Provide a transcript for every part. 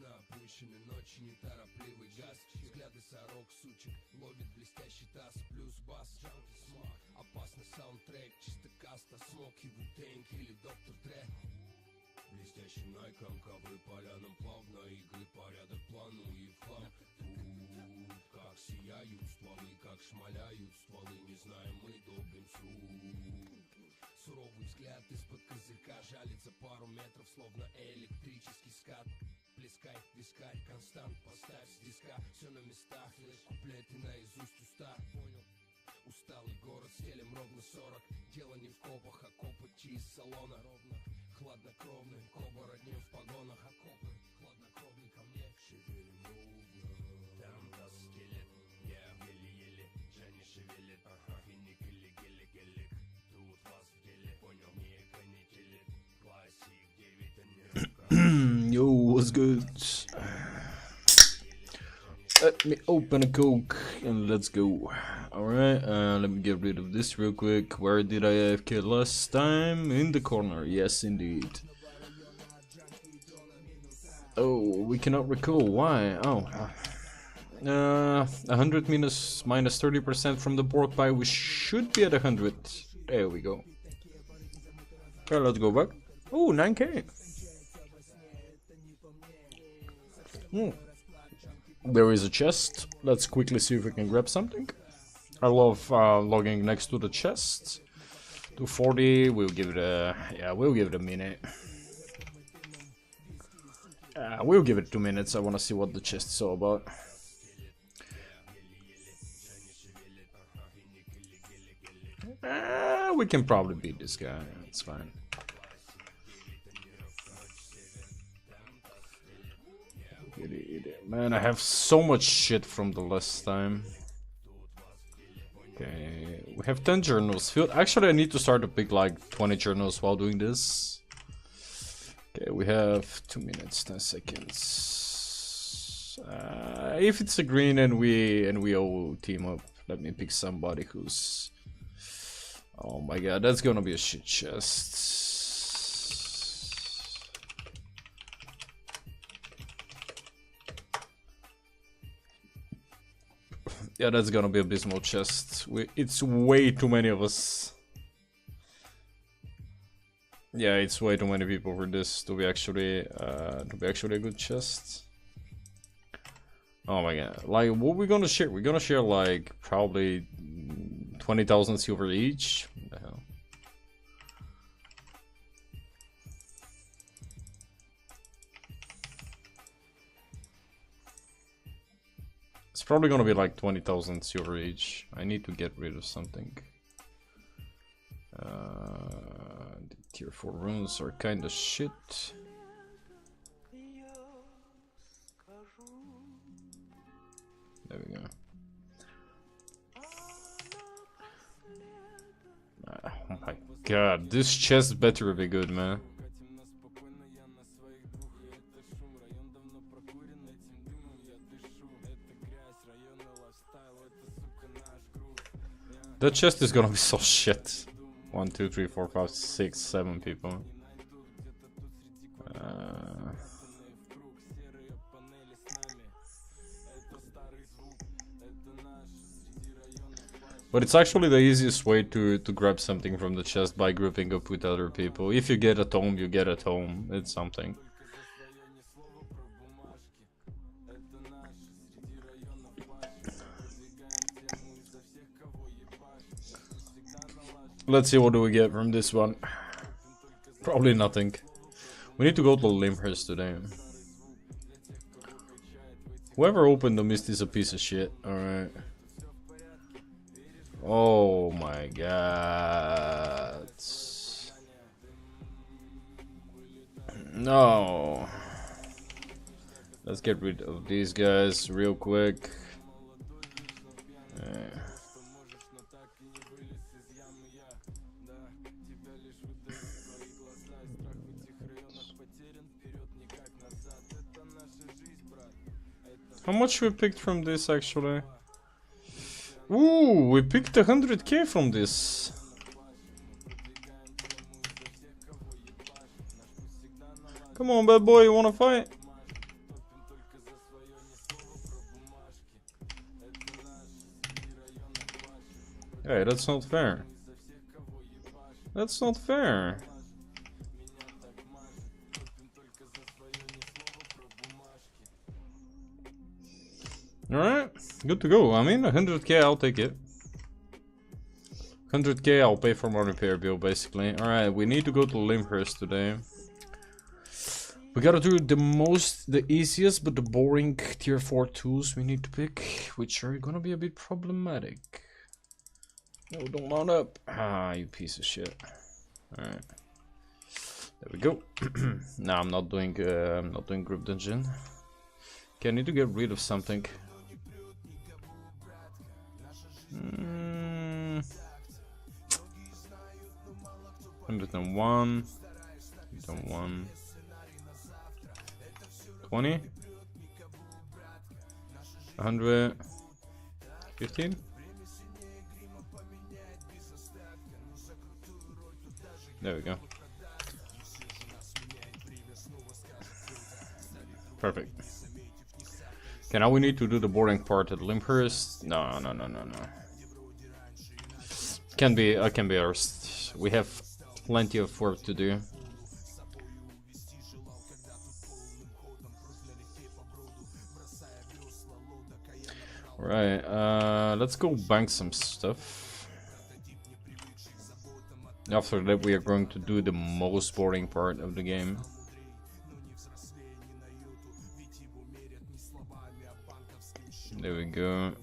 Опущены ночи, неторопливый газ. Взгляды сорок, сучек, ловит блестящий таз. Плюс бас, джанки, смог. Опасный саундтрек, чисто каста. Смок и Ву-Тэнг или Доктор Дре. Блестящим найком, ковры полянам плавно. Игры порядок плану и в хлам. Тут как сияют стволы, как шмаляют стволы. Не знаем мы, долбим суд. Суровый взгляд из-под козырька. Жалится пару метров, словно электрический скат. Плескай, вискарь, констант, поставь с диска. Все на местах, лишь куплеты наизусть уста. Понял? Усталый город, стелем ровно 40. Дело не в копах, а копоти из салона. Ровно, хладнокровным, к оборотням в погонах. Окопы, хладнокровный ко мне. Шевелим ровно. Там скелет, я еле-еле. Женя шевелит, финик или гелик. Тут вас в деле, понял, не канителит. Классик 9, а не Yo, what's good? Let me open a Coke and let's go. Alright, let me get rid of this real quick. Where did I AFK last time? In the corner, yes indeed. Oh, we cannot recall, why? Oh. 100 minus 30% from the pork pie, we should be at 100. There we go. Okay, let's go back. Oh, 9k. There is a chest. Let's quickly see if we can grab something. I love logging next to the chest. 240. We'll give it a we'll give it a minute. We'll give it 2 minutes. I want to see what the chest is all about. We can probably beat this guy. It's fine. Man, I have so much shit from the last time. Okay, we have 10 journals filled. Actually, I need to start to pick like 20 journals while doing this. Okay, we have 2 minutes, 10 seconds. If it's a green and we all team up, let me pick somebody who's... Oh my god, that's gonna be a shit chest. Yeah, that's gonna be abysmal chest. It's way too many of us. Yeah, it's way too many people for this to be actually a good chest. Oh my god! Like, what we gonna share? We're gonna share like probably 20,000 silver each. What the hell? It's probably gonna be like 20,000 silver each. I need to get rid of something. The tier 4 runes are kinda shit. There we go. Oh my God, this chest better be good, man. That chest is gonna be so shit. 1, 2, 3, 4, 5, 6, 7 people. But it's actually the easiest way to grab something from the chest by grouping up with other people. If you get a tome, you get a tome. It's something. Let's see, what do we get from this one? Probably nothing. We need to go to Limhurst today. Whoever opened the mist is a piece of shit. Alright. Oh my god. No. Let's get rid of these guys real quick. How much we picked from this actually? Ooh, we picked 100k from this. Come on, bad boy, you wanna fight? Hey, that's not fair. That's not fair. Alright, good to go. I mean, 100k, I'll take it. 100k, I'll pay for my repair bill, basically. Alright, we need to go to Limhurst today. We gotta do the easiest, but the boring tier 4 tools we need to pick, which are gonna be a bit problematic. No, don't mount up. Ah, you piece of shit. Alright. There we go. No, I'm not doing group dungeon. Okay, I need to get rid of something. 101, 101, 20, 100, 15. There we go. Perfect. Okay, now we need to do the boarding part at Limhurst. No. Can be ours. We have plenty of work to do. Right, let's go bank some stuff. After that we are going to do the most boring part of the game. There we go.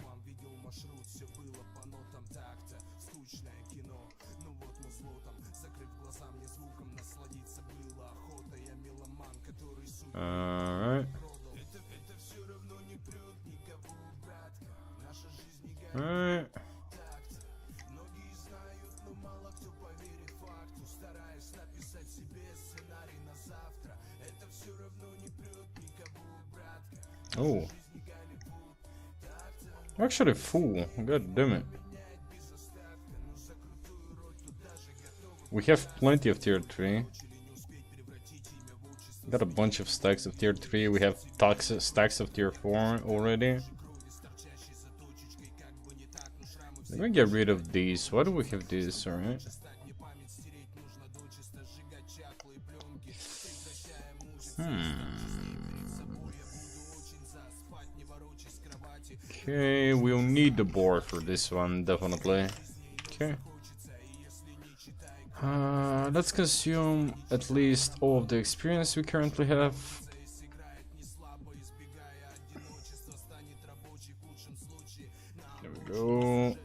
Alright. Alright. Oh. Actually full. God damn it. We have plenty of tier 3. Got a bunch of stacks of tier 3. We have stacks of tier 4 already. Let me get rid of these. Why do we have these? Alright. Okay, we'll need the board for this one, definitely. Okay. Let's consume at least all of the experience we currently have. There we go.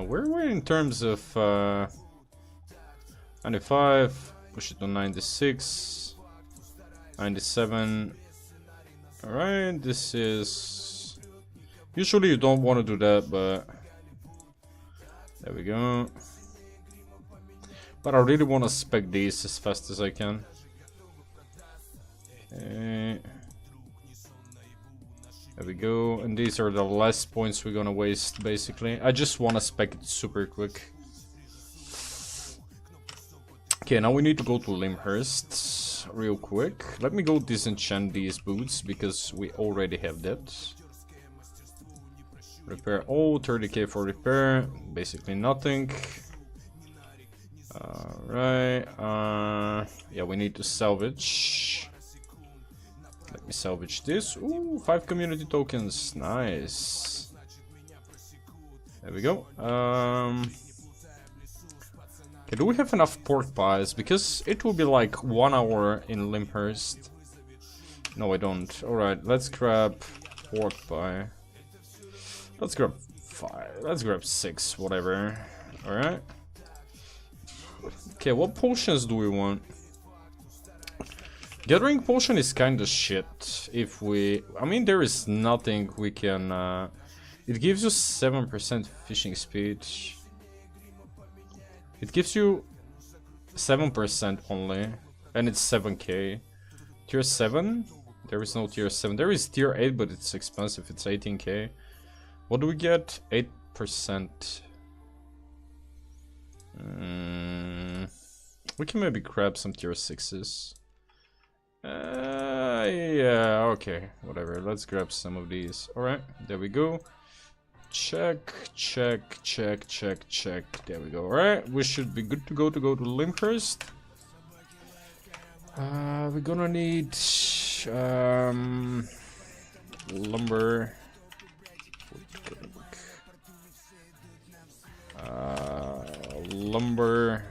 Where are we in terms of 95? Push it to 96. 97. Alright, this is... Usually you don't want to do that, but... There we go. But I really want to spec these as fast as I can. Okay. There we go. And these are the last points we're gonna waste, basically. I just want to spec it super quick. Okay, now we need to go to Limhurst real quick. Let me go disenchant these boots, because we already have that. Repair all, 30k for repair, basically nothing. Alright, yeah, we need to salvage. Let me salvage this. Ooh, 5 community tokens, nice. There we go. Okay, do we have enough pork pies? Because it will be like 1 hour in Limhurst. No, I don't. Alright, let's grab pork pie. Let's grab 5. Let's grab 6, whatever. Alright. Okay, what potions do we want? Gathering potion is kinda shit. If we... I mean, there is nothing we can... It gives you 7% fishing speed. It gives you 7% only. And it's 7k. Tier 7? There is no tier 7. There is tier 8, but it's expensive. It's 18k. What do we get? 8%. We can maybe grab some tier 6s. Yeah, okay. Whatever. Let's grab some of these. Alright, there we go. Check, check, check, check, check. There we go. Alright, we should be good to go to Limhurst. We're gonna need lumber. Lumber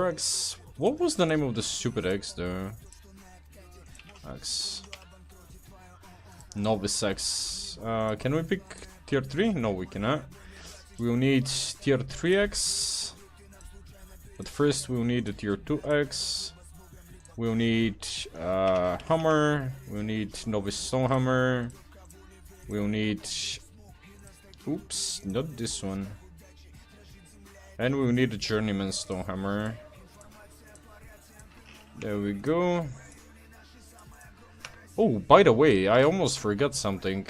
X. What was the name of the stupid X though? X. Novice X. Can we pick tier 3? No, we cannot. We'll need tier 3X. But first we'll need the tier 2X. We'll need hammer. We'll need Novice Stone Hammer. We'll need... Oops, not this one. And we'll need a Journeyman Stone Hammer. There we go. Oh, by the way, I almost forgot something.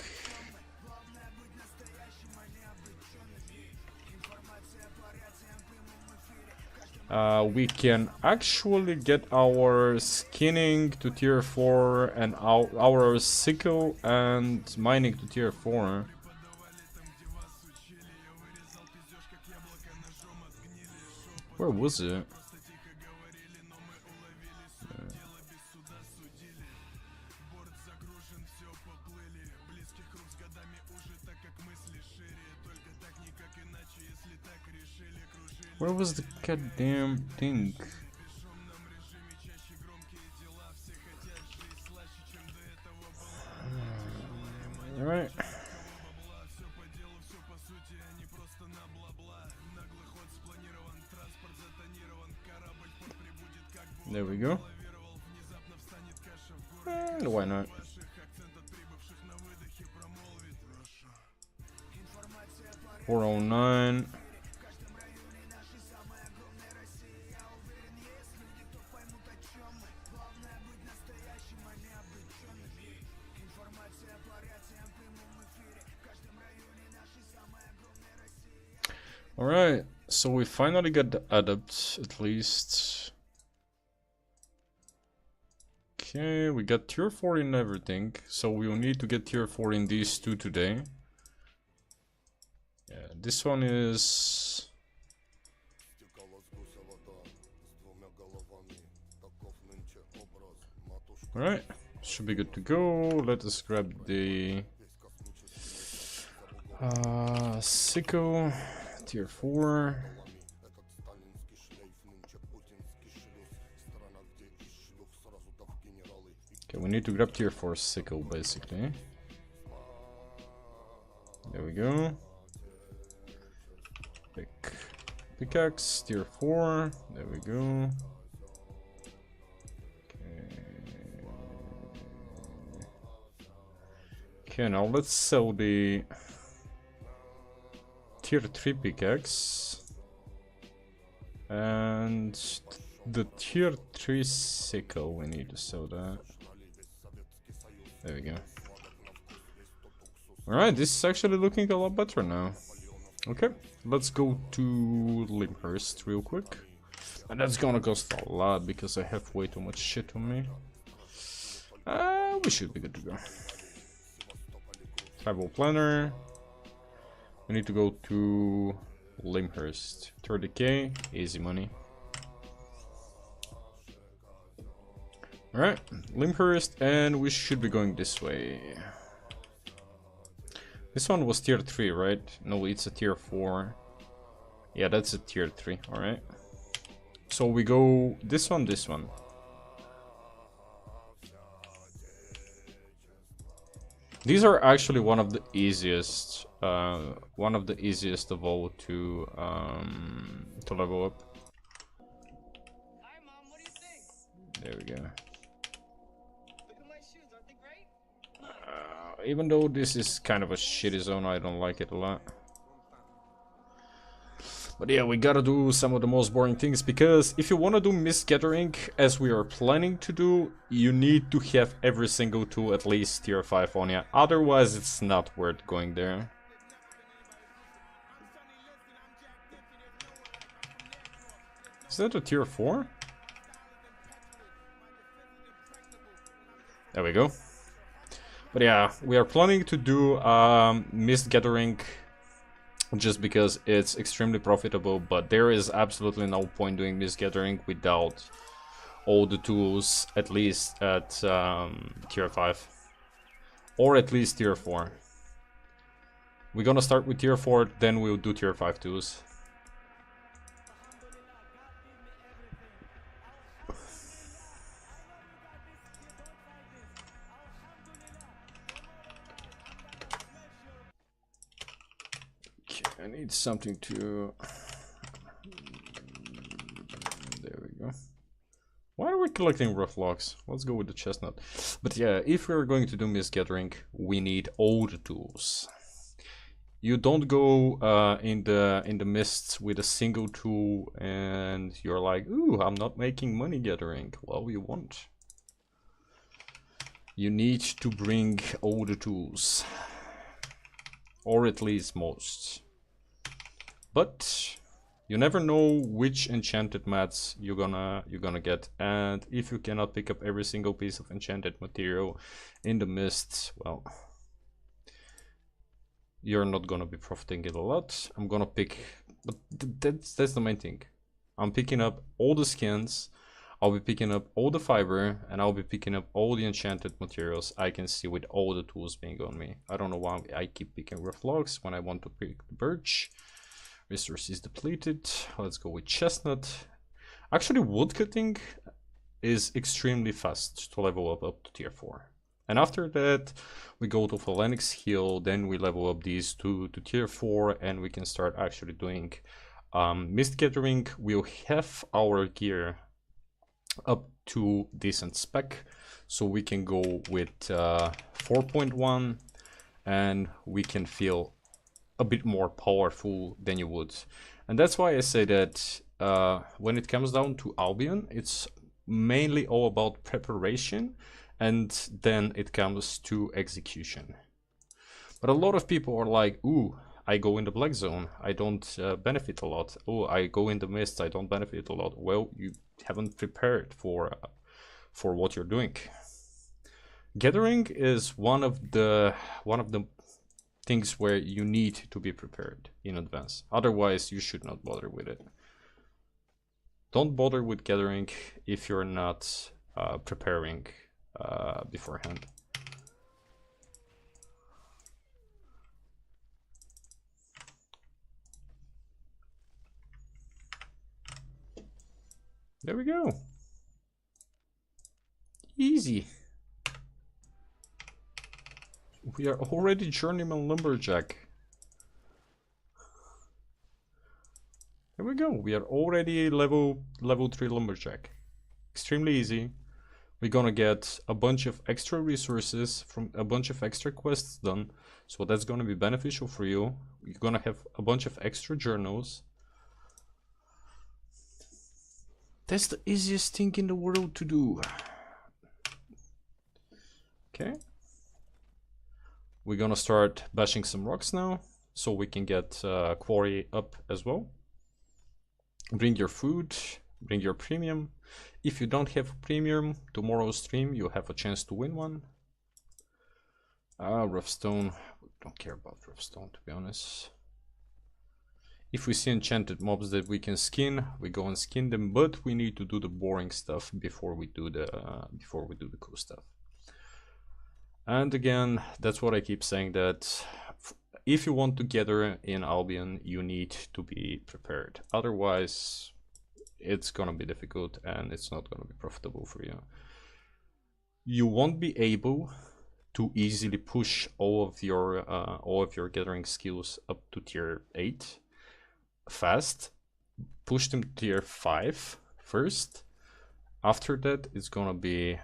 We can actually get our skinning to tier 4 and our sickle and mining to tier 4. Where was it? Where was the goddamn thing? Alright. There we go. And why not? $409. Alright, so we finally got the adept, at least. Okay, we got tier 4 in everything, so we will need to get tier 4 in these two today. Yeah, this one is... Alright, should be good to go. Let us grab the... sickle. Tier 4. Okay, we need to grab tier 4 sickle basically. There we go. Pickaxe, tier 4. There we go. Okay, now let's sell the tier 3 pickaxe and the tier 3 sickle. We need to sell that. There we go. Alright, this is actually looking a lot better now. Okay, let's go to Limhurst real quick. And that's gonna cost a lot because I have way too much shit on me. We should be good to go. Travel planner. We need to go to Limhurst. 30k, easy money. Alright, Limhurst, and we should be going this way. This one was tier 3, right? No, it's a tier 4. Yeah, that's a tier 3, alright. So we go this one, this one. These are actually one of the easiest of all to level up. Hi, Mom. What do you think? There we go. Look at my shoes. Aren't they great? Even though this is kind of a shitty zone, I don't like it a lot. But yeah, we gotta do some of the most boring things, because if you wanna do mist gathering, as we are planning to do, you need to have every single tool at least tier 5 on ya. Otherwise, it's not worth going there. Is that a tier 4? There we go. But yeah, we are planning to do mist gathering just because it's extremely profitable, but there is absolutely no point doing mist gathering without all the tools, at least at tier 5 or at least tier 4. We're gonna start with tier 4, then we'll do tier 5 tools. I need something to... There we go. Why are we collecting rough logs? Let's go with the chestnut. But yeah, if we're going to do mist gathering, we need all the tools. You don't go in the mists with a single tool and you're like, ooh, I'm not making money gathering. Well, you won't. You need to bring all the tools, or at least most. But you never know which enchanted mats you're gonna get, and if you cannot pick up every single piece of enchanted material in the mist, well, you're not gonna be profiting it a lot. I'm gonna pick, but that's the main thing. I'm picking up all the skins, I'll be picking up all the fiber, and I'll be picking up all the enchanted materials I can see with all the tools being on me. I don't know why I keep picking rough logs when I want to pick the birch. Resource is depleted. Let's go with chestnut. Actually, woodcutting is extremely fast to level up to tier 4. And after that, we go to Phalanx Hill, then we level up these two to tier 4, and we can start actually doing mist gathering. We'll have our gear up to decent spec, so we can go with 4.1, and we can feel a bit more powerful than you would. And that's why I say that when it comes down to Albion, it's mainly all about preparation, and then it comes to execution. But a lot of people are like, ooh, I go in the black zone, I don't benefit a lot. Oh, I go in the mist, I don't benefit a lot. Well, you haven't prepared for what you're doing. Gathering is one of the things where you need to be prepared in advance. Otherwise, you should not bother with it. Don't bother with gathering if you're not preparing beforehand. There we go. Easy. We are already journeyman lumberjack. There we go. We are already level 3 lumberjack. Extremely easy. We're gonna get a bunch of extra resources from a bunch of extra quests done. So that's gonna be beneficial for you. You're gonna have a bunch of extra journals. That's the easiest thing in the world to do. Okay. We're gonna start bashing some rocks now, so we can get quarry up as well. Bring your food, bring your premium. If you don't have premium, tomorrow's stream you have a chance to win one. Rough stone. We don't care about rough stone, to be honest. If we see enchanted mobs that we can skin, we go and skin them, but we need to do the boring stuff before we do the cool stuff. And again, that's what I keep saying, that if you want to gather in Albion, you need to be prepared. Otherwise, it's gonna be difficult and it's not gonna be profitable for you. You won't be able to easily push all of your gathering skills up to tier 8 fast. Push them to tier 5 first. After that, it's gonna be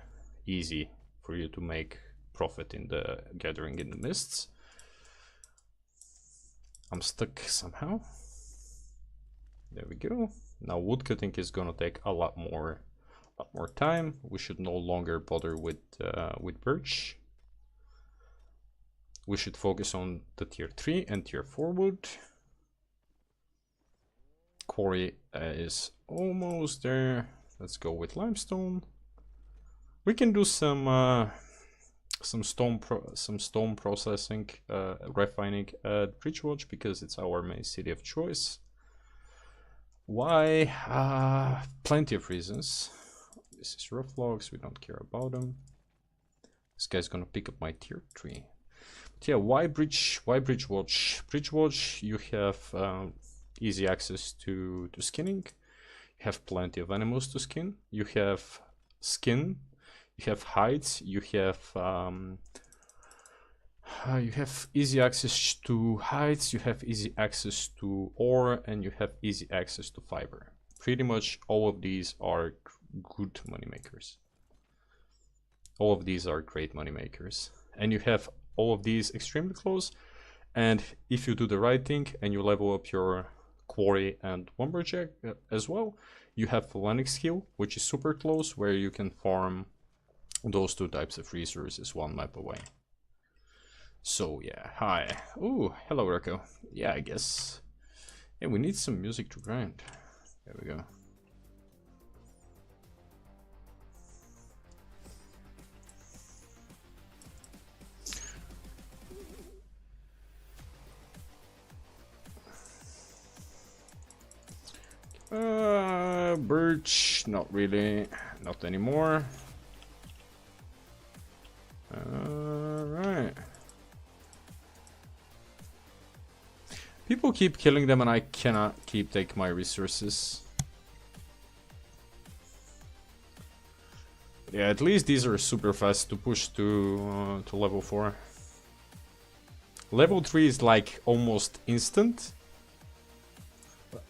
easy for you to make profit in the gathering in the mists. I'm stuck somehow. There we go. Now woodcutting is gonna take a lot more time. We should no longer bother with birch. We should focus on the tier 3 and tier 4 wood. Quarry is almost there. Let's go with limestone. We can do some stone processing, refining at Bridgewatch because it's our main city of choice. Why? Plenty of reasons. This is rough logs, we don't care about them. This guy's gonna pick up my tier 3. But yeah, why Bridgewatch? Bridgewatch, you have easy access to skinning. You have plenty of animals to skin. You have skin. You have hides. You have easy access to hides. You have easy access to ore, and you have easy access to fiber. Pretty much all of these are good money makers. All of these are great money makers, and you have all of these extremely close. And if you do the right thing and you level up your quarry and lumberjack as well, you have the landing skill, which is super close, where you can farm those two types of resources one map away. So yeah, hi. Ooh, hello Rocco. Yeah, I guess. Yeah, we need some music to grind. There we go. Birch, not really, not anymore. Alright. People keep killing them and I cannot keep taking my resources. Yeah, at least these are super fast to push to level 4. Level 3 is like almost instant.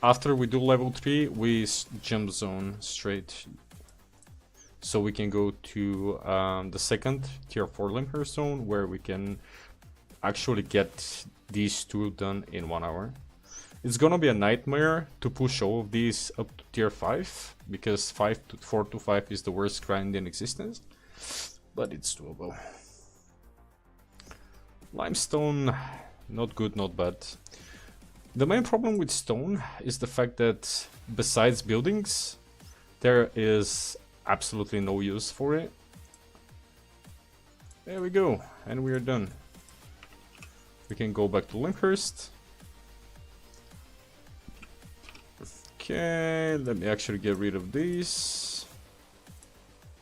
After we do level 3, we jump zone straight. So we can go to the second tier 4 Limher zone, where we can actually get these two done in 1 hour. It's gonna be a nightmare to push all of these up to tier 5, because 4 to 5 is the worst grind in existence, but it's doable. Limestone, not good, not bad. The main problem with stone is the fact that besides buildings, there is absolutely no use for it. There we go, and we are done. We can go back to Limhurst. Okay, let me actually get rid of these.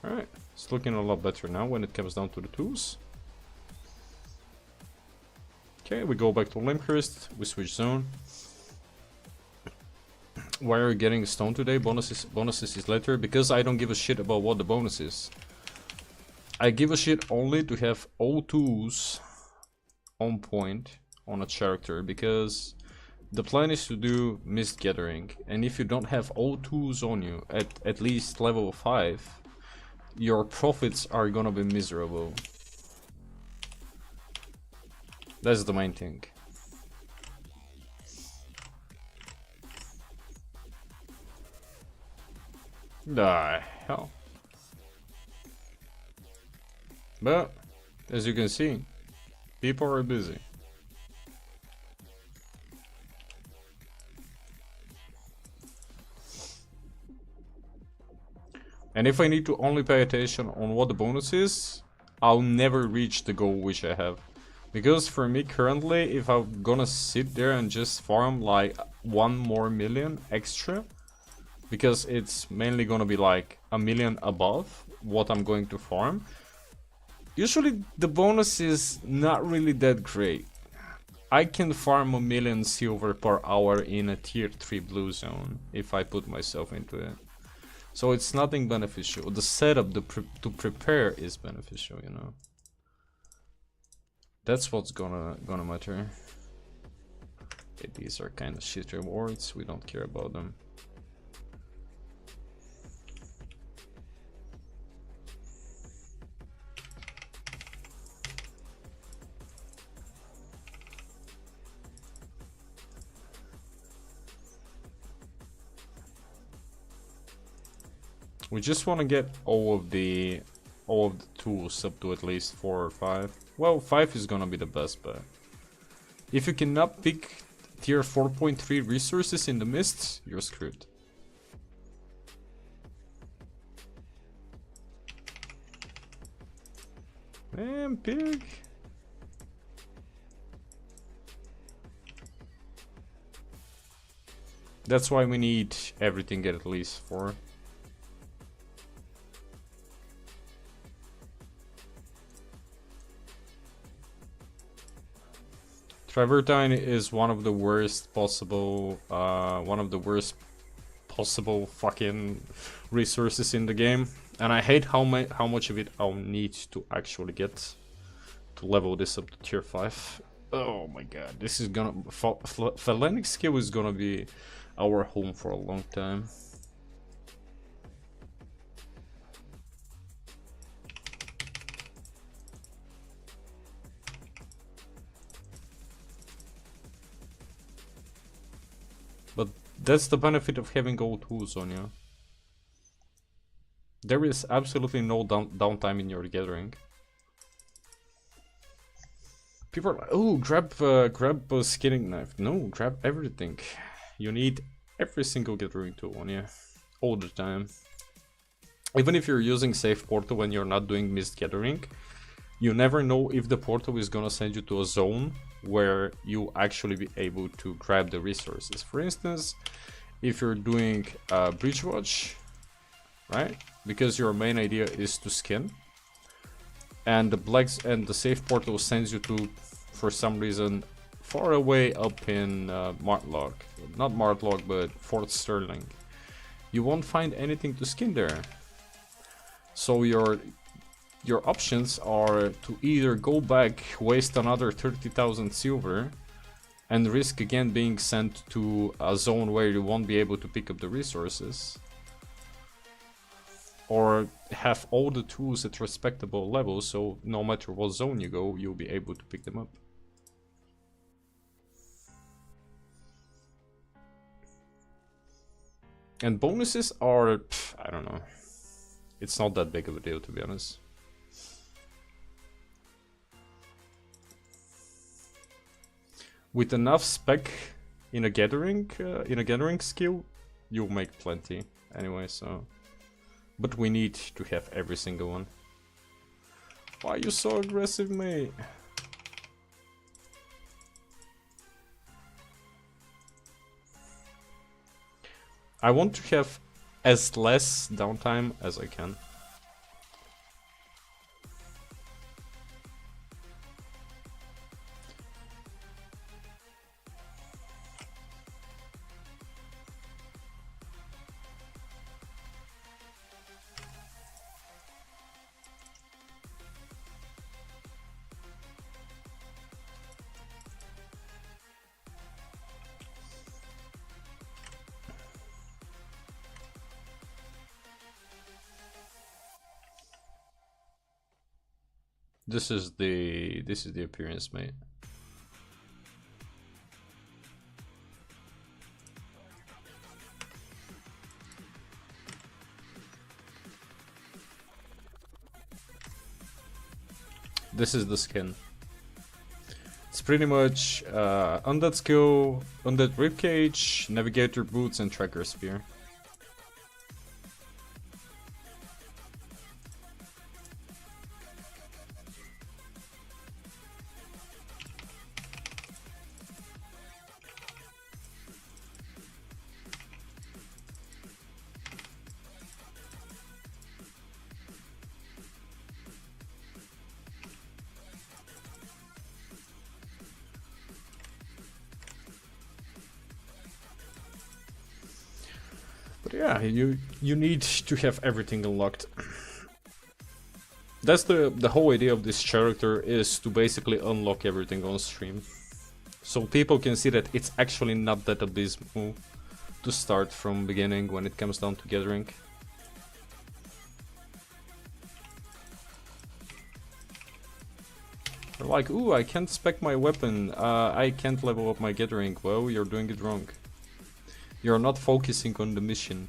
Alright, it's looking a lot better now when it comes down to the tools. Okay, we go back to Limhurst, we switch zone. Why are you getting stone today? Bonuses is later, because I don't give a shit about what the bonus is. I give a shit only to have all tools on point on a character, because the plan is to do mist gathering, and if you don't have all tools on you at least level 5, your profits are gonna be miserable. That's the main thing. The hell. But as you can see, people are busy. And if I need to only pay attention on what the bonus is, I'll never reach the goal which I have. Because for me currently, if I'm gonna sit there and just farm like 1 more million extra, because it's mainly gonna be like a million above what I'm going to farm, usually the bonus is not really that great. I can farm 1 million silver per hour in a tier 3 blue zone if I put myself into it. So it's nothing beneficial. The setup to prepare is beneficial, you know. That's what's gonna matter. Okay, these are kind of shit rewards. We don't care about them. We just want to get all of the tools up to at least 4 or 5. Well, 5 is gonna be the best bet. If you cannot pick tier 4.3 resources in the mists, you're screwed. Man, pig. That's why we need everything at least 4. Travertine is one of the worst possible fucking resources in the game, and I hate how much of it I'll need to actually get to level this up to tier 5. Oh my god, this is gonna Phalenic skill is gonna be our home for a long time. But that's the benefit of having all tools on you. There is absolutely no downtime in your gathering. People are like, oh, grab a skinning knife. No, grab everything. You need every single gathering tool on you, all the time. Even if you're using safe portal when you're not doing mist gathering, you never know if the portal is gonna send you to a zone where you actually be able to grab the resources. For instance, if you're doing Breach Watch, right? Because your main idea is to skin, and the safe portal sends you to, for some reason, far away up in Martlock. Not Martlock, but Fort Sterling. You won't find anything to skin there. So your options are to either go back, waste another 30,000 silver, and risk again being sent to a zone where you won't be able to pick up the resources, or have all the tools at respectable levels, so no matter what zone you go, you'll be able to pick them up. And bonuses are, I don't know, it's not that big of a deal, to be honest. With enough spec in a gathering skill, you'll make plenty anyway. So, but we need to have every single one. Why are you so aggressive, mate? I want to have as less downtime as I can. This is the appearance, mate. This is the skin. It's pretty much undead skill, undead ribcage, navigator boots, and tracker spear. But yeah, you need to have everything unlocked. That's the whole idea of this character, is to basically unlock everything on stream. So people can see that it's actually not that abysmal to start from beginning when it comes down to gathering. They're like, ooh, I can't spec my weapon, I can't level up my gathering. Well, you're doing it wrong. You're not focusing on the mission.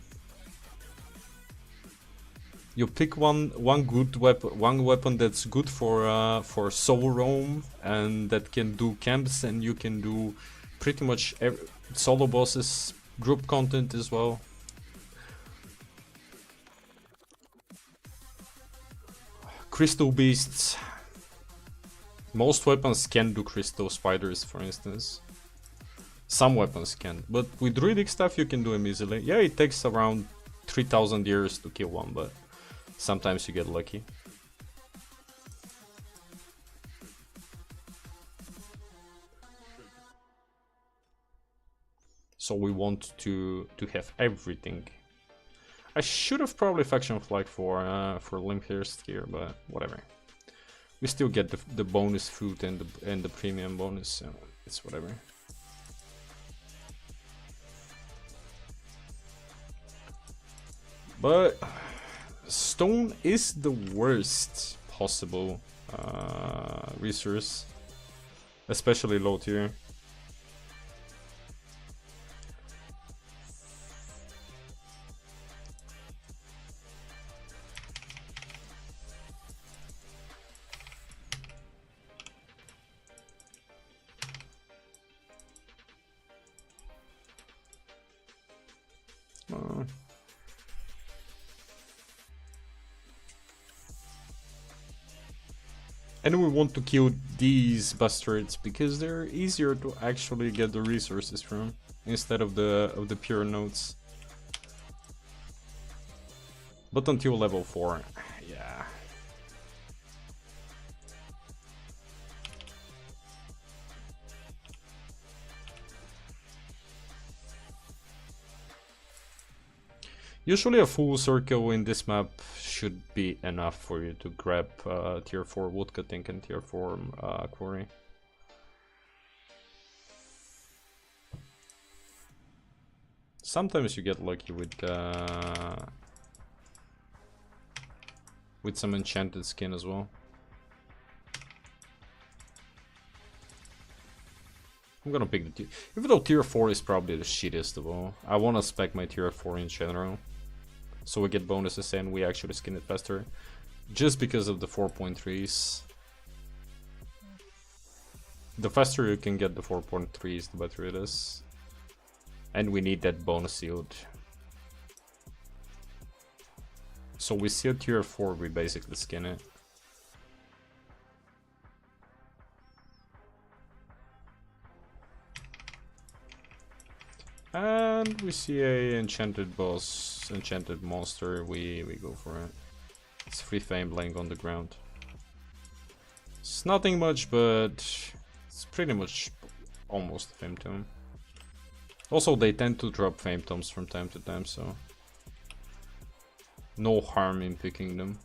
You pick one good weapon, one weapon that's good for solo roam and that can do camps, and you can do pretty much solo bosses, group content as well. Crystal beasts. Most weapons can do crystal spiders, for instance. Some weapons can, but with druidic stuff you can do them easily. Yeah, it takes around 3000 years to kill one, but sometimes you get lucky. So we want to have everything. I should have probably faction flag for Limpierced here, but whatever. We still get the bonus food and the premium bonus, so it's whatever. But stone is the worst possible resource, especially low tier. And we want to kill these bastards because they're easier to actually get the resources from instead of the pure nodes. But until level 4, yeah. Usually a full circle in this map should be enough for you to grab tier 4 woodcutting and tier 4 quarry. Sometimes you get lucky with some enchanted skin as well. I'm gonna pick the tier, even though tier 4 is probably the shittiest of all. I wanna spec my tier 4 in general, so we get bonuses and we actually skin it faster, just because of the 4.3s. The faster you can get the 4.3s, the better it is. And we need that bonus yield. So we see a tier 4, we basically skin it. And we see a enchanted boss, enchanted monster, we go for it. It's free fame laying on the ground. It's nothing much, but it's pretty much almost a fame tome. Also, they tend to drop fame tomes from time to time, so no harm in picking them.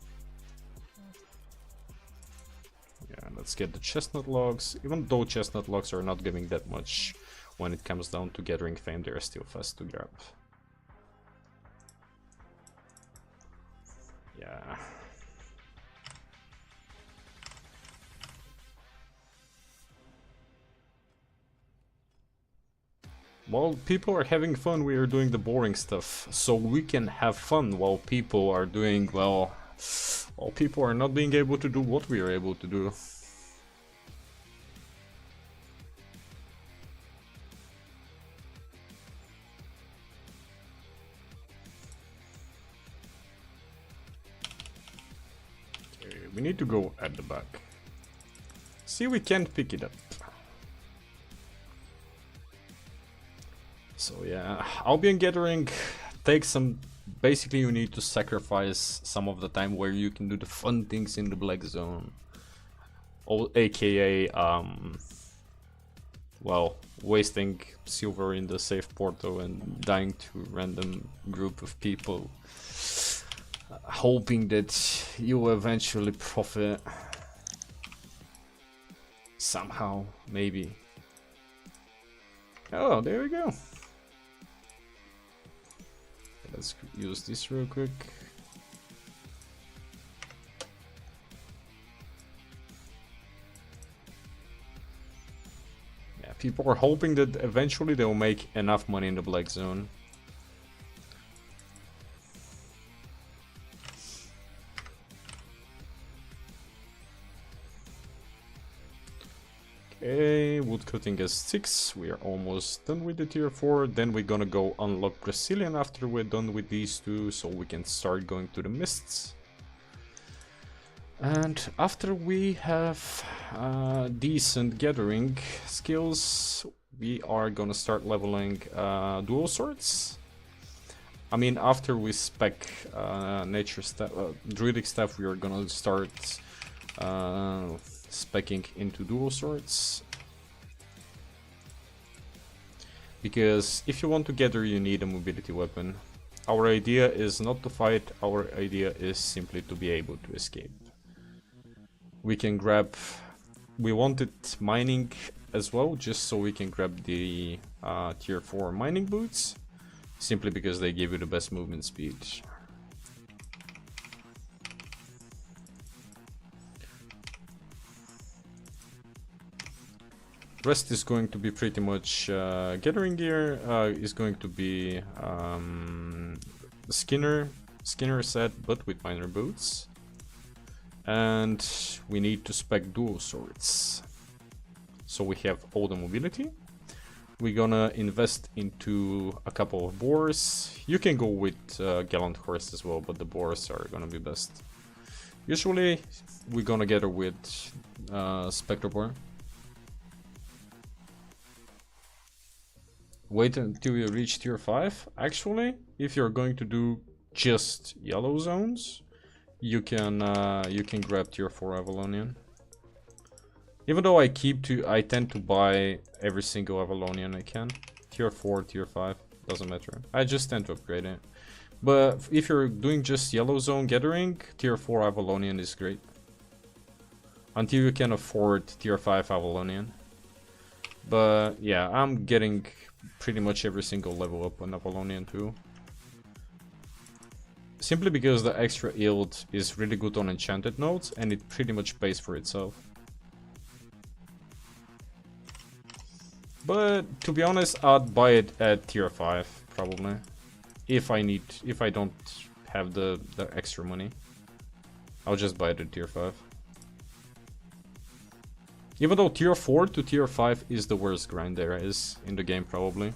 Yeah, let's get the chestnut logs. Even though chestnut logs are not giving that much, when it comes down to gathering fame, they are still fast to grab. Yeah. While people are having fun, we are doing the boring stuff. So we can have fun while people are doing, well... While people are not being able to do what we are able to do. Okay, we need to go at the back. See, we can't pick it up. So yeah, Albion Gathering takes some... Basically you need to sacrifice some of the time where you can do the fun things in the black zone. AKA, well, wasting silver in the safe portal and dying to a random group of people. Hoping that you will eventually profit. Somehow, maybe. Oh, there we go. Let's use this real quick. Yeah, people are hoping that eventually they'll make enough money in the black zone. Okay, woodcutting is 6, we are almost done with the tier 4, then we're gonna go unlock Brazilian after we're done with these two, so we can start going to the mists. And after we have decent gathering skills, we are gonna start leveling dual swords. I mean, after we spec nature stuff, druidic stuff, we are gonna start specking into dual swords. Because if you want to gather, you need a mobility weapon. Our idea is not to fight, our idea is simply to be able to escape. We can grab... We wanted mining as well, just so we can grab the tier 4 mining boots. Simply because they give you the best movement speed. Rest is going to be pretty much gathering gear, is going to be Skinner set, but with minor boots. And we need to spec dual swords. So we have all the mobility. We're gonna invest into a couple of boars. You can go with Gallant Horse as well, but the boars are gonna be best. Usually we're gonna gather with Spectre Boar. Wait until you reach tier 5. Actually, if you're going to do just yellow zones, you can grab tier 4 Avalonian. Even though I tend to buy every single Avalonian I can. Tier 4, tier 5, doesn't matter. I just tend to upgrade it. But if you're doing just yellow zone gathering, tier 4 Avalonian is great. Until you can afford tier 5 Avalonian. But yeah, I'm getting pretty much every single level up on Avalonian too. Simply because the extra yield is really good on enchanted nodes and it pretty much pays for itself. But to be honest, I'd buy it at tier 5 probably. If I don't have the extra money. I'll just buy it at tier 5. Even though tier 4 to tier 5 is the worst grind there is in the game probably.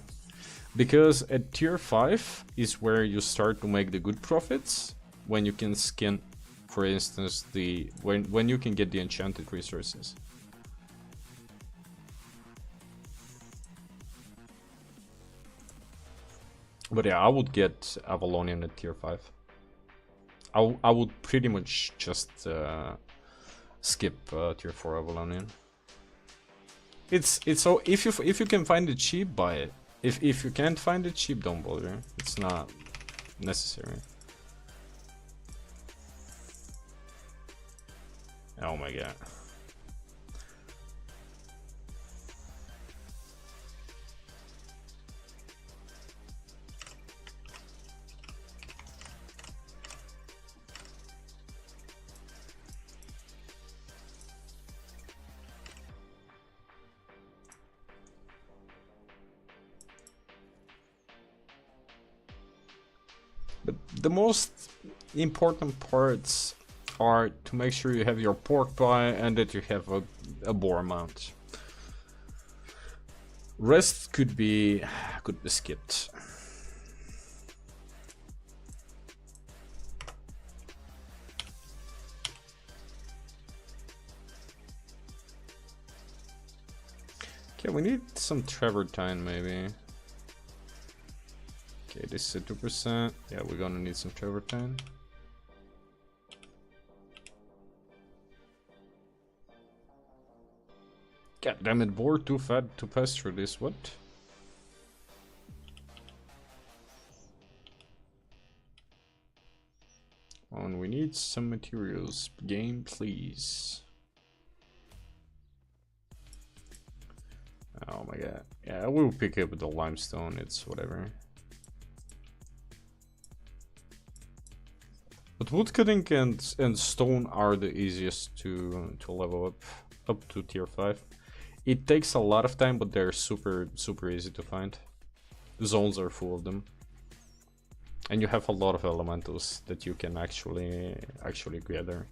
Because at tier 5 is where you start to make the good profits. When you can skin, for instance, when you can get the enchanted resources. But yeah, I would get Avalonian at tier 5. I would pretty much just skip tier 4 Avalonian. It's so if you can find it cheap, buy it. If you can't find it cheap, don't bother. It's not necessary. Oh my god. But the most important parts are to make sure you have your pork pie and that you have a boar mount. Rest could be skipped. Okay, we need some travertine maybe. Okay, this is at 2%. Yeah, we're gonna need some travertine. God damn it, boar too fat to pass through this, what? Oh, and we need some materials. Game, please. Oh my god. Yeah, we'll pick up the limestone, it's whatever. But woodcutting and stone are the easiest to level up to tier 5. It takes a lot of time, but they're super easy to find. Zones are full of them. And you have a lot of elementals that you can actually gather.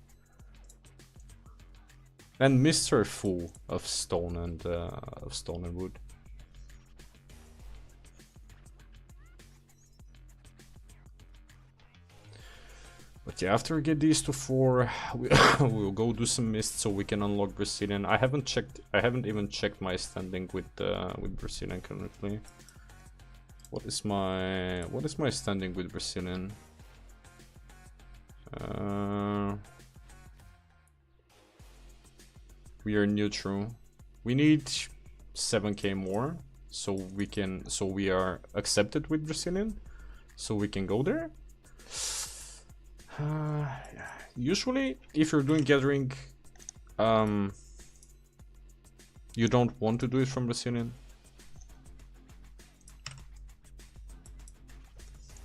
And mists are full of stone and wood. But yeah, after we get these to 4, we'll go do some mists so we can unlock Brazilian. I haven't even checked my standing with Brazilian currently. What is my standing with Brazilian? We are neutral. We need 7k more so we are accepted with Brazilian, so we can go there. Usually, if you're doing gathering, you don't want to do it from Brazilian.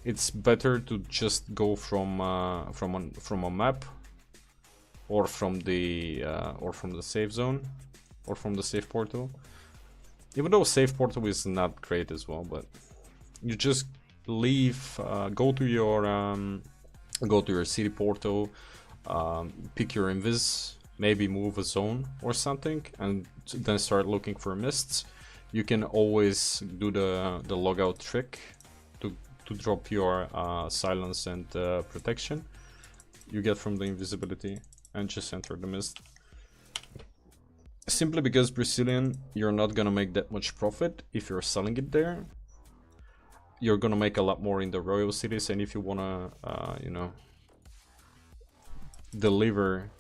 It's better to just go from a map, or from the safe zone, or from the safe portal. Even though safe portal is not great as well, but you just leave, go to your city portal, pick your invis, maybe move a zone or something, and then start looking for mists. You can always do the logout trick to drop your silence and protection you get from the invisibility, and just enter the mist. Simply because Brazilian, you're not gonna make that much profit if you're selling it there. You're gonna make a lot more in the royal cities, and if you wanna, you know, deliver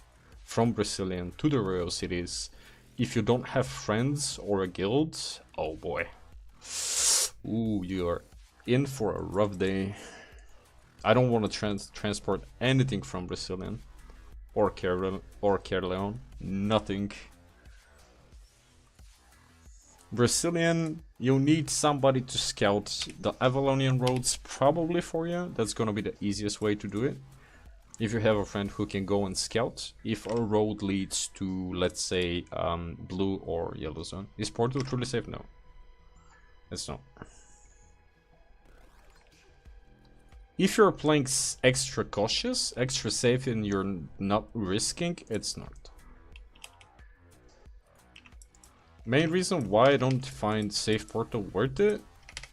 from Brazilian to the royal cities, if you don't have friends or a guild, oh boy, ooh, you're in for a rough day. I don't want to transport anything from Brazilian or Carleon, nothing. Brazilian, you need somebody to scout the Avalonian roads probably for you. That's gonna be the easiest way to do it. If you have a friend who can go and scout, if a road leads to, let's say, blue or yellow zone. Is Porto truly safe? No. It's not. If you're playing extra cautious, extra safe, and you're not risking, it's not. Main reason why I don't find safe portal worth it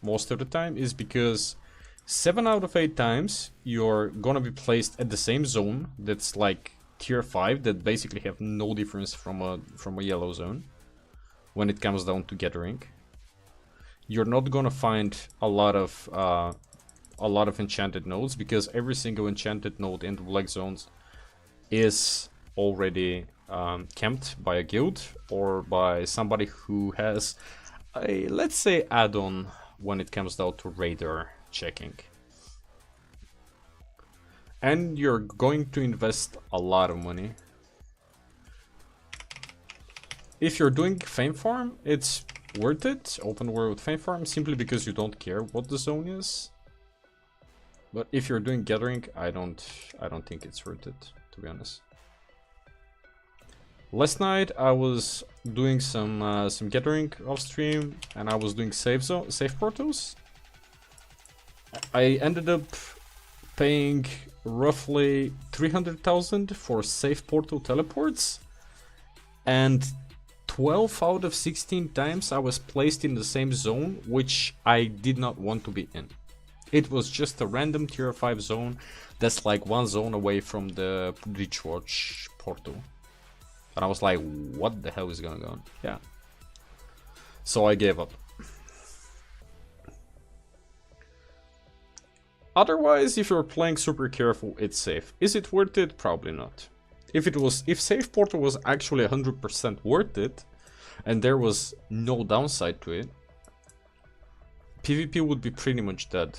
most of the time is because 7 out of 8 times you're gonna be placed at the same zone that's like tier 5, that basically have no difference from a yellow zone when it comes down to gathering. You're not gonna find a lot of enchanted nodes, because every single enchanted node in the black zones is already camped by a guild or by somebody who has a, let's say, add-on when it comes down to radar checking. And you're going to invest a lot of money. If you're doing fame farm, it's worth it, open world fame farm, simply because you don't care what the zone is. But if you're doing gathering, I don't think it's worth it, to be honest. Last night I was doing some gathering off stream, and I was doing safe portals. I ended up paying roughly 300,000 for safe portal teleports, and 12 out of 16 times I was placed in the same zone which I did not want to be in. It was just a random tier 5 zone that's like one zone away from the Breachwatch portal. And I was like, what the hell is going on? Yeah. So I gave up. Otherwise, if you're playing super careful, it's safe. Is it worth it? Probably not. If safe portal was actually 100% worth it, and there was no downside to it, PvP would be pretty much dead.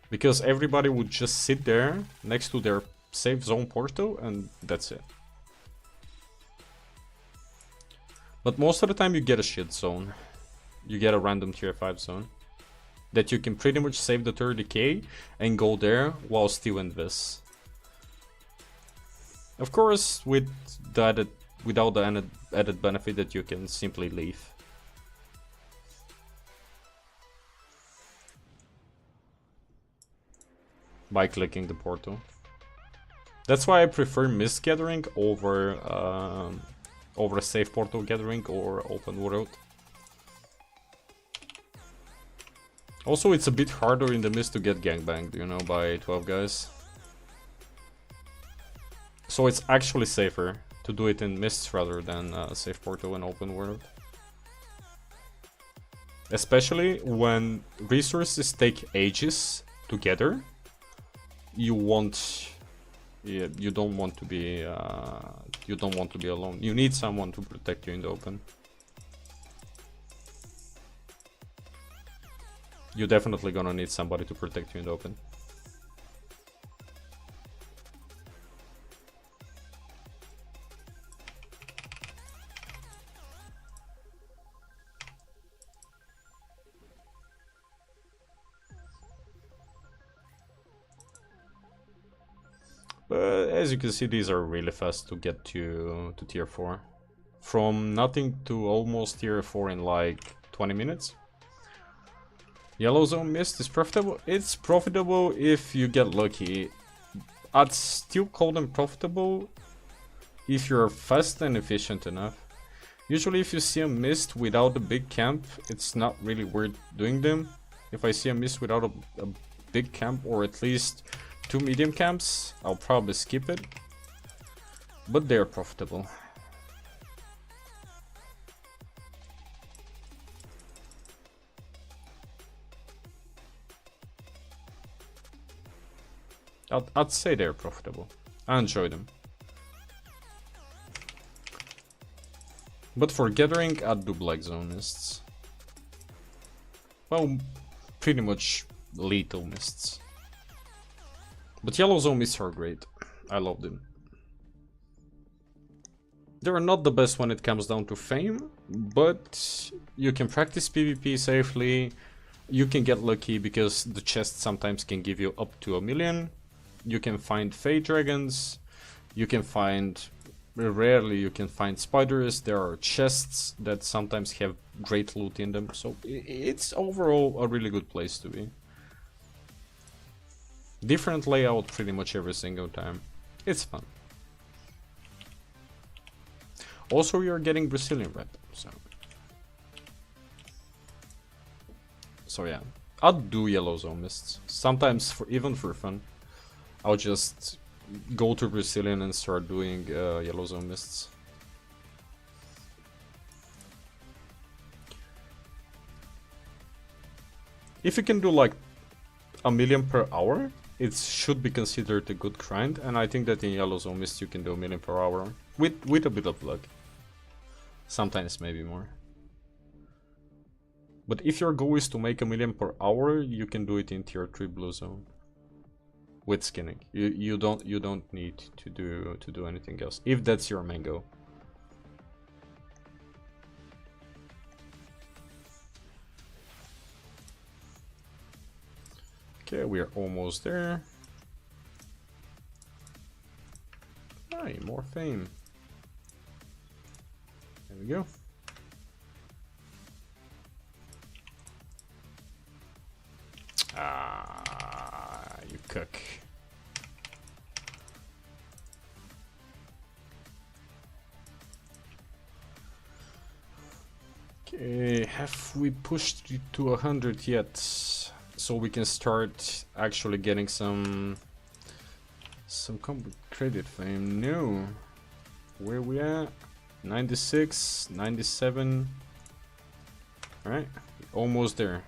Because everybody would just sit there next to their safe zone portal and that's it. But most of the time you get a shit zone. You get a random tier 5 zone that you can pretty much save the 30k and go there while still in this. Of course, with the without the added benefit that you can simply leave. By clicking the portal. That's why I prefer Mist Gathering over over a safe portal gathering or open world. Also, it's a bit harder in the Mist to get gangbanged, you know, by 12 guys. So it's actually safer to do it in Mist rather than safe portal and open world. Especially when resources take ages to gather. You don't want to be alone. You need someone to protect you in the open. You're definitely gonna need somebody to protect you in the open. But as you can see, these are really fast to get to tier 4. From nothing to almost tier 4 in like 20 minutes. Yellow Zone Mist is profitable. It's profitable if you get lucky. I'd still call them profitable if you're fast and efficient enough. Usually if you see a mist without a big camp, it's not really worth doing them. If I see a mist without a big camp, or at least 2 medium camps, I'll probably skip it. But they're profitable. I'd say they're profitable. I enjoy them. But for gathering, I'd do Black Zone Mists. Well, pretty much lethal mists. But Yellow Zone Mists are great. I love them. They're not the best when it comes down to fame, but you can practice PvP safely. You can get lucky because the chests sometimes can give you up to 1 million. You can find Fey Dragons. You can find... Rarely you can find spiders. There are chests that sometimes have great loot in them. So it's overall a really good place to be. Different layout pretty much every single time. It's fun. Also, you're getting Brazilian red. So yeah. I'd do Yellow Zone Mists. Sometimes even for fun. I'll just go to Brazilian and start doing Yellow Zone Mists. If you can do like 1 million per hour, it should be considered a good grind, and I think that in Yellow Zone Mist you can do 1 million per hour with a bit of luck. Sometimes maybe more. But if your goal is to make 1 million per hour, you can do it in tier 3 blue zone. With skinning. You don't need to do anything else, if that's your main goal. Okay, we are almost there. Hey, more fame. There we go. Ah, you cook. Okay, have we pushed it to 100 yet? So we can start actually getting some credit fame. No. Where we at? 96, 97. Alright, almost there.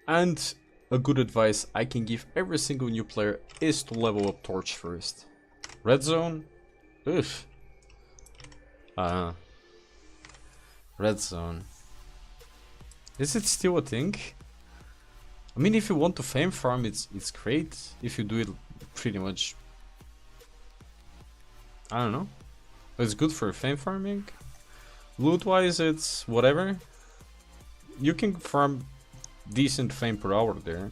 And a good advice I can give every single new player is to level up Torch first. Red Zone? Ugh. Red Zone. Is it still a thing? I mean, if you want to fame farm, it's great. If you do it pretty much... I don't know. It's good for fame farming. Loot-wise, it's whatever. You can farm decent fame per hour there.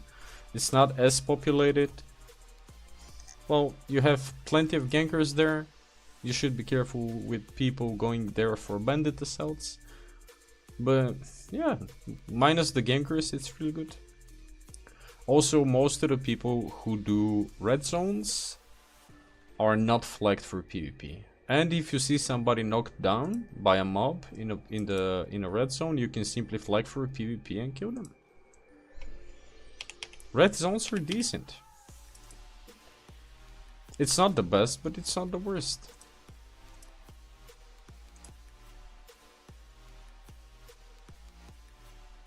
It's not as populated. Well, you have plenty of gankers there. You should be careful with people going there for bandit assaults. But yeah, minus the gankers, it's really good. Also, most of the people who do red zones are not flagged for PvP. And if you see somebody knocked down by a mob in a red zone, you can simply flag for PvP and kill them. Red zones are decent. It's not the best, but it's not the worst.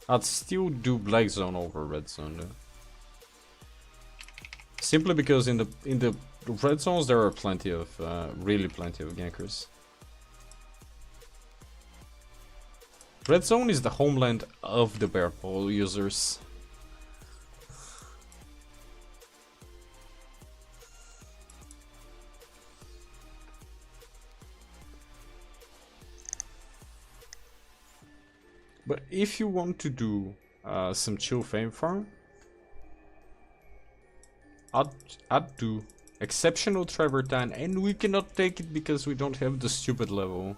I'd still do black zone over red zone though. Simply because in the red zones there are plenty of really plenty of gankers. Red zone is the homeland of the bear pole users. But if you want to do some chill fame farm, I'd do exceptional travertine, and we cannot take it because we don't have the stupid level.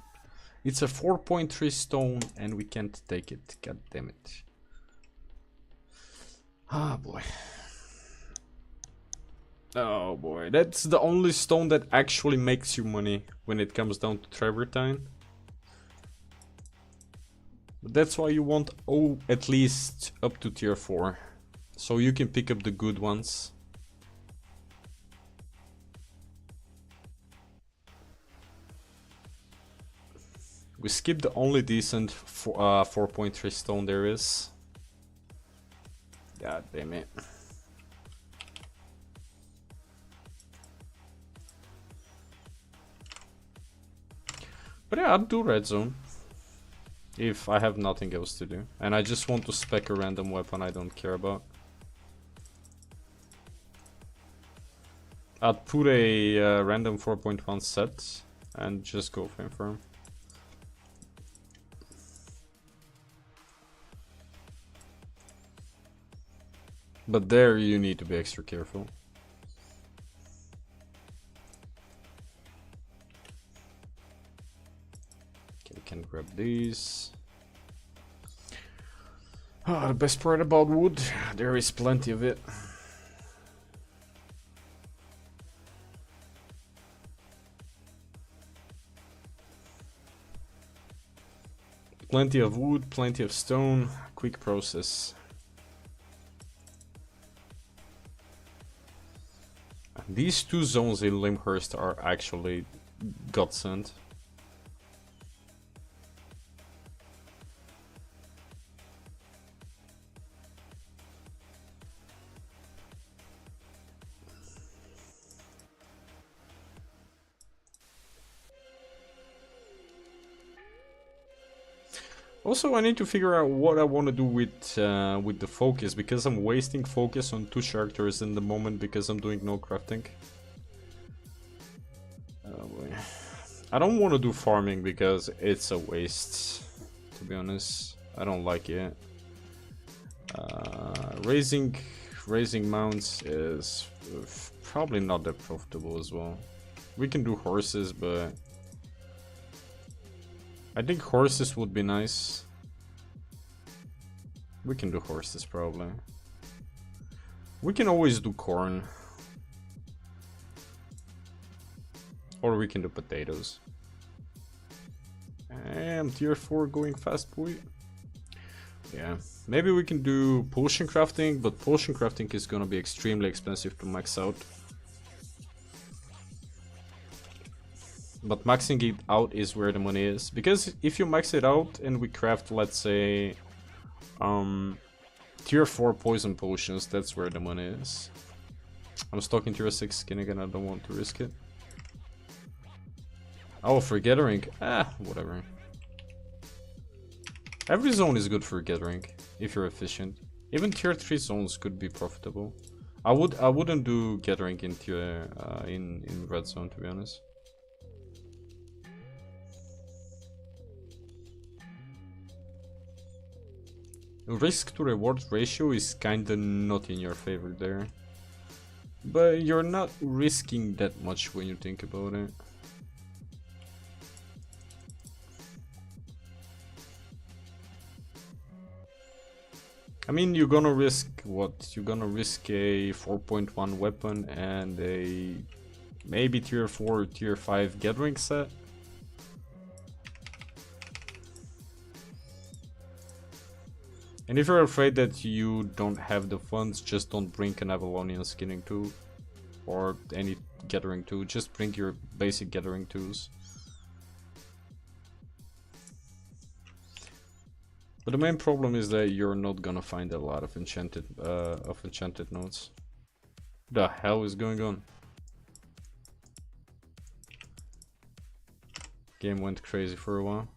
It's a 4.3 stone and we can't take it. God damn it. Ah boy. Oh boy, that's the only stone that actually makes you money when it comes down to travertine. But that's why you want at least up to tier 4. So you can pick up the good ones. We skipped the only decent 4.3 stone there is. God damn it. But yeah, I'd do red zone. If I have nothing else to do. And I just want to spec a random weapon I don't care about. I'd put a random 4.1 set and just go fame farm. But there you need to be extra careful. Can grab these. Ah, the best part about wood, there is plenty of it. Plenty of wood, plenty of stone, quick process. These two zones in Limhurst are actually godsend. Also, I need to figure out what I want to do with the focus, because I'm wasting focus on 2 characters in the moment because I'm doing no crafting. Oh boy. I don't want to do farming because it's a waste, to be honest. I don't like it. Raising mounts is probably not that profitable as well. We can do horses, but I think horses would be nice. We can do horses probably. We can always do corn. Or we can do potatoes. I'm tier 4 going fast, boy. Yeah, maybe we can do potion crafting, but potion crafting is gonna be extremely expensive to max out. But maxing it out is where the money is, because if you max it out and we craft, let's say, tier 4 poison potions, that's where the money is. I'm stuck in tier 6 skin again, I don't want to risk it. Oh, for gathering, whatever. Every zone is good for gathering, if you're efficient. Even tier 3 zones could be profitable. I wouldn't do gathering in tier in red zone, to be honest. Risk to reward ratio is kinda not in your favor there. But you're not risking that much when you think about it. I mean, you're gonna risk what? You're gonna risk a 4.1 weapon and a maybe tier 4 or tier 5 gathering set. And if you're afraid that you don't have the funds, just don't bring an Avalonian skinning tool or any gathering tool, just bring your basic gathering tools. But the main problem is that you're not gonna find a lot of enchanted nodes. What the hell is going on? Game went crazy for a while.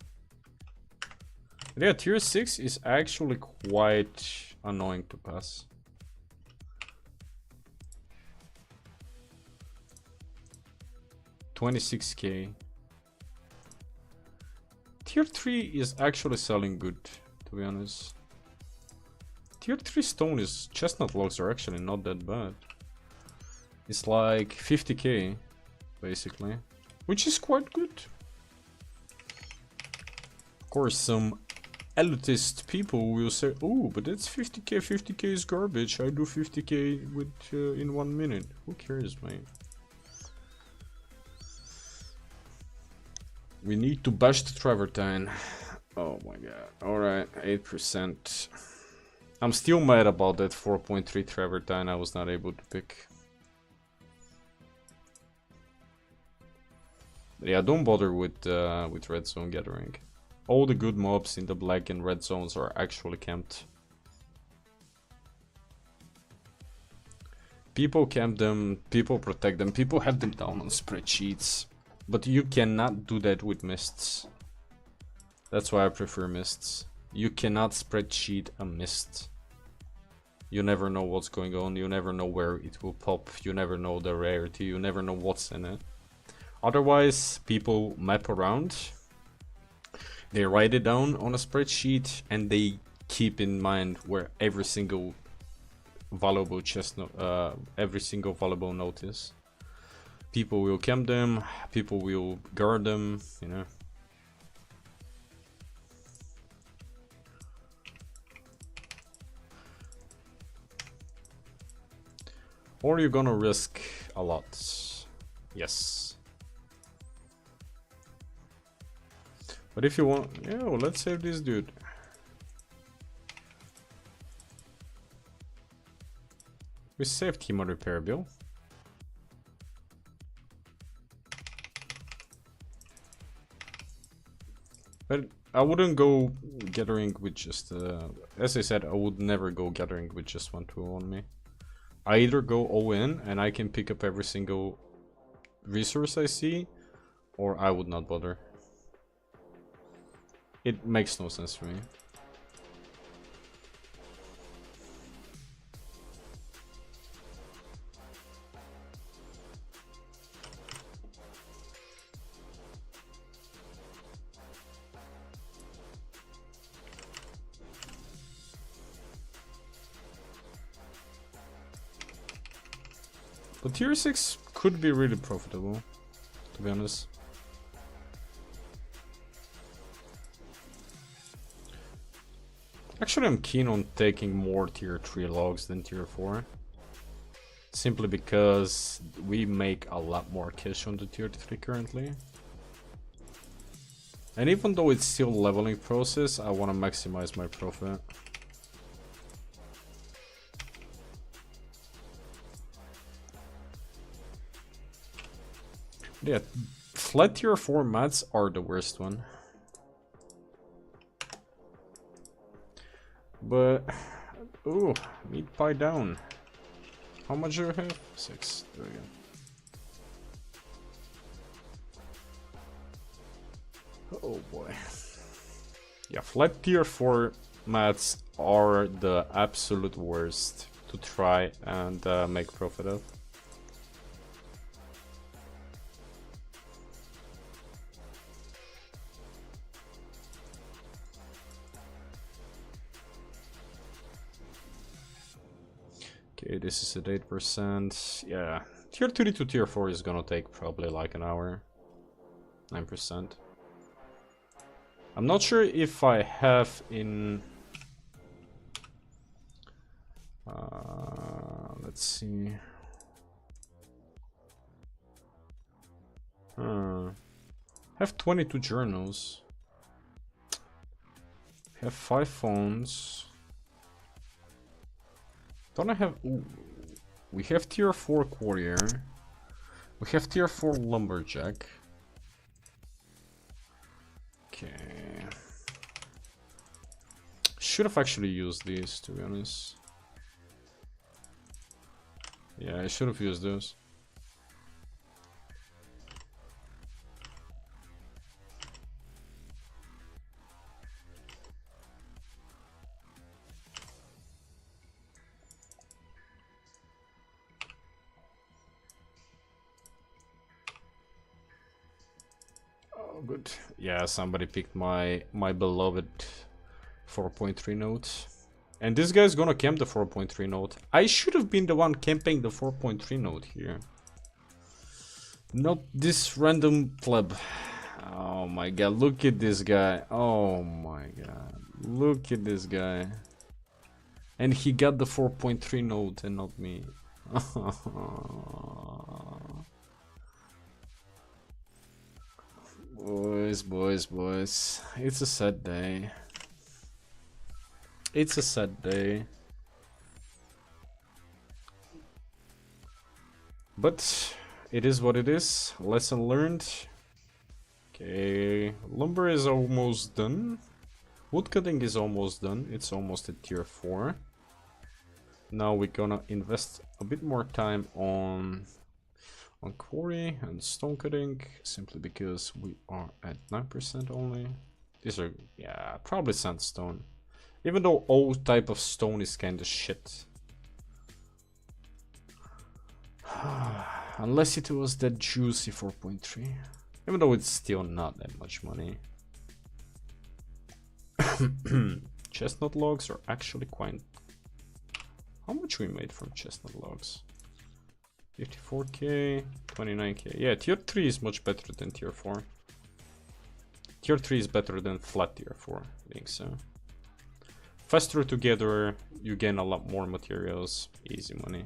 But yeah, tier 6 is actually quite annoying to pass. $26k. Tier 3 is actually selling good, to be honest. Tier 3 stone is chestnut logs are actually not that bad. It's like 50k basically, which is quite good. Of course, some elitist people will say, "Oh, but that's 50k. 50k is garbage. I do 50k with in 1 minute." Who cares, mate? We need to bash the travertine. Oh my god. Alright, 8%. I'm still mad about that 4.3 travertine I was not able to pick. Yeah, don't bother with red zone gathering. All the good mobs in the black and red zones are actually camped. People camp them, people protect them, people have them down on spreadsheets. But you cannot do that with mists. That's why I prefer mists. You cannot spreadsheet a mist. You never know what's going on, you never know where it will pop, you never know the rarity, you never know what's in it. Otherwise, people map around, they write it down on a spreadsheet, and they keep in mind where every single valuable note is. People will camp them, people will guard them, you know. Or you're gonna risk a lot. Yes. But if you want, yeah, well, let's save this dude. We saved him a repair bill. But I wouldn't go gathering with just, as I said, I would never go gathering with just one tool on me. I either go all in and I can pick up every single resource I see, or I would not bother. It makes no sense for me. But tier 6 could be really profitable, to be honest. Actually, I'm keen on taking more tier 3 logs than tier 4. Simply because we make a lot more cash on the tier 3 currently. And even though it's still a leveling process, I want to maximize my profit. Yeah, flat tier 4 mats are the worst one. But, ooh, meat pie down. How much do you have? 6, there we go. Oh boy. Yeah, flat tier 4 mats are the absolute worst to try and make profit of. Okay, this is at 8%. Yeah, tier 3 to tier 4 is gonna take probably like an hour. 9%. I'm not sure if I have in... let's see. I have 22 journals. I have 5 phones. Don't I have... Ooh. We have tier 4 courier. We have tier 4 lumberjack. Okay. Should have actually used these, to be honest. Yeah, I should have used those. Good. Yeah, somebody picked my beloved 4.3 note. And this guy's gonna camp the 4.3 note. I should have been the one camping the 4.3 note here. Not this random pleb. Oh my god, look at this guy. Oh my god. Look at this guy. And he got the 4.3 note and not me. Boys. It's a sad day. It's a sad day. But it is what it is. Lesson learned. Okay, lumber is almost done. Woodcutting is almost done. It's almost at tier 4. Now we're gonna invest a bit more time on quarry and stone cutting, simply because we are at 9% only. These are, yeah, probably sandstone. Even though all type of stone is kinda shit. Unless it was that juicy 4.3. Even though it's still not that much money. Chestnut logs are actually quite... How much we made from chestnut logs? 54k, 29k. Yeah, tier 3 is much better than tier 4. Tier 3 is better than flat tier 4, I think so. Faster together, you gain a lot more materials, easy money.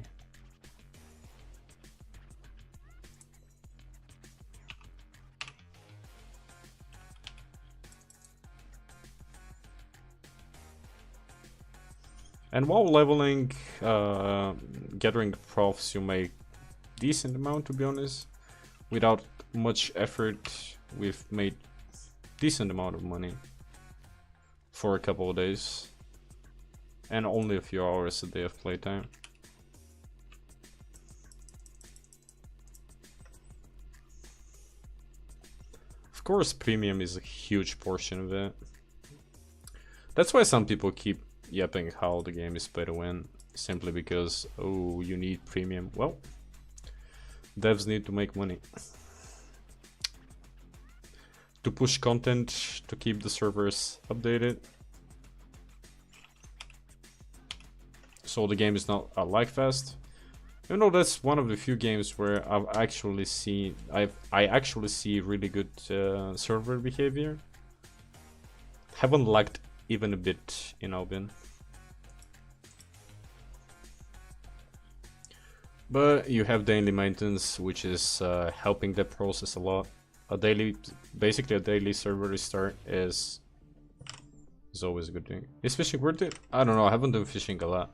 And while leveling, gathering profs, you make decent amount, to be honest. Without much effort, we've made decent amount of money for a couple of days. And only a few hours a day of playtime. Of course, premium is a huge portion of it. That's why some people keep yapping how the game is pay to win. Simply because, oh, you need premium. Well, devs need to make money. To push content, to keep the servers updated. So the game is not a like fest. You know, that's one of the few games where I've actually seen I actually see really good server behavior. Haven't lagged even a bit in Albion. But you have daily maintenance, which is helping the process a lot. Basically a daily server restart is always a good thing. Is fishing worth it? I don't know, I haven't done fishing a lot,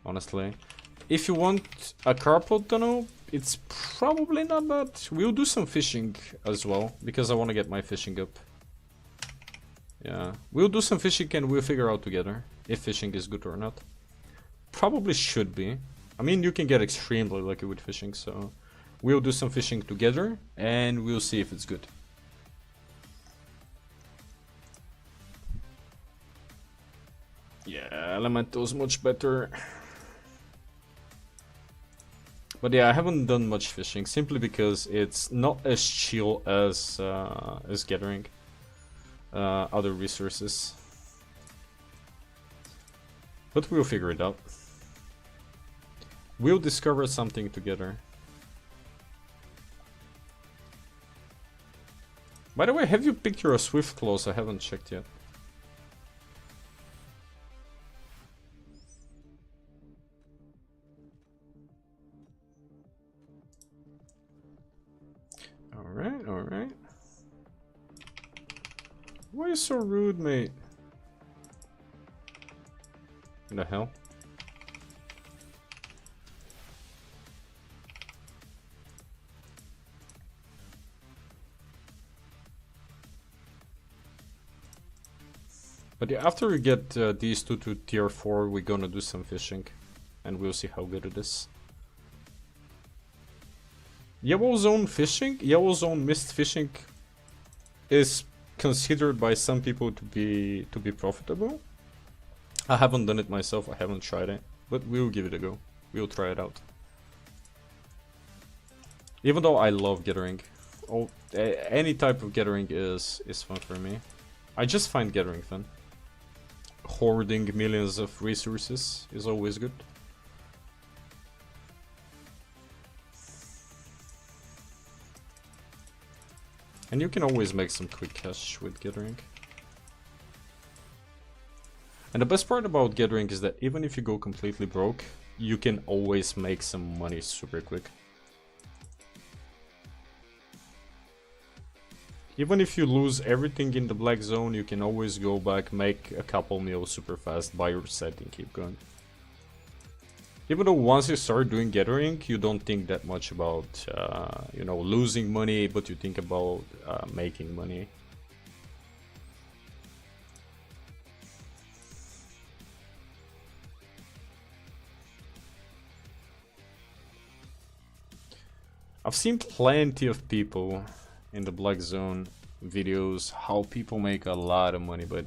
honestly. If you want a carpet tunnel, it's probably not bad. We'll do some fishing as well, because I want to get my fishing up. Yeah, we'll do some fishing and we'll figure out together if fishing is good or not. Probably should be. I mean, you can get extremely lucky with fishing, so we'll do some fishing together and we'll see if it's good. Yeah, Elemental's much better. But yeah, I haven't done much fishing simply because it's not as chill as gathering other resources. But we'll figure it out. We'll discover something together. By the way, have you picked your Swift Claws? I haven't checked yet. Alright, alright. Why are you so rude, mate? What the hell? But yeah, after we get these two to tier 4, we're gonna do some fishing. And we'll see how good it is. Yellow Zone fishing? Yellow Zone mist fishing is considered by some people to be profitable. I haven't done it myself, I haven't tried it. But we'll give it a go. We'll try it out. Even though I love gathering. Any type of gathering is fun for me. I just find gathering fun. Hoarding millions of resources is always good. And you can always make some quick cash with gathering. And the best part about gathering is that even if you go completely broke, you can always make some money super quick. Even if you lose everything in the black zone, you can always go back, make a couple mil super fast, buy your set and keep going. Even though once you start doing gathering, you don't think that much about, you know, losing money, but you think about making money. I've seen plenty of people in the black zone videos how people make a lot of money, but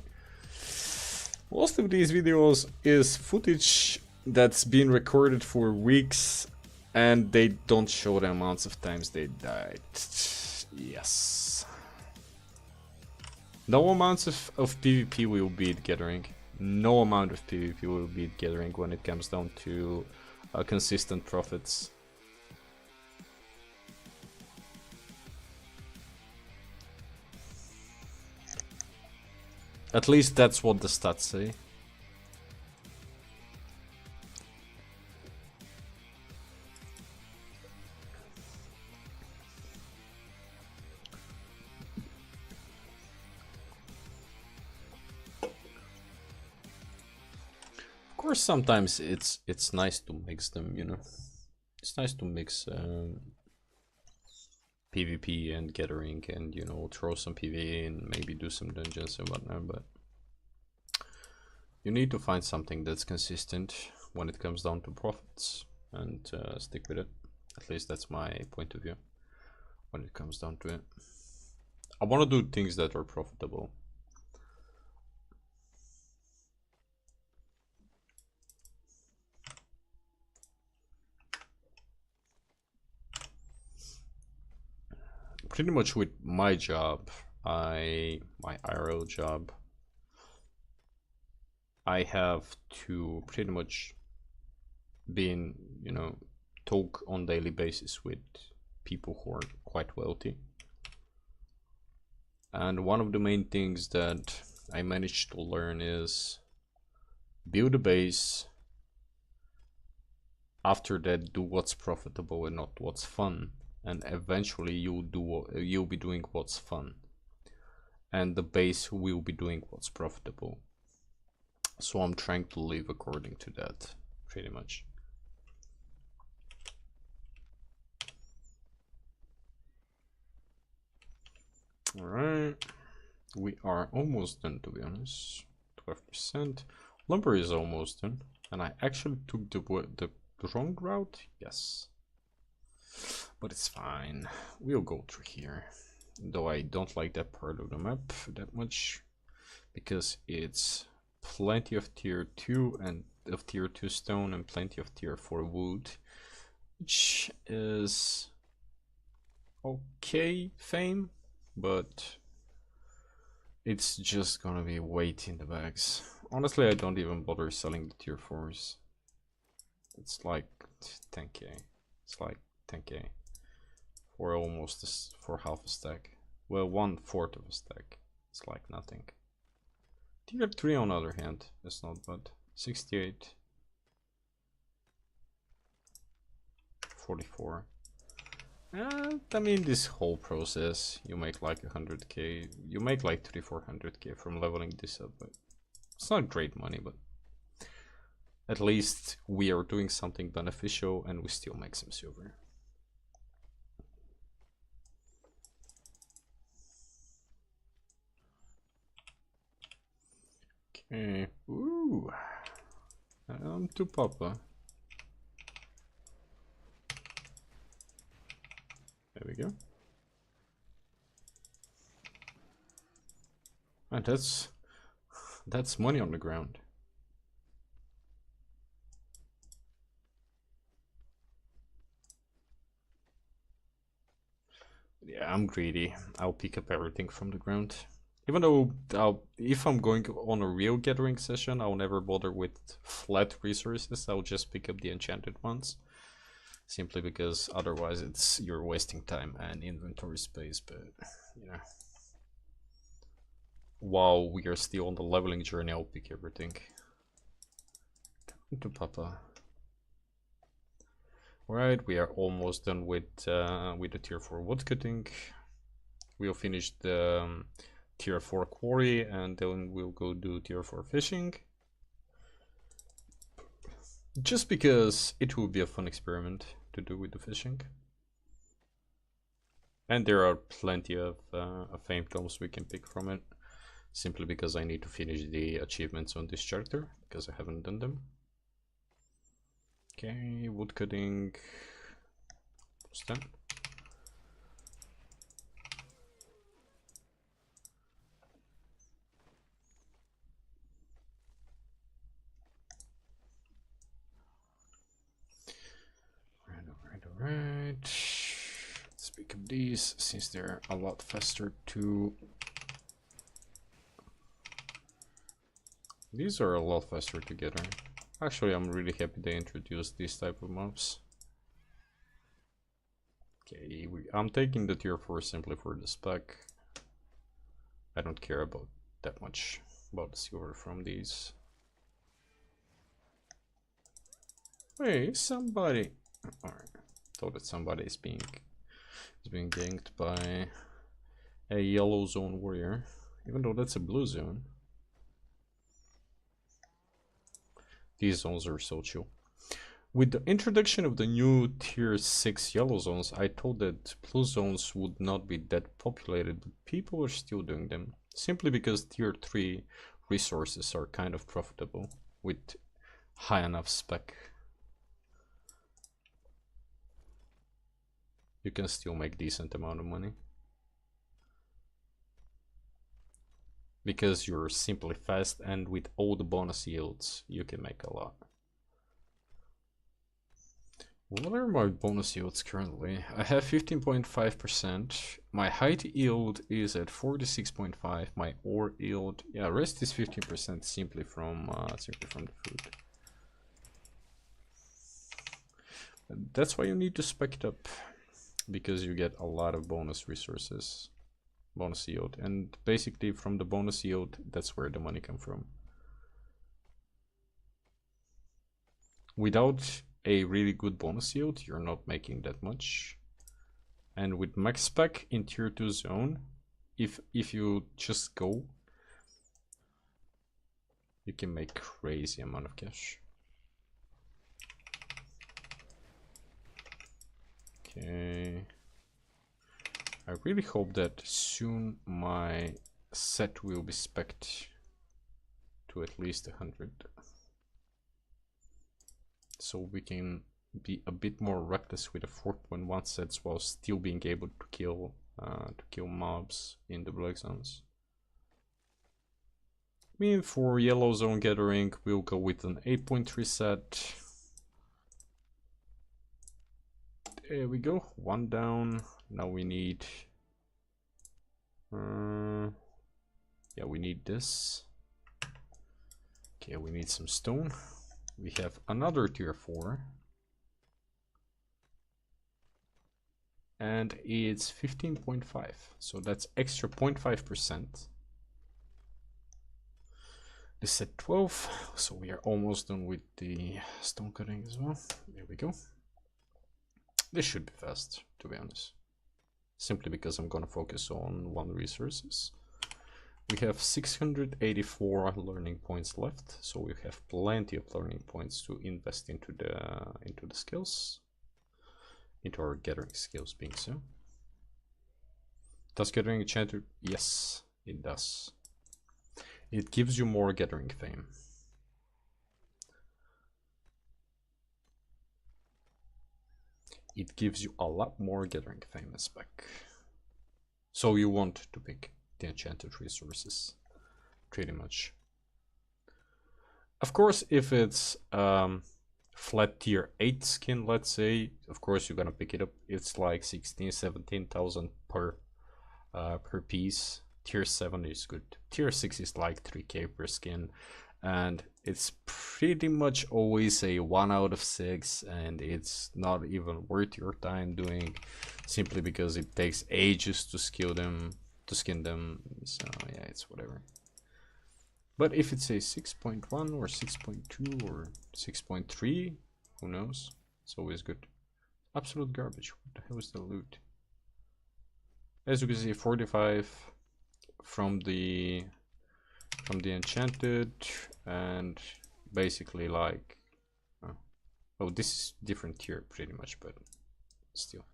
most of these videos is footage that's been recorded for weeks and they don't show the amounts of times they died. Yes. No amounts of PvP will beat gathering. No amount of PvP will beat gathering when it comes down to consistent profits. At least that's what the stats say. Of course, sometimes it's nice to mix them, you know. It's nice to mix PvP and gathering, and you know, throw some PvE and maybe do some dungeons and whatnot, but you need to find something that's consistent when it comes down to profits and stick with it. At least that's my point of view when it comes down to it. I want to do things that are profitable. Pretty much with my job, my IRL job, I have to pretty much be in, you know, talk on daily basis with people who are quite wealthy. And one of the main things that I managed to learn is build a base. After that, do what's profitable and not what's fun. And eventually you'll be doing what's fun. And the base will be doing what's profitable. So I'm trying to live according to that, pretty much. Alright, we are almost done, to be honest. 12%. Lumber is almost done. And I actually took the wrong route? Yes. But it's fine. We'll go through here. Though I don't like that part of the map that much. Because it's plenty of tier 2 and of tier 2 stone and plenty of tier 4 wood. Which is okay fame. But it's just gonna be weight in the bags. Honestly, I don't even bother selling the tier 4s. It's like 10k. It's like 10k for almost for half a stack. Well, 1/4 of a stack. It's like nothing. Tier 3 on the other hand, it's not bad. 68. 44. I mean, this whole process, you make like 100k, you make like 300-400k from leveling this up, but it's not great money, but at least we are doing something beneficial and we still make some silver. Okay, ooh, to Papa. There we go. And that's money on the ground. Yeah, I'm greedy. I'll pick up everything from the ground. Even though if I'm going on a real gathering session, I'll never bother with flat resources. I'll just pick up the enchanted ones. Simply because otherwise you're wasting time and inventory space, but you know. While we are still on the leveling journey, I'll pick everything. Come to Papa. Alright, we are almost done with the tier 4 woodcutting. We'll finish the tier 4 quarry and then we'll go do tier 4 fishing. Just because it will be a fun experiment to do with the fishing. And there are plenty of fame tomes we can pick from it. Simply because I need to finish the achievements on this character, because I haven't done them. Okay, woodcutting. What's that? Alright. Let's pick up these since they're a lot faster to. These are a lot faster together. Actually, I'm really happy they introduced this type of mobs. Okay, I'm taking the tier 4 simply for the spec. I don't care about that much about the silver from these. Hey, somebody! Alright, thought that somebody is being ganked by a yellow zone warrior, even though that's a blue zone. These zones are so chill. With the introduction of the new tier 6 yellow zones, I thought that blue zones would not be that populated, but people are still doing them. Simply because tier 3 resources are kind of profitable with high enough spec. You can still make decent amount of money. Because you're simply fast and with all the bonus yields you can make a lot. What are my bonus yields currently? I have 15.5%. My height yield is at 46.5. My ore yield, yeah, rest is 15% simply from the food. That's why you need to spec it up, because you get a lot of bonus resources, bonus yield, and basically from the bonus yield, that's where the money comes from. Without a really good bonus yield, you're not making that much. And with max spec in tier 2 zone, if you just go, you can make crazy amount of cash. Okay. I really hope that soon my set will be spec'd to at least 100. So we can be a bit more reckless with the 4.1 sets while still being able to kill mobs in the black zones. I mean, for yellow zone gathering, we'll go with an 8.3 set. There we go, one down. Now we need, yeah, we need this. Okay, we need some stone. We have another tier 4. And it's 15.5, so that's extra 0.5%. This at 12, so we are almost done with the stone cutting as well. There we go. This should be fast, to be honest. Simply because I'm gonna focus on one resources. We have 684 learning points left, so we have plenty of learning points to invest into the skills. Into our gathering skills being so. Does gathering enchanted? Yes, it does. It gives you more gathering fame. It gives you a lot more gathering fame in spec. So you want to pick the enchanted resources, pretty much. Of course, if it's flat tier 8 skin, let's say, of course you're gonna pick it up. It's like 16,000-17,000 per piece. Tier 7 is good. Tier 6 is like 3k per skin, and it's pretty much always a 1 out of 6, and it's not even worth your time doing, simply because it takes ages to skin them. So yeah, it's whatever. But if it's a 6.1 or 6.2 or 6.3, who knows? It's always good. Absolute garbage. What the hell is the loot? As you can see, 45 from the enchanted, and basically like, oh, this is different tier pretty much, but still.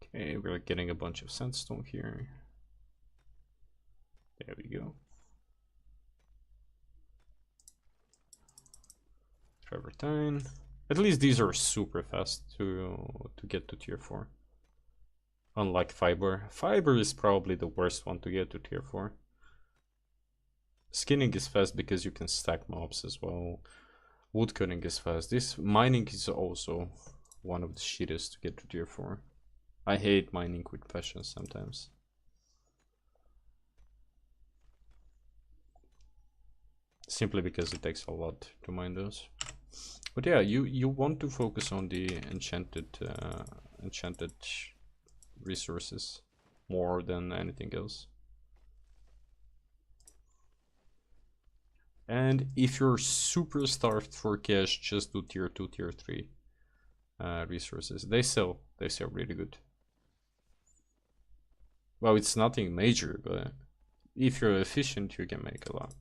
Okay, we're getting a bunch of sandstone here. There we go. Travertine. At least these are super fast to get to tier 4. Unlike fiber. Fiber is probably the worst one to get to tier 4. Skinning is fast because you can stack mobs as well. Woodcutting is fast. This mining is also one of the shittiest to get to tier 4. I hate mining with passion sometimes. Simply because it takes a lot to mine those. But yeah, you want to focus on the enchanted resources more than anything else. And if you're super starved for cash, just do tier 2, tier 3 resources. They sell really good. Well, it's nothing major, but if you're efficient, you can make a lot.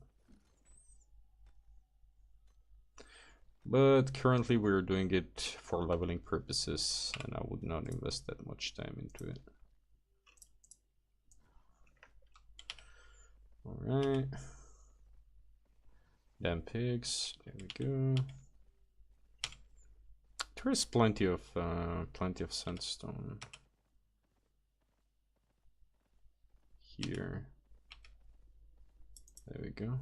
But currently we're doing it for leveling purposes, and I would not invest that much time into it. Alright. Damn pigs, there we go. There is plenty of sandstone here. There we go.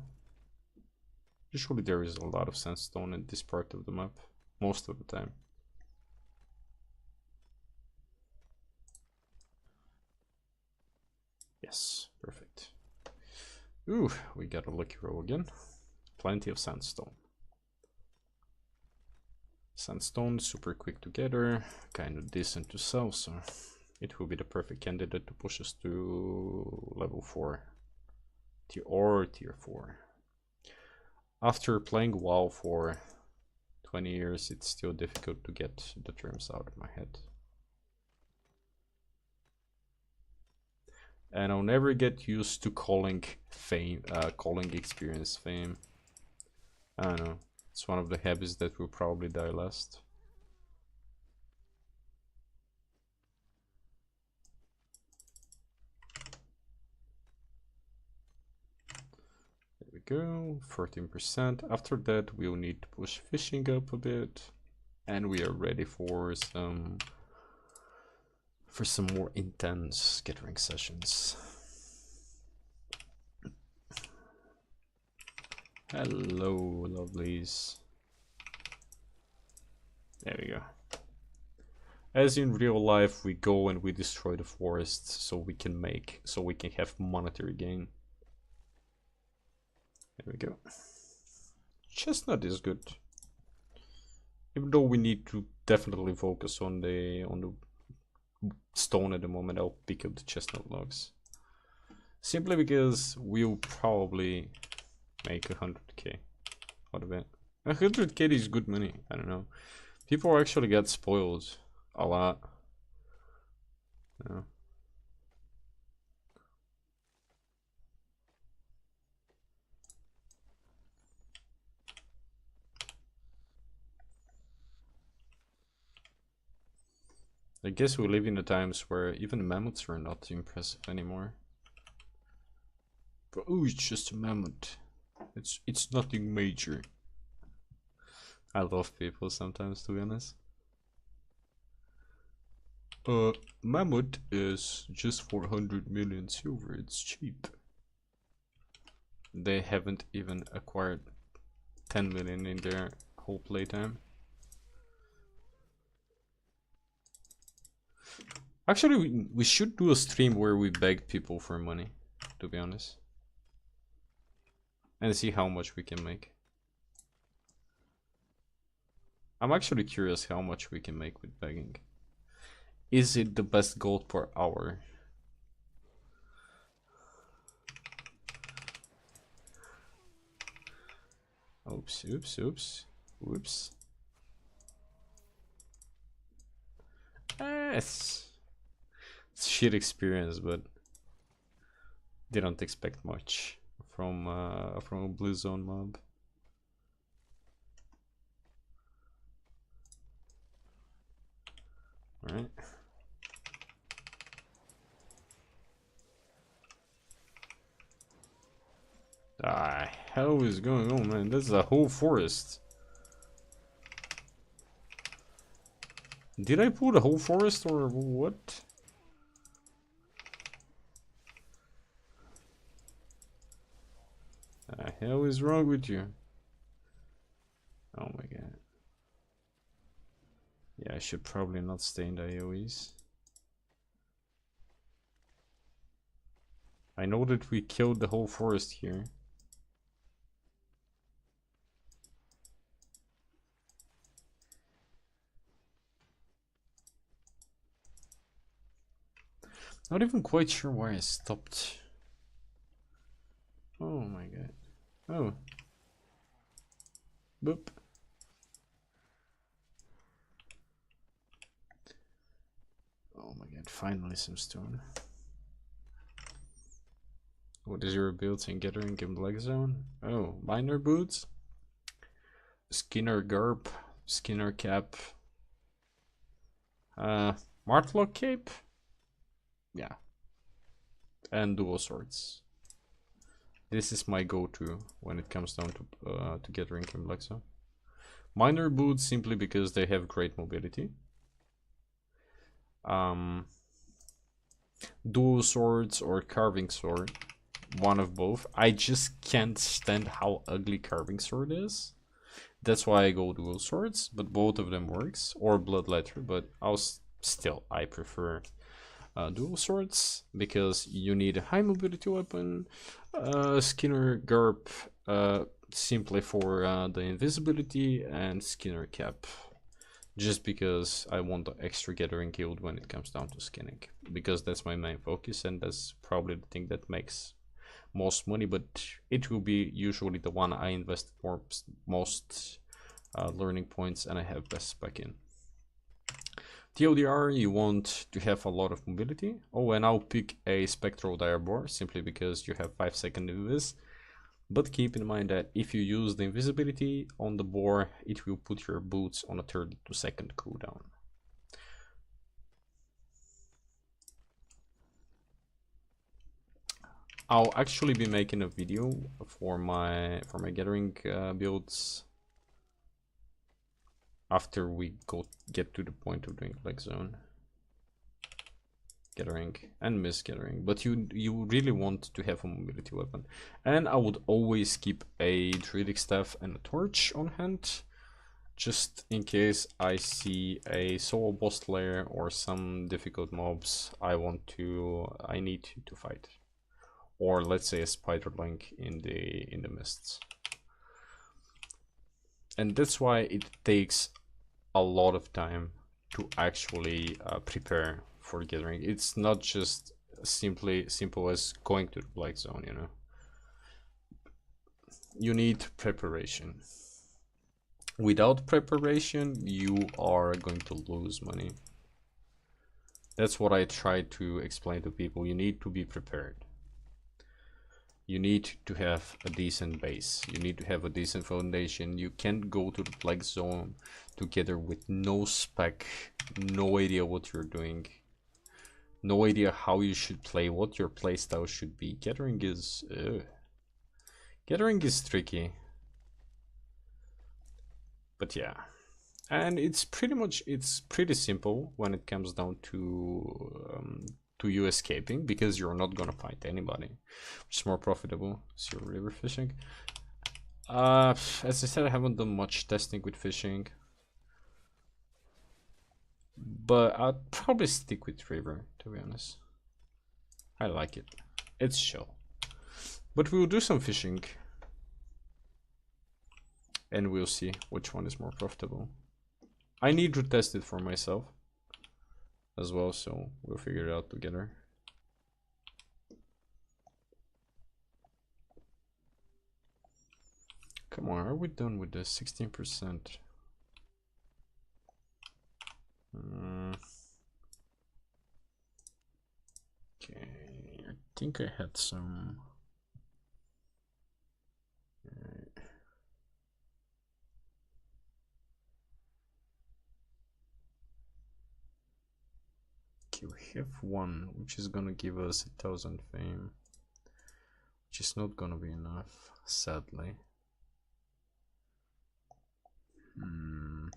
Usually there is a lot of sandstone in this part of the map, most of the time. Yes, perfect. Ooh, we got a lucky roll again. plenty of sandstone. Sandstone, super quick to gather, kind of decent to sell, so it will be the perfect candidate to push us to level 4 or tier 4. After playing WoW for 20 years, it's still difficult to get the terms out of my head. And I'll never get used to calling experience fame. I don't know. It's one of the habits that will probably die last. There we go, 14%. After that, we'll need to push fishing up a bit, and we are ready for some more intense gathering sessions. Hello, lovelies. There we go. As in real life, we go and we destroy the forest so we can have monetary gain. There we go. Chestnut is good. Even though we need to definitely focus on the stone at the moment, I'll pick up the chestnut logs. Simply because we'll probably make 100k out of it. 100k is good money. I don't know. People actually get spoiled a lot. Yeah. I guess we live in the times where even mammoths are not impressive anymore. But oh, it's just a mammoth. It's nothing major. I love people sometimes, to be honest. Mammoth is just 400 million silver. It's cheap. They haven't even acquired 10 million in their whole playtime. Actually, we should do a stream where we beg people for money, to be honest. And see how much we can make. I'm actually curious how much we can make with begging. Is it the best gold per hour? Oops, oops, oops, whoops. It's shit experience, but didn't expect much from a blue zone mob. All right. Ah, hell is going on, man? This is a whole forest. Did I pull the whole forest or what? The hell is wrong with you? Oh my god. Yeah, I should probably not stay in the AoEs. I know that we killed the whole forest here. Not even quite sure why I stopped. Oh my god. Oh. Boop. Oh my god, finally some stone. What is your build in gathering in Black Zone? Oh, miner boots, Skinner garb, Skinner cap, Martlock cape, yeah, and dual swords. This is my go-to when it comes down to gathering in Black Zone. Miner boots simply because they have great mobility. Dual swords or carving sword, one of both. I just can't stand how ugly carving sword is. That's why I go dual swords, but both of them works, or bloodletter, but I prefer dual swords because you need a high mobility weapon. Skinner garb simply for the invisibility and Skinner cap. Just because I want the extra gathering guild when it comes down to skinning. Because that's my main focus and that's probably the thing that makes most money, but it will be usually the one I invest most learning points and I have best spec in. TLDR, you want to have a lot of mobility. Oh, and I'll pick a Spectral Diabor simply because you have 5-second invis. But keep in mind that if you use the invisibility on the boar, it will put your boots on a 32-second cooldown. I'll actually be making a video for my gathering builds after we get to the point of doing Black Zone. Gathering and misgathering, but you really want to have a mobility weapon, and I would always keep a druidic staff and a torch on hand, just in case I see a solo boss lair or some difficult mobs I need to fight, or let's say a spider link in the mists. And that's why it takes a lot of time to actually prepare for gathering. It's not just simple as going to the Black Zone, you know. You need preparation. Without preparation, you are going to lose money. That's what I try to explain to people. You need to be prepared. You need to have a decent base. You need to have a decent foundation. You can't go to the Black Zone together with no spec, no idea what you're doing. No idea how you should play, what your playstyle should be. Gathering is tricky. But yeah. And it's pretty simple when it comes down to you escaping, because you're not gonna fight anybody, which is more profitable. So you're river fishing. As I said, I haven't done much testing with fishing. But I'd probably stick with river, to be honest. I like it. It's chill. But we'll do some fishing. And we'll see which one is more profitable. I need to test it for myself as well, so we'll figure it out together. Come on, are we done with the 16%? Okay, I think I had some. Okay, we have one which is gonna give us 1,000 fame, which is not gonna be enough, sadly. I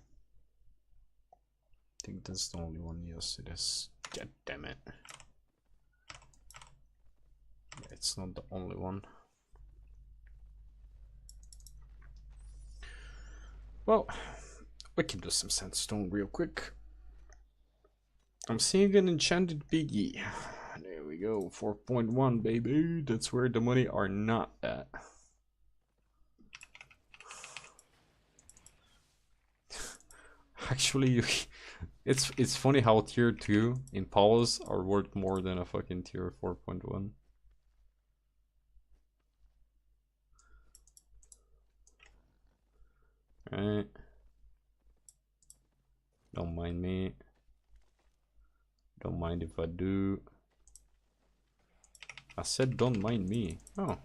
think that's the only one. Yes, it is. God damn it. It's not the only one. Well, we can do some sandstone real quick. I'm seeing an enchanted piggy. There we go. 4.1, baby. That's where the money are not at. Actually, it's funny how tier 2 Impalas are worth more than a fucking tier 4.1. Alright. Don't mind me. Don't mind if I do. I said don't mind me. Oh.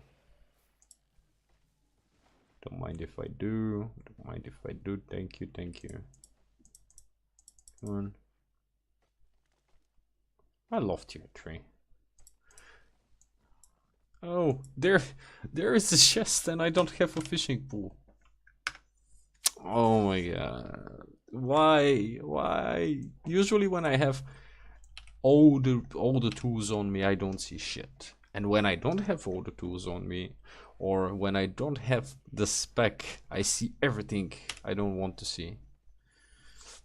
Don't mind if I do. Don't mind if I do. Thank you, thank you. Come on. I love tier 3. Oh, there is a chest and I don't have a fishing pool. Oh my god. Why? Usually when I have all the tools on me, I don't see shit. And when I don't have all the tools on me, or when I don't have the spec, I see everything I don't want to see.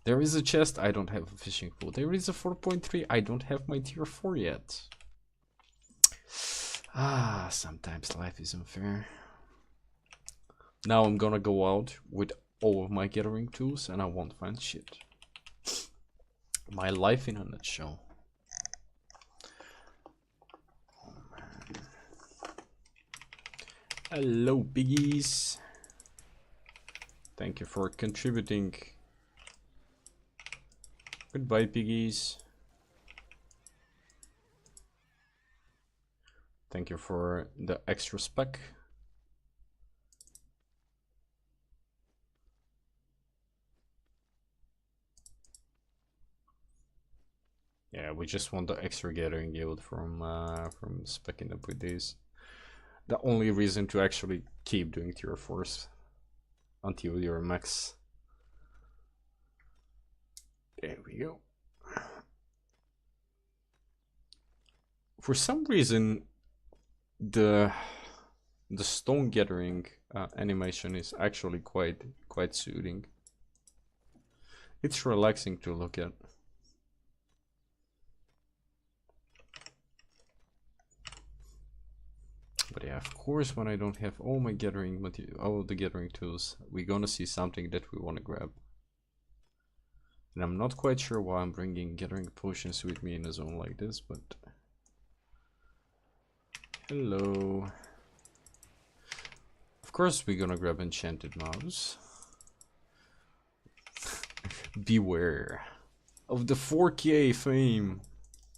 There is a chest, I don't have a fishing pool. There is a 4.3, I don't have my tier 4 yet. Ah, sometimes life is unfair. Now I'm gonna go out with all of my gathering tools and I won't find shit. My life in a nutshell. Oh, man. Hello, piggies. Thank you for contributing. Goodbye, piggies. Thank you for the extra spec. Yeah, we just want the extra gathering yield from specking up with these. The only reason to actually keep doing tier 4s until you're max. There we go. For some reason, the stone gathering animation is actually quite soothing. It's relaxing to look at. But yeah, of course, when I don't have all my gathering material, all the gathering tools, we're gonna see something that we want to grab. And I'm not quite sure why I'm bringing gathering potions with me in a zone like this, but hello. Of course, we're gonna grab enchanted mouse. Beware of the 4K fame.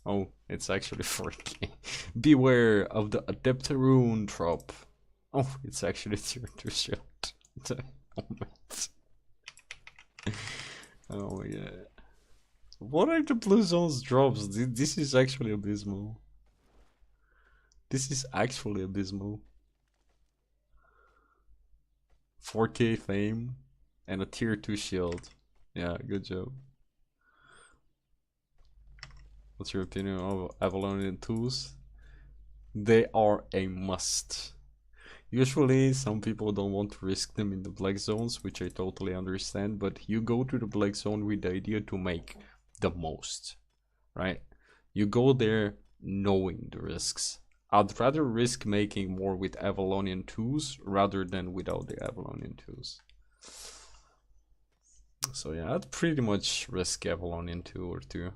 Oh, it's actually 4K. Beware of the Adeptarune drop. Oh, it's actually tier 2 shot. Oh my god. What are the blue zones drops? This is actually abysmal. This is actually abysmal. 4K fame and a tier 2 shield. Yeah, good job. What's your opinion of Avalonian tools? They are a must. Usually, some people don't want to risk them in the black zones, which I totally understand, but you go to the black zone with the idea to make the most, right? You go there knowing the risks. I'd rather risk making more with Avalonian tools rather than without the Avalonian tools. So yeah, I'd pretty much risk Avalonian 2 or 2.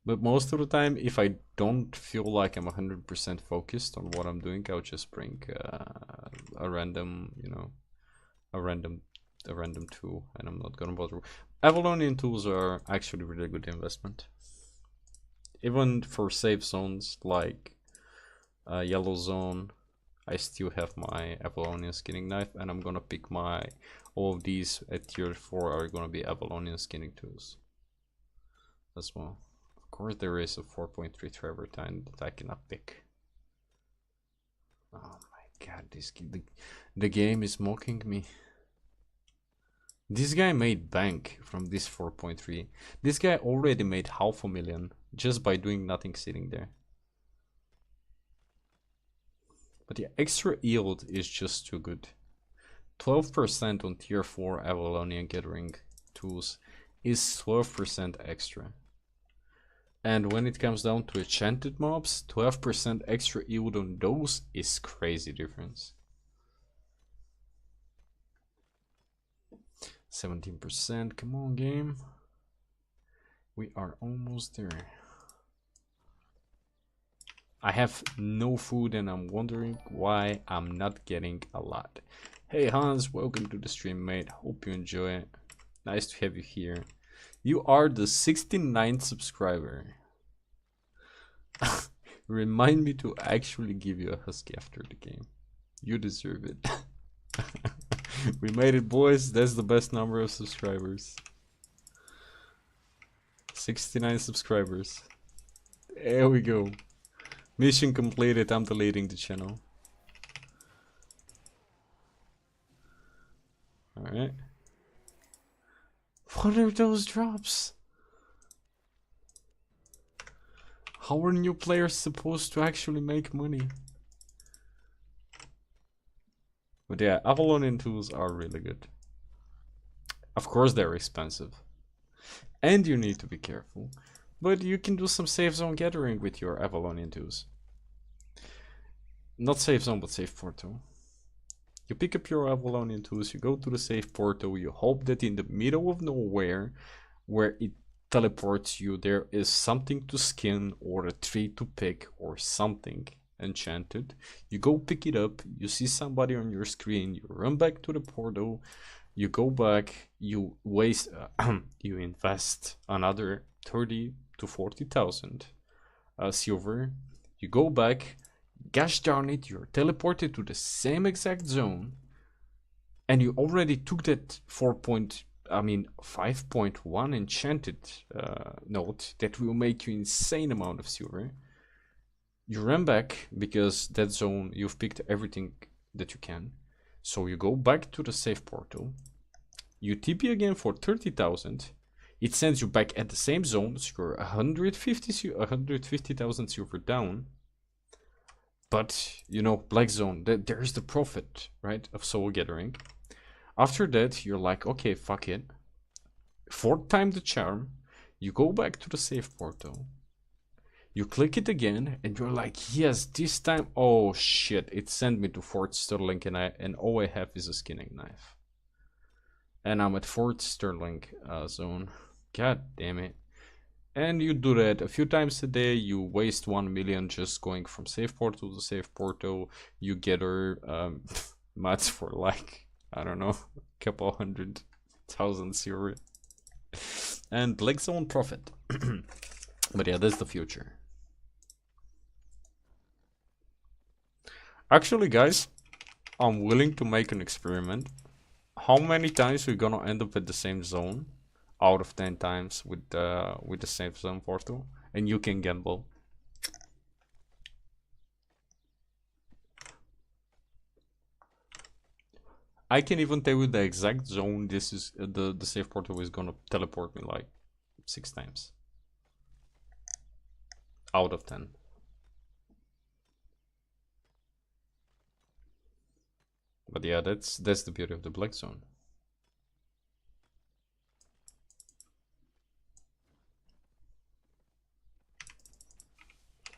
But most of the time, if I don't feel like I'm 100% focused on what I'm doing, I'll just bring a random, you know, a random tool, and I'm not gonna bother. Avalonian tools are actually really good investment. Even for safe zones like yellow zone, I still have my Avalonian skinning knife, and I'm gonna pick all of these at tier 4 are gonna be Avalonian skinning tools as well. Of course, there is a 4.3 travertine that I cannot pick. Oh my god, the game is mocking me. This guy made bank from this 4.3. This guy already made 500,000 just by doing nothing sitting there. But the extra yield is just too good. 12% on tier 4 Avalonian gathering tools is 12% extra. And when it comes down to enchanted mobs, 12% extra yield on those is crazy difference. 17%, come on game. We are almost there. I have no food and I'm wondering why I'm not getting a lot. Hey Hans, welcome to the stream, mate. Hope you enjoy it. Nice to have you here. You are the 69th subscriber. Remind me to actually give you a husky after the game. You deserve it. We made it, boys. That's the best number of subscribers. 69 subscribers. There we go. Mission completed. I'm deleting the channel. Alright. What are those drops? How are new players supposed to actually make money? But yeah, Avalonian tools are really good. Of course they're expensive. And you need to be careful. But you can do some safe zone gathering with your Avalonian tools. Not safe zone, but safe portal. You pick up your Avalonian tools, you go to the safe portal, you hope that in the middle of nowhere, where it teleports you, there is something to skin or a tree to pick or something enchanted. You go pick it up, you see somebody on your screen, you run back to the portal, you go back, you waste, you invest another 30 to 40,000 silver, you go back, gosh darn it, you're teleported to the same exact zone, and you already took that 5.1 enchanted note that will make you insane amount of silver. You run back because that zone you've picked everything that you can. So you go back to the safe portal. You TP again for 30,000. It sends you back at the same zone, so you're 150,000 silver down. But you know, Black Zone, there's the profit, right, of soul gathering. After that, you're like, okay, fuck it. Fourth time the charm, you go back to the safe portal. You click it again, and you're like, yes, this time, oh shit, it sent me to Fort Sterling, and all I have is a skinning knife. And I'm at Fort Sterling zone. God damn it. And you do that a few times a day. You waste 1 million just going from safe portal to safe portal. You gather mats for like, I don't know, a couple 100,000 silver. And Black Zone profit. But yeah, that's the future. Actually, guys, I'm willing to make an experiment. How many times we're gonna end up at the same zone? Out of 10 times with the safe zone portal, and you can gamble. I can even tell you the exact zone this is the safe portal is gonna teleport me like 6 times out of 10. But yeah, that's the beauty of the Black Zone.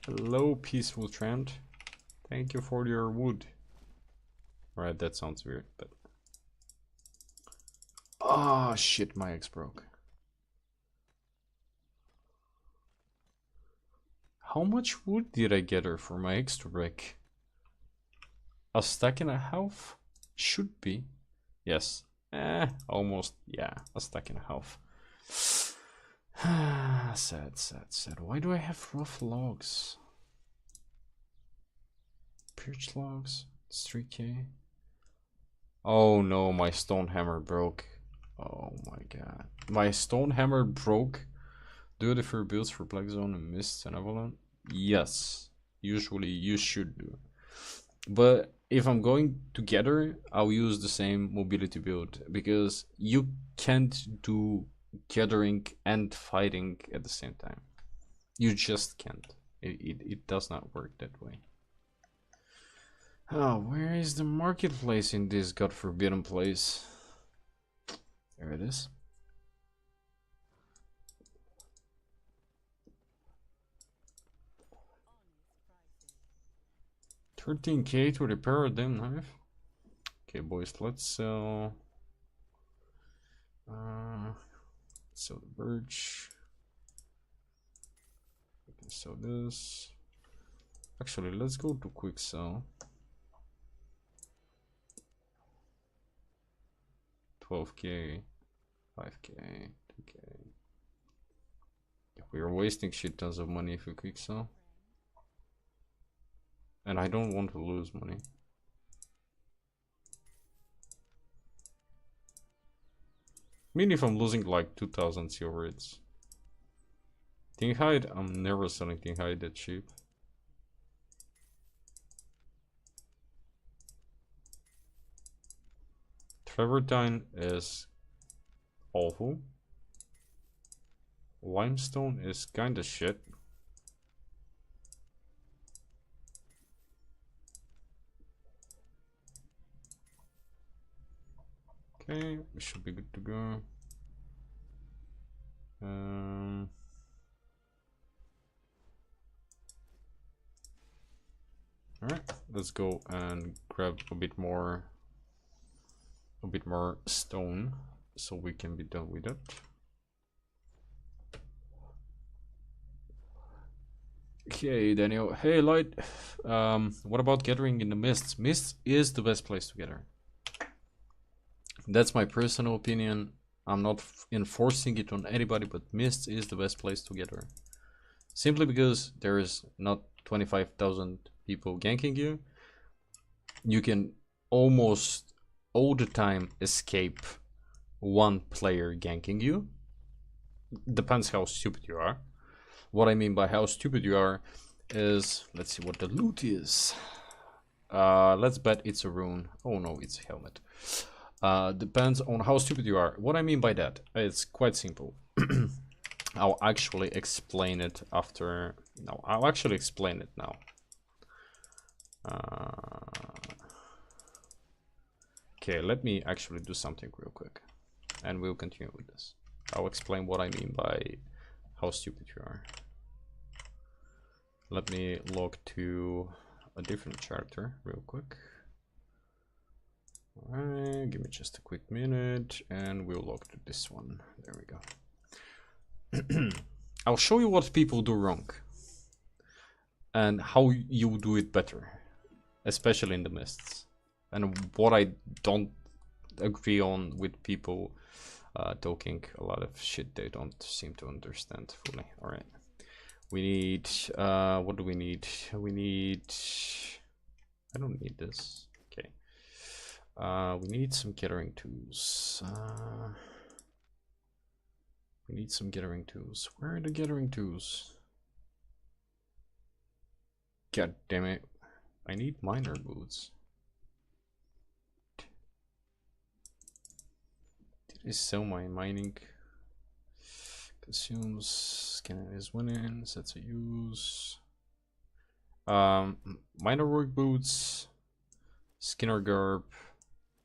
Hello, peaceful trend. Thank you for your wood. Right, that sounds weird, but ah, shit, my X broke. How much wood did I gather for my X to break? A stack and a half? Should be. Yes. Almost. Yeah, a stack and a half. Sad, sad, sad. Why do I have rough logs? Birch logs. It's 3k. Oh no, my stone hammer broke. Oh my god. My stone hammer broke. Do the fur builds for Black Zone and Mist and Avalon? Yes. Usually you should do. But if I'm going together, I'll use the same mobility build, because you can't do gathering and fighting at the same time. You just can't. It does not work that way. Oh, where is the marketplace in this god forbidden place? There it is. $13k to repair a damn knife. Okay, boys, let's sell. Sell the birch. We can sell this. Actually, let's go to quick sell. 12k, 5k, 2k. We are wasting shit tons of money if we quick sell. And I don't want to lose money. I mean, if I'm losing like 2,000 silver, it's... Ting hide, I'm never selling Ting hide that cheap. Travertine is awful. Limestone is kinda shit. Okay, we should be good to go. Alright, let's go and grab a bit more bit more stone so we can be done with it. Okay, Daniel. Hey, Light. What about gathering in the mists? Mist is the best place to gather. That's my personal opinion. I'm not enforcing it on anybody, but mist is the best place to gather. Simply because there is not 25,000 people ganking you. You can almost all the time escape one player ganking you. Depends how stupid you are. What I mean by how stupid you are is, let's see what the loot is. Let's bet it's a rune. Oh no, it's a helmet. Depends on how stupid you are. What I mean by that, it's quite simple. I'll actually explain it after. No, I'll actually explain it now. Okay, let me actually do something real quick, and we'll continue with this. I'll explain what I mean by how stupid you are. Let me log to a different character real quick. Alright, give me just a quick minute and we'll log to this one. There we go. I'll show you what people do wrong and how you do it better, especially in the mists, and what I don't agree on with people talking a lot of shit they don't seem to understand fully. Alright, we need what do we need? We need, I don't need this. Okay, we need some gathering tools. We need some gathering tools. Where are the gathering tools? God damn it, I need miner boots. Did I sell my mining? Consumes, scan is winning, sets a use. Miner work boots, Skinner garb,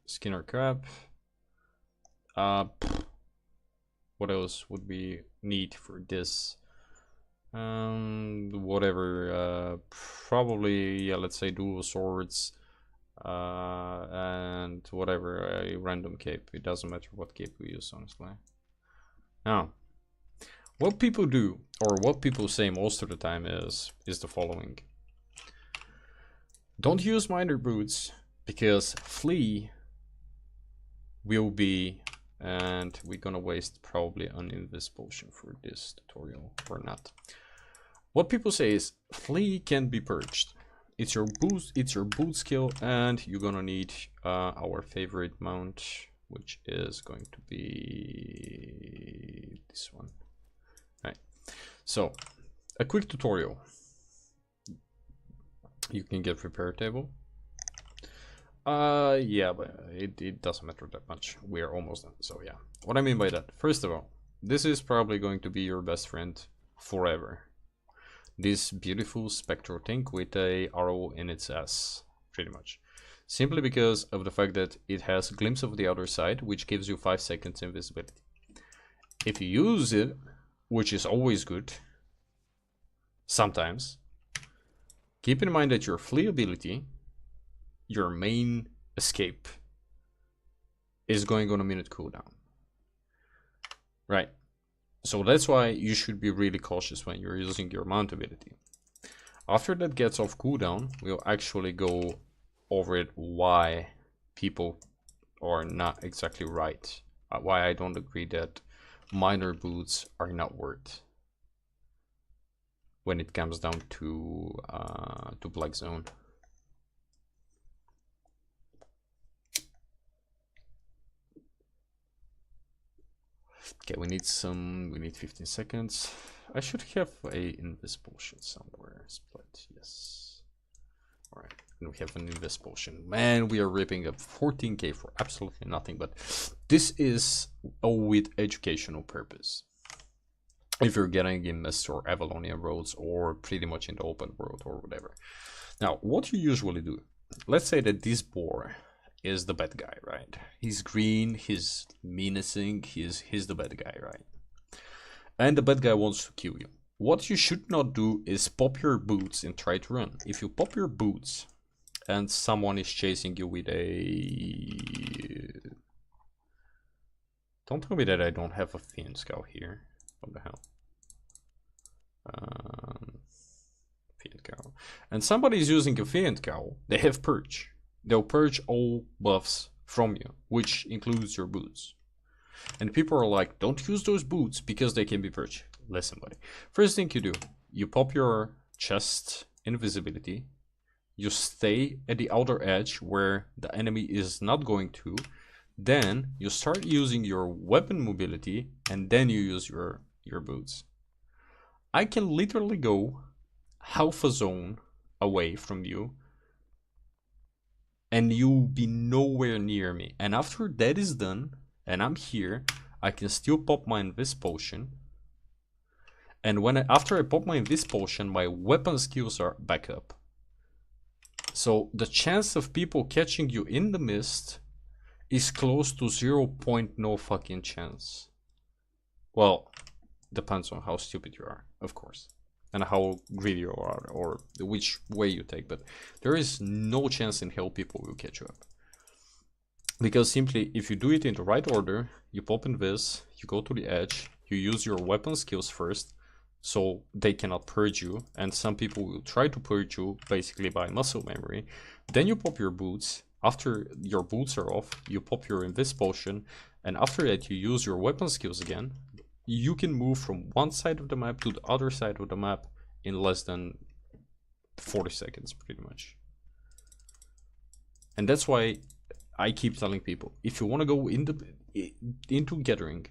Skinner cap. What else would we need for this? Whatever, probably, yeah, let's say dual swords, and whatever, a random cape. It doesn't matter what cape we use, honestly. Now, what people do, or what people say most of the time is the following. Don't use miner boots, because flea will be, and we're gonna waste probably an invis potion for this tutorial, or not. What people say is flea can be purged. It's your boot skill, and you're gonna need our favorite mount, which is going to be this one. Right. So, a quick tutorial. You can get repair table. Yeah, but it doesn't matter that much. We are almost done. So yeah, what I mean by that, first of all, this is probably going to be your best friend forever. This beautiful spectral thing with a arrow in its ass, pretty much. Simply because of the fact that it has a glimpse of the other side, which gives you 5 seconds invisibility. If you use it, which is always good, sometimes, keep in mind that your flee ability, your main escape, is going on a minute cooldown. Right. So that's why you should be really cautious when you're using your mount ability. After that gets off cooldown, we'll actually go over it why people are not exactly right. Why I don't agree that miner boots are not worth when it comes down to Black Zone. Okay, we need 15 seconds. I should have a invis potion somewhere. Split, yes. Alright, and we have an invis potion. Man, we are ripping up 14k for absolutely nothing, but this is with educational purpose. If you're getting in Mist or Avalonia roads, or pretty much in the open world or whatever. Now, what you usually do, let's say that this boar is the bad guy, right? He's green, he's menacing, he's the bad guy, right? And the bad guy wants to kill you. What you should not do is pop your boots and try to run. If you pop your boots and someone is chasing you with a Don't tell me that I don't have a Fiend Scout here. What the hell? Fiend Cowl. And somebody's using a Fiend Cowl. They have Purge. They'll purge all buffs from you, which includes your boots. And people are like, don't use those boots because they can be purged. Listen, buddy. First thing you do, you pop your chest invisibility. You stay at the outer edge where the enemy is not going to. Then you start using your weapon mobility, and then you use your boots. I can literally go half a zone away from you, and you'll be nowhere near me. And after that is done, and I'm here, I can still pop my Invis Potion. And after I pop my Invis Potion, my weapon skills are back up. So the chance of people catching you in the mist is close to 0.no fucking chance. Well, depends on how stupid you are, of course, and how greedy you are, or which way you take, but there is no chance in hell people will catch you up. Because simply, if you do it in the right order, you pop Invis, you go to the edge, you use your weapon skills first, so they cannot purge you, and some people will try to purge you basically by muscle memory. Then you pop your boots. After your boots are off, you pop your Invis Potion, and after that you use your weapon skills again. You can move from one side of the map to the other side of the map in less than 40 seconds, pretty much. And that's why I keep telling people, if you want to go into Gathering,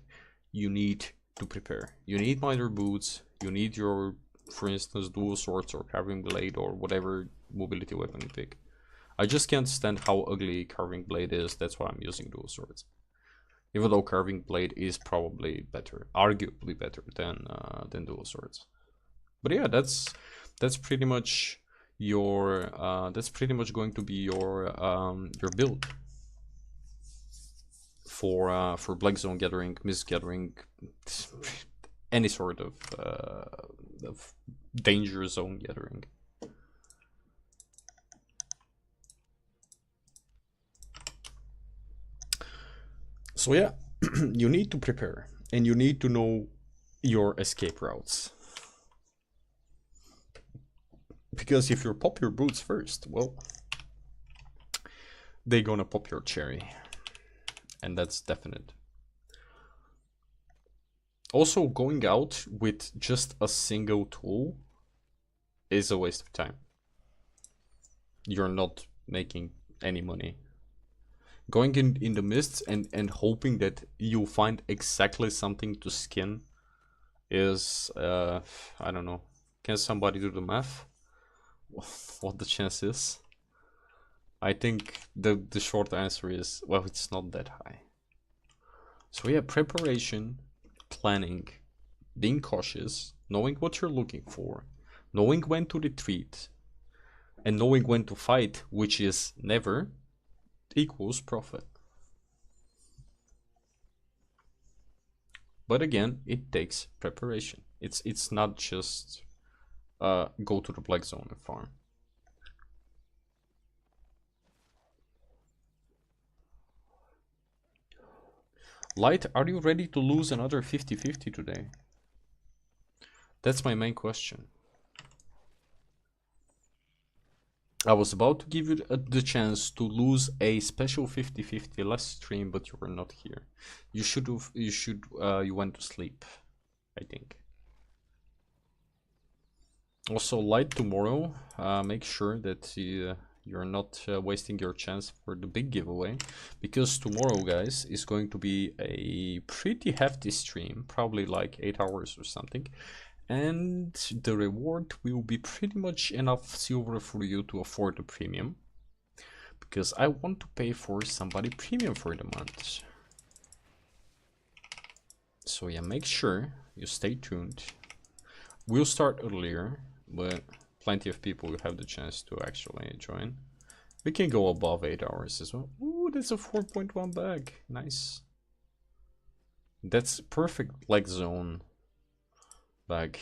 you need to prepare. You need miter boots, you need your, for instance, dual swords or carving blade or whatever mobility weapon you pick. I just can't stand how ugly carving blade is, that's why I'm using dual swords. Even though carving blade is probably better, arguably better than dual swords. But yeah, that's pretty much your that's pretty much going to be your build for Black Zone Gathering, Mist Gathering, any sort of danger zone gathering. So yeah, you need to prepare, and you need to know your escape routes. Because if you pop your boots first, well, they're gonna pop your cherry. And that's definite. Also, going out with just a single tool is a waste of time. You're not making any money. Going in the mists and hoping that you'll find exactly something to skin is, I don't know. Can somebody do the math? What the chance is? I think the short answer is, well, it's not that high. So yeah, preparation, planning, being cautious, knowing what you're looking for, knowing when to retreat, and knowing when to fight, which is never, equals profit. But again, it takes preparation. It's not just go to the Black Zone and farm. Light, are you ready to lose another 50-50 today? That's my main question. I was about to give you the chance to lose a special 50-50 last stream, but you were not here. You went to sleep, I think. Also, Light, tomorrow, make sure that you're not wasting your chance for the big giveaway, because tomorrow, guys, is going to be a pretty hefty stream, probably like 8 hours or something, and the reward will be pretty much enough silver for you to afford the premium, because I want to pay for somebody premium for the month. So yeah, make sure you stay tuned. We'll start earlier, but plenty of people will have the chance to actually join. We can go above 8 hours as well. Ooh, that's a 4.1 bag. Nice. That's perfect Black Zone bag.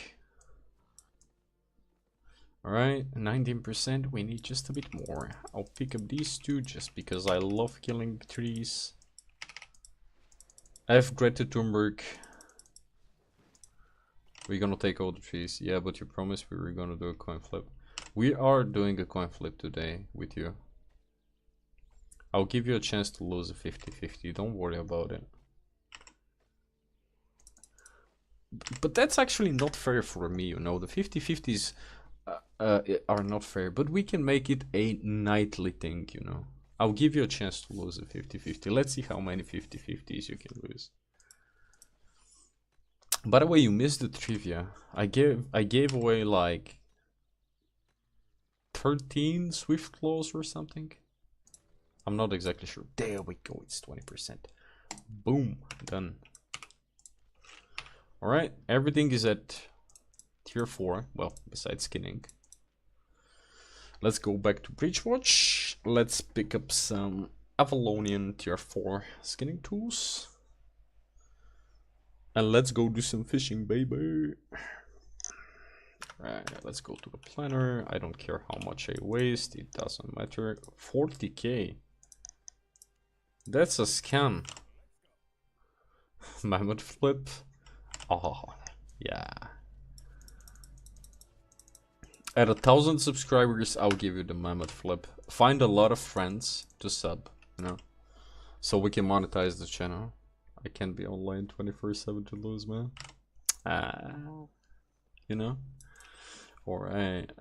Alright, 19%. We need just a bit more. I'll pick up these two just because I love killing trees. F. Greta Thunberg. We're gonna take all the trees. Yeah, but you promised we were gonna do a coin flip. We are doing a coin flip today with you. I'll give you a chance to lose a 50-50. Don't worry about it. But that's actually not fair for me, you know. The 50-50s are not fair, but we can make it a nightly thing, you know. I'll give you a chance to lose a 50-50. Let's see how many 50-50s you can lose. By the way, you missed the trivia. I gave away like 13 Swift Claws or something. I'm not exactly sure. There we go, it's 20%. Boom, done. Alright, everything is at tier 4. Well, besides skinning. Let's go back to Breachwatch. Let's pick up some Avalonian tier 4 skinning tools. And let's go do some fishing, baby. Right, let's go to the planner. I don't care how much I waste, it doesn't matter. 40k. That's a scam. Mammoth flip. Oh, yeah. At 1,000 subscribers, I'll give you the mammoth flip. Find a lot of friends to sub, you know, so we can monetize the channel. I can't be online 24/7 to lose, man. You know. Alright,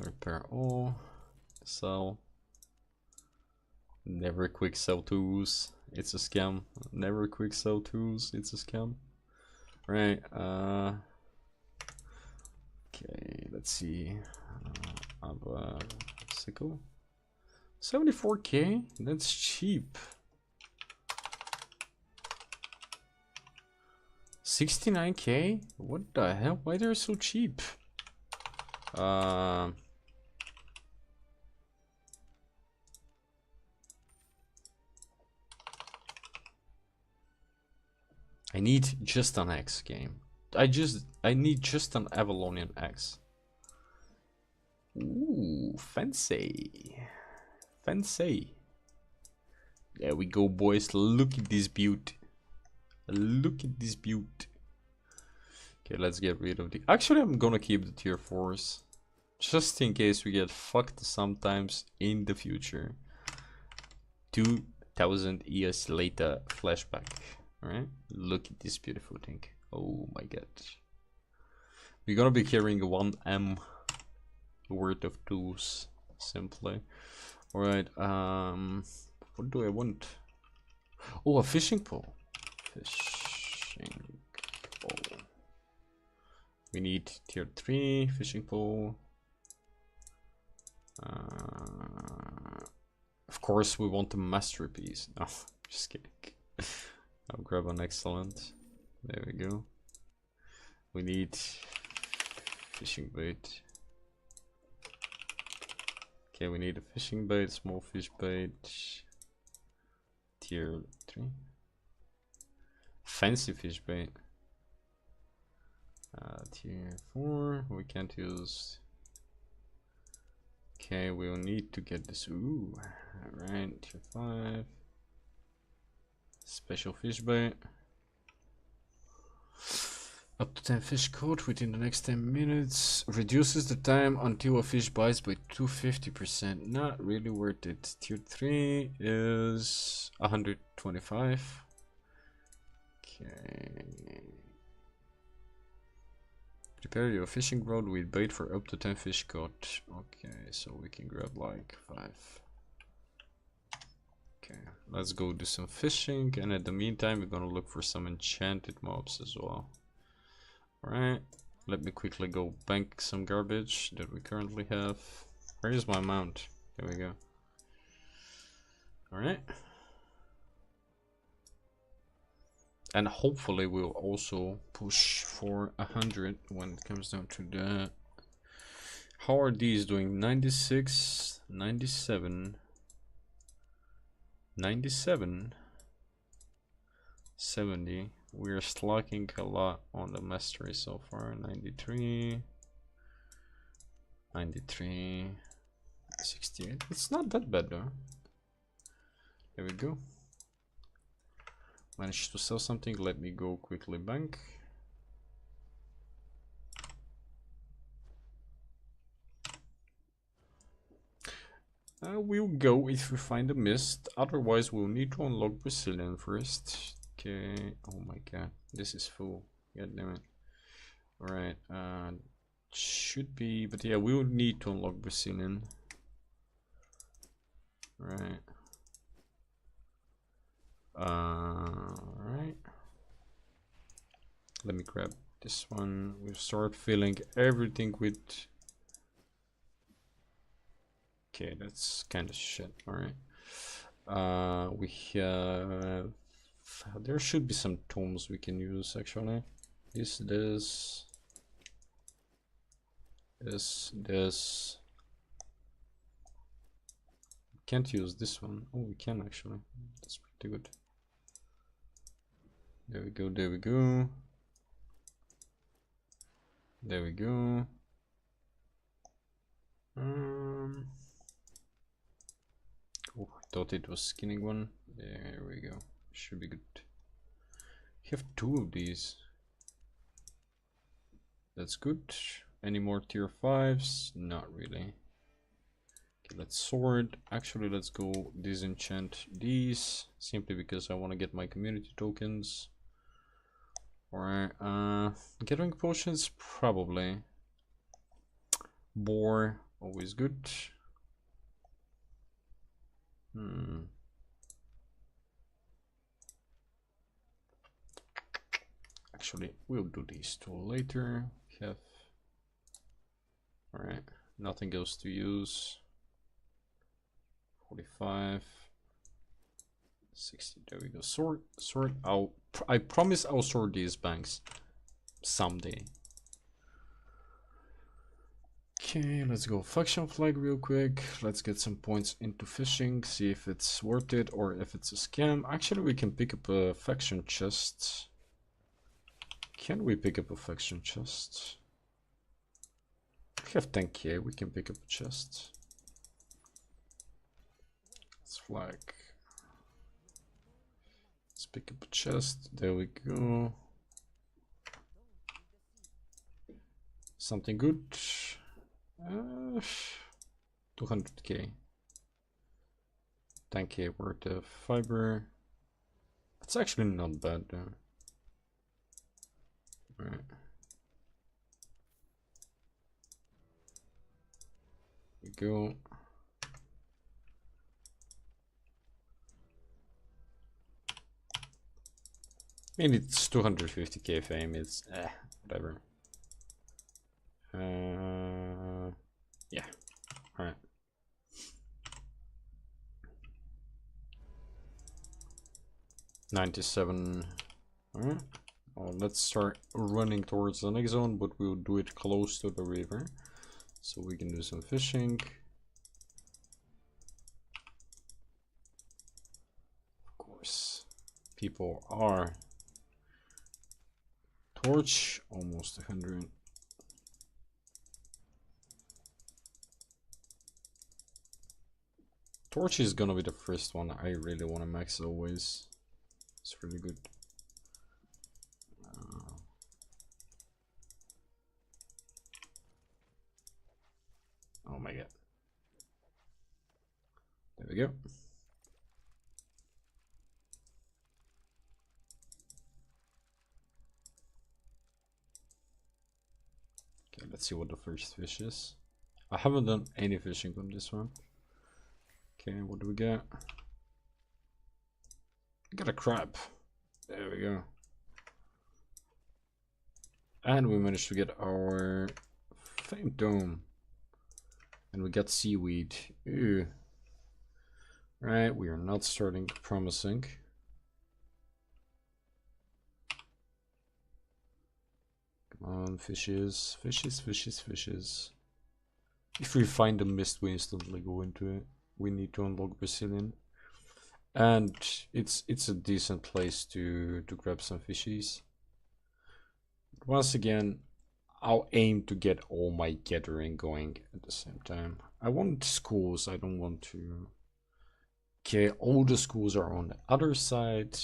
repair all, sell. Never quick sell tools. It's a scam. Never quick sell tools. It's a scam. Right. Okay. Let's see. I have a sickle. 74k. That's cheap. 69k. What the hell? Why they're so cheap? I need just an X game. I need just an Avalonian X. Ooh, fancy. Fancy. There we go, boys. Look at this beaut. Look at this beaut. Okay, let's get rid of the... Actually, I'm gonna keep the tier 4s. Just in case we get fucked sometimes in the future. 2000 years later flashback. Alright, look at this beautiful thing. Oh my god. We're gonna be carrying 1M worth of tools, simply. Alright, what do I want? Oh, a fishing pole. Fishing pole. We need tier 3 fishing pole. Of course, we want the masterpiece. No, just kidding. I'll grab an excellent. There we go. We need fishing bait. Okay, we need a fishing bait, small fish bait. Tier 3. Fancy fish bait. Tier 4. We can't use. Okay, we'll need to get this. Ooh, alright, tier 5. Special fish bait. Up to 10 fish caught within the next 10 minutes. Reduces the time until a fish bites by 250%. Not really worth it. Tier 3 is 125. Okay. Prepare your fishing rod with bait for up to 10 fish caught. Okay, so we can grab like 5. Okay, let's go do some fishing, and in the meantime we're gonna look for some enchanted mobs as well. Alright, let me quickly go bank some garbage that we currently have. Where is my mount? There we go. Alright. And hopefully we'll also push for 100 when it comes down to that. How are these doing? 96, 97, 97, 70. We're slacking a lot on the mastery so far. 93, 93, 68. It's not that bad though. There we go. Managed to sell something. Let me go quickly bank. We'll go if we find a mist. Otherwise, we'll need to unlock Brazilian first. Okay. Oh my god, this is full. God damn it. Alright. Should be, but yeah, we will need to unlock Brazilian. Right. Right. Let me grab this one. We'll start filling everything with. Okay, that's kind of shit. Alright. We have. There should be some tomes we can use actually. This. Can't use this one. Oh, we can actually. That's pretty good. There we go, there we go. There we go. Oh, I thought it was skinning one. There we go. Should be good. You have 2 of these. That's good. Any more tier 5s? Not really. Okay, let's sword. Actually, let's go disenchant these. Simply because I want to get my community tokens. Alright, gathering potions, probably. Boar, always good. Actually, we'll do these 2 later. We have. Alright, nothing else to use. 45. 60, there we go. Sort. I promise I'll sort these banks someday. Okay, let's go faction flag real quick. Let's get some points into fishing, see if it's worth it or if it's a scam. Actually, we can pick up a faction chest. Can we pick up a faction chest? We have 10k, we can pick up a chest. Let's flag. Let's pick up a chest. There we go. Something good. 200k. 10k worth of fiber. That's actually not bad though. Right. There we go. I mean, it's 250k fame, it's whatever. Yeah, alright. $97. Alright. Oh, let's start running towards the next zone, but we'll do it close to the river. So we can do some fishing. Of course, people are. Torch, almost 100. Torch is gonna be the first one I really want to max always. It's really good. Oh my god. There we go. Okay, let's see what the first fish is. I haven't done any fishing on this one. Okay, what do we get? We got a crab. There we go. And we managed to get our famed dome. And we got seaweed. Ew. Right, we are not starting promising. Come on, fishes. Fishes, fishes, fishes. If we find a mist, we instantly go into it. We need to unlock Brazilian. And it's a decent place to grab some fishies. Once again, I'll aim to get all my gathering going at the same time. I want schools, I don't want to. Okay, all the schools are on the other side.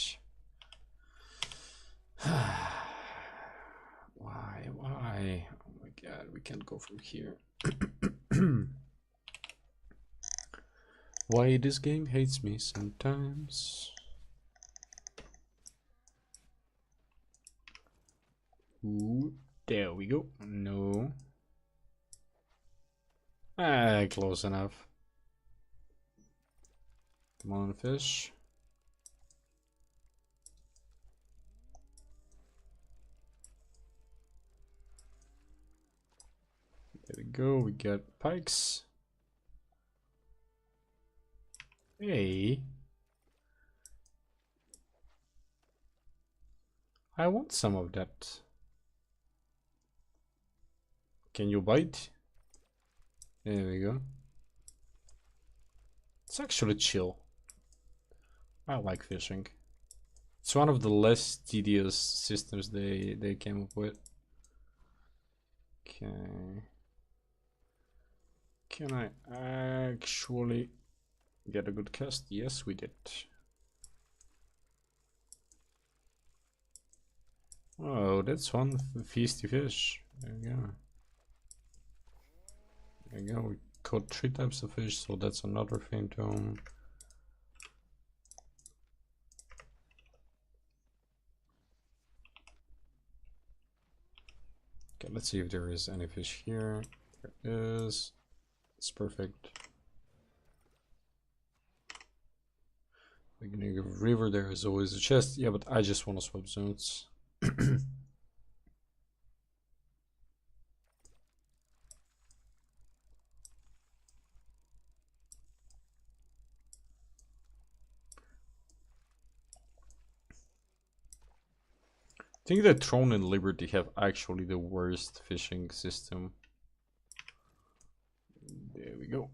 Why? Why? Oh my god, we can't go from here. Why this game hates me sometimes. Ooh, there we go. No. Ah, close enough. Come on, fish. There we go, we got pikes. Hey. I want some of that. Can you bite? There we go. It's actually chill. I like fishing. It's one of the less tedious systems they came up with. Okay. Can I actually get a good cast? Yes, we did. Oh, that's one feisty fish. There we go. There we go. We caught 3 types of fish, so that's another phantom. Okay, let's see if there is any fish here. There is. It's perfect. Beginning of river, there is always a chest. Yeah, but I just want to swap zones. I think that Throne and Liberty have actually the worst fishing system. There we go.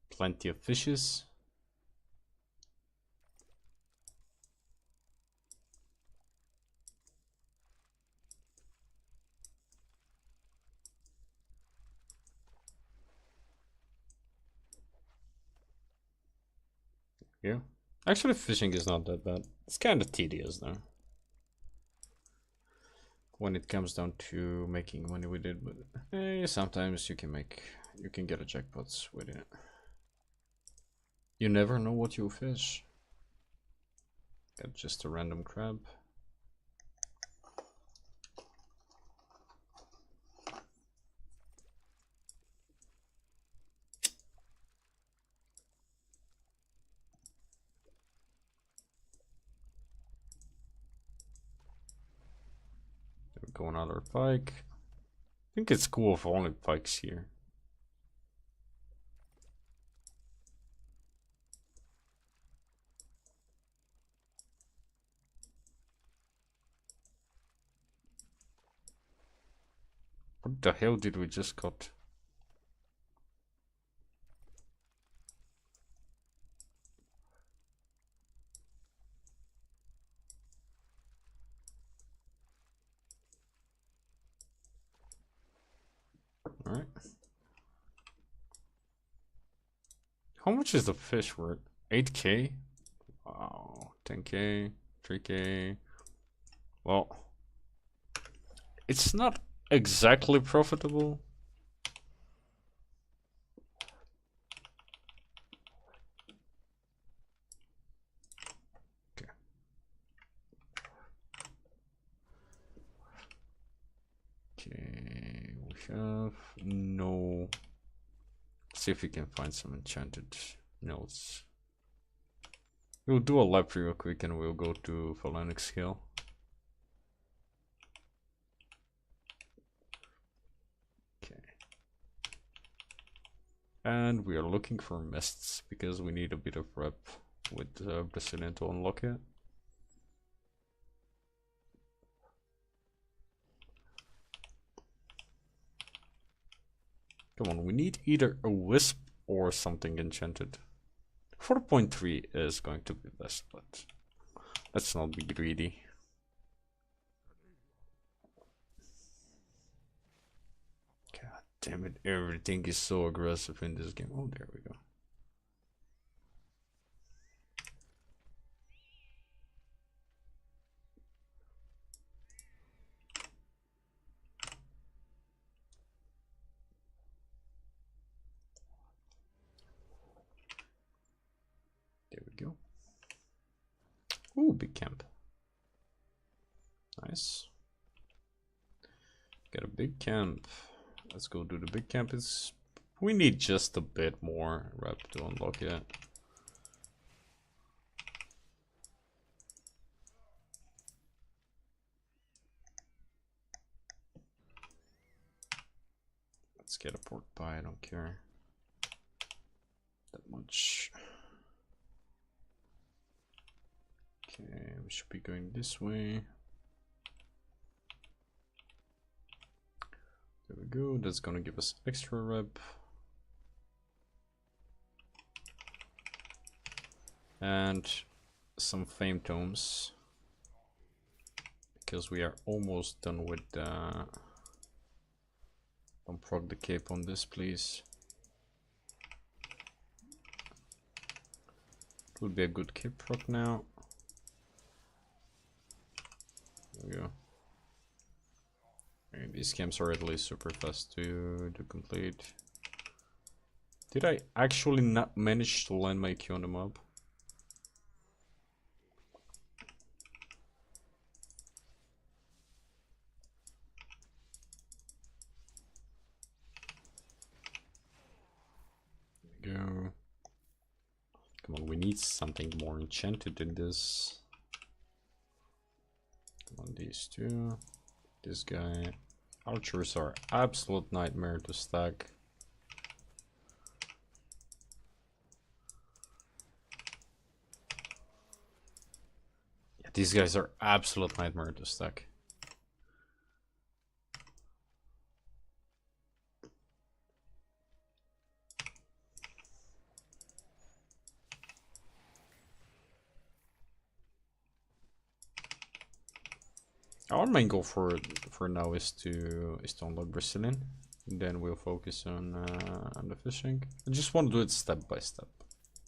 Plenty of fishes. Yeah. Actually, fishing is not that bad. It's kind of tedious though. When it comes down to making money with it, but sometimes you can get a jackpot with it. You never know what you'll fish. Got just a random crab. There we go, another pike. I think it's cool if only pikes here. What the hell did we just cut? Alright. How much is the fish worth? 8k? Wow. 10k? 3k? Well, it's not exactly profitable. Okay. Okay, we have no. See if we can find some enchanted notes. We'll do a lap real quick and we'll go to Phalanic Scale. Okay. And we are looking for mists because we need a bit of rep with Brazilian to unlock it. Come on, we need either a wisp or something enchanted. 4.3 is going to be best, but let's not be greedy. God damn it, everything is so aggressive in this game. Oh, there we go. go. Ooh, big camp. Nice. Got a big camp. Let's go do the big camp. We need just a bit more rep to unlock it. Let's get a pork pie, I don't care that much. Okay, we should be going this way. There we go, that's gonna give us extra rep. And some fame tomes. Because we are almost done with don't proc the cape on this, please. It will be a good cape proc now. There we go. And these camps are at least super fast to complete. Did I actually not manage to land my Q on the mob? Go. Come on, we need something more enchanted than this. Come on, these two. This guy. Archers are absolute nightmare to stack. Yeah, these guys are absolute nightmare to stack. Our main goal for now is to unlock Brazilian. Then we'll focus on the fishing. I just want to do it step by step.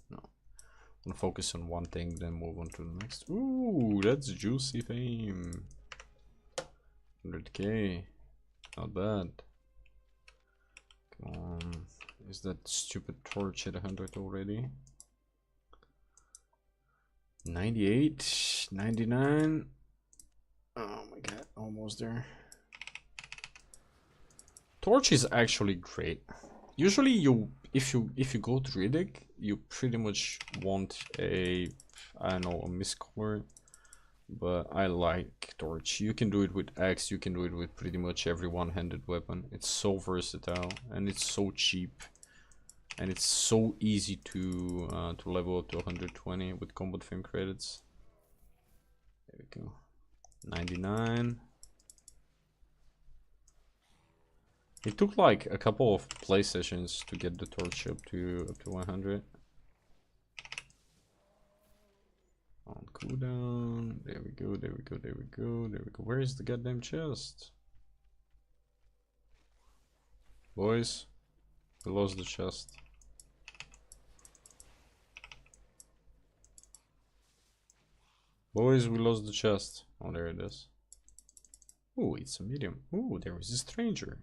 No, I want to focus on one thing, then move on to the next. Ooh, that's juicy fame. 100k, not bad. Come on, is that stupid torch at 100 already? 98, 99. Oh my god, almost there. Torch is actually great. Usually if you go druidic, you pretty much want a, I don't know, a miscolor. But I like torch. You can do it with axe, you can do it with pretty much every one-handed weapon. It's so versatile and it's so cheap. And it's so easy to level up to 120 with combat fame credits. There we go. 99. It took like a couple of play sessions to get the torch up to 100. On cooldown. There we go, there we go, there we go, there we go. Where is the goddamn chest? Boys, we lost the chest. Boys, we lost the chest. Oh, there it is. Ooh, it's a medium. Ooh, there is a stranger.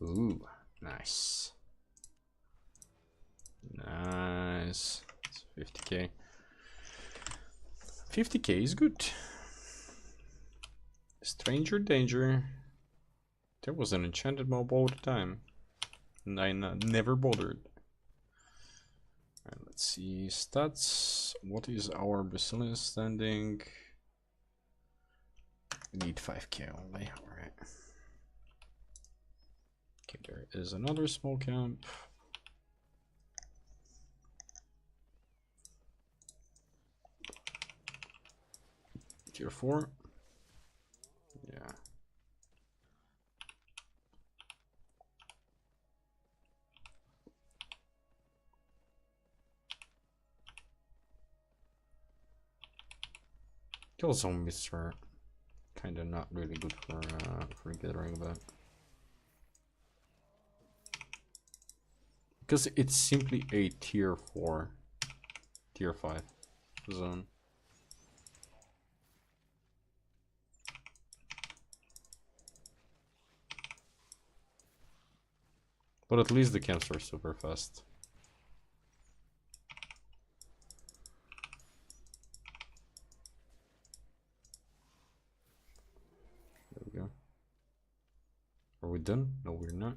Ooh, nice. Nice. It's 50k. 50k is good. Stranger danger. There was an enchanted mob all the time. And I never bothered. Alright, let's see. Stats. What is our Brazilian standing? We need 5k only. Alright. Okay, there is another small camp. Tier 4. Yeah. Kill zombies are kinda not really good for gathering, but because it's simply a tier 4, tier 5 zone. But at least the camps are super fast. we done? No, we're not.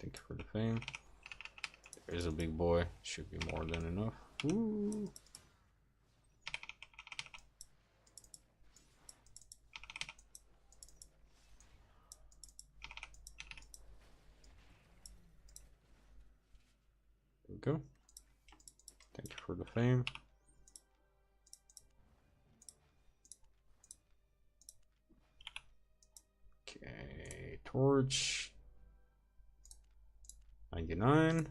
Thank you for the fame. There's a big boy. Should be more than enough. Woo. There we go. Thank you for the fame. Okay, torch. 99.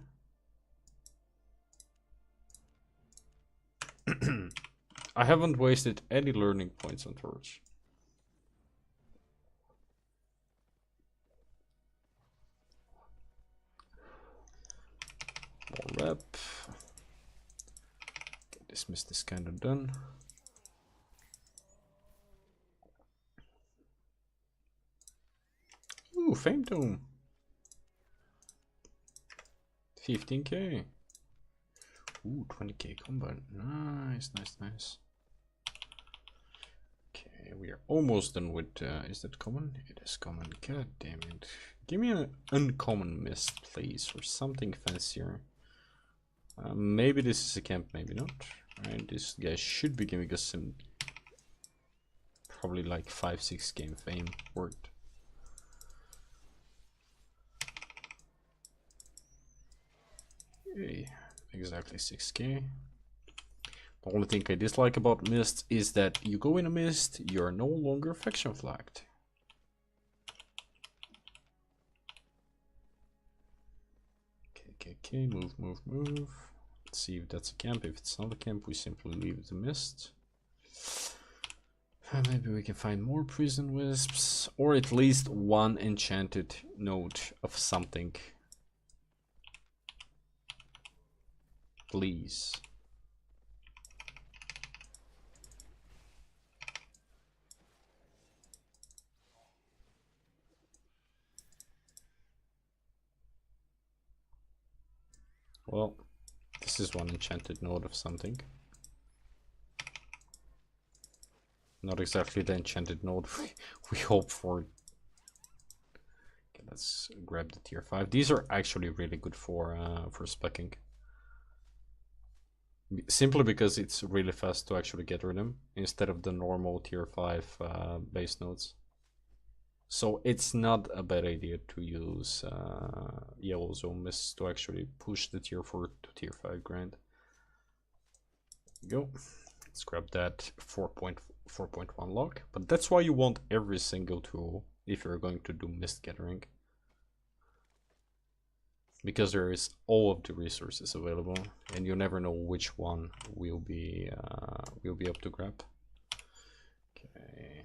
I haven't wasted any learning points on torch. More rep. Okay, dismiss this kind of done. Ooh, fame tome. 15k. Ooh, 20k combat. Nice, nice, nice. Okay, we are almost done with. Is that common? It is common. God damn it. Give me an uncommon mist, please, or something fancier. Maybe this is a camp, maybe not. Right, this guy should be giving us some. Probably like 5-6 game fame worth. Okay, exactly 6k. The only thing I dislike about mist is that you go in a mist, you're no longer faction flagged. Okay, move. Let's see if that's a camp. If it's not a camp, we simply leave the mist. Maybe we can find more prison wisps, or at least one enchanted note of something. Please. Well, this is one enchanted note of something. Not exactly the enchanted note we hope for. Okay, let's grab the tier 5. These are actually really good for specking. Simply because it's really fast to actually get rid of them instead of the normal tier 5 base nodes. So it's not a bad idea to use yellow zone mists to actually push the tier 4 to tier 5 grind. Go. Let's grab that 4.1 lock. But that's why you want every single tool if you're going to do mist gathering. Because there is all of the resources available, and you never know which one will be up to grab. Okay.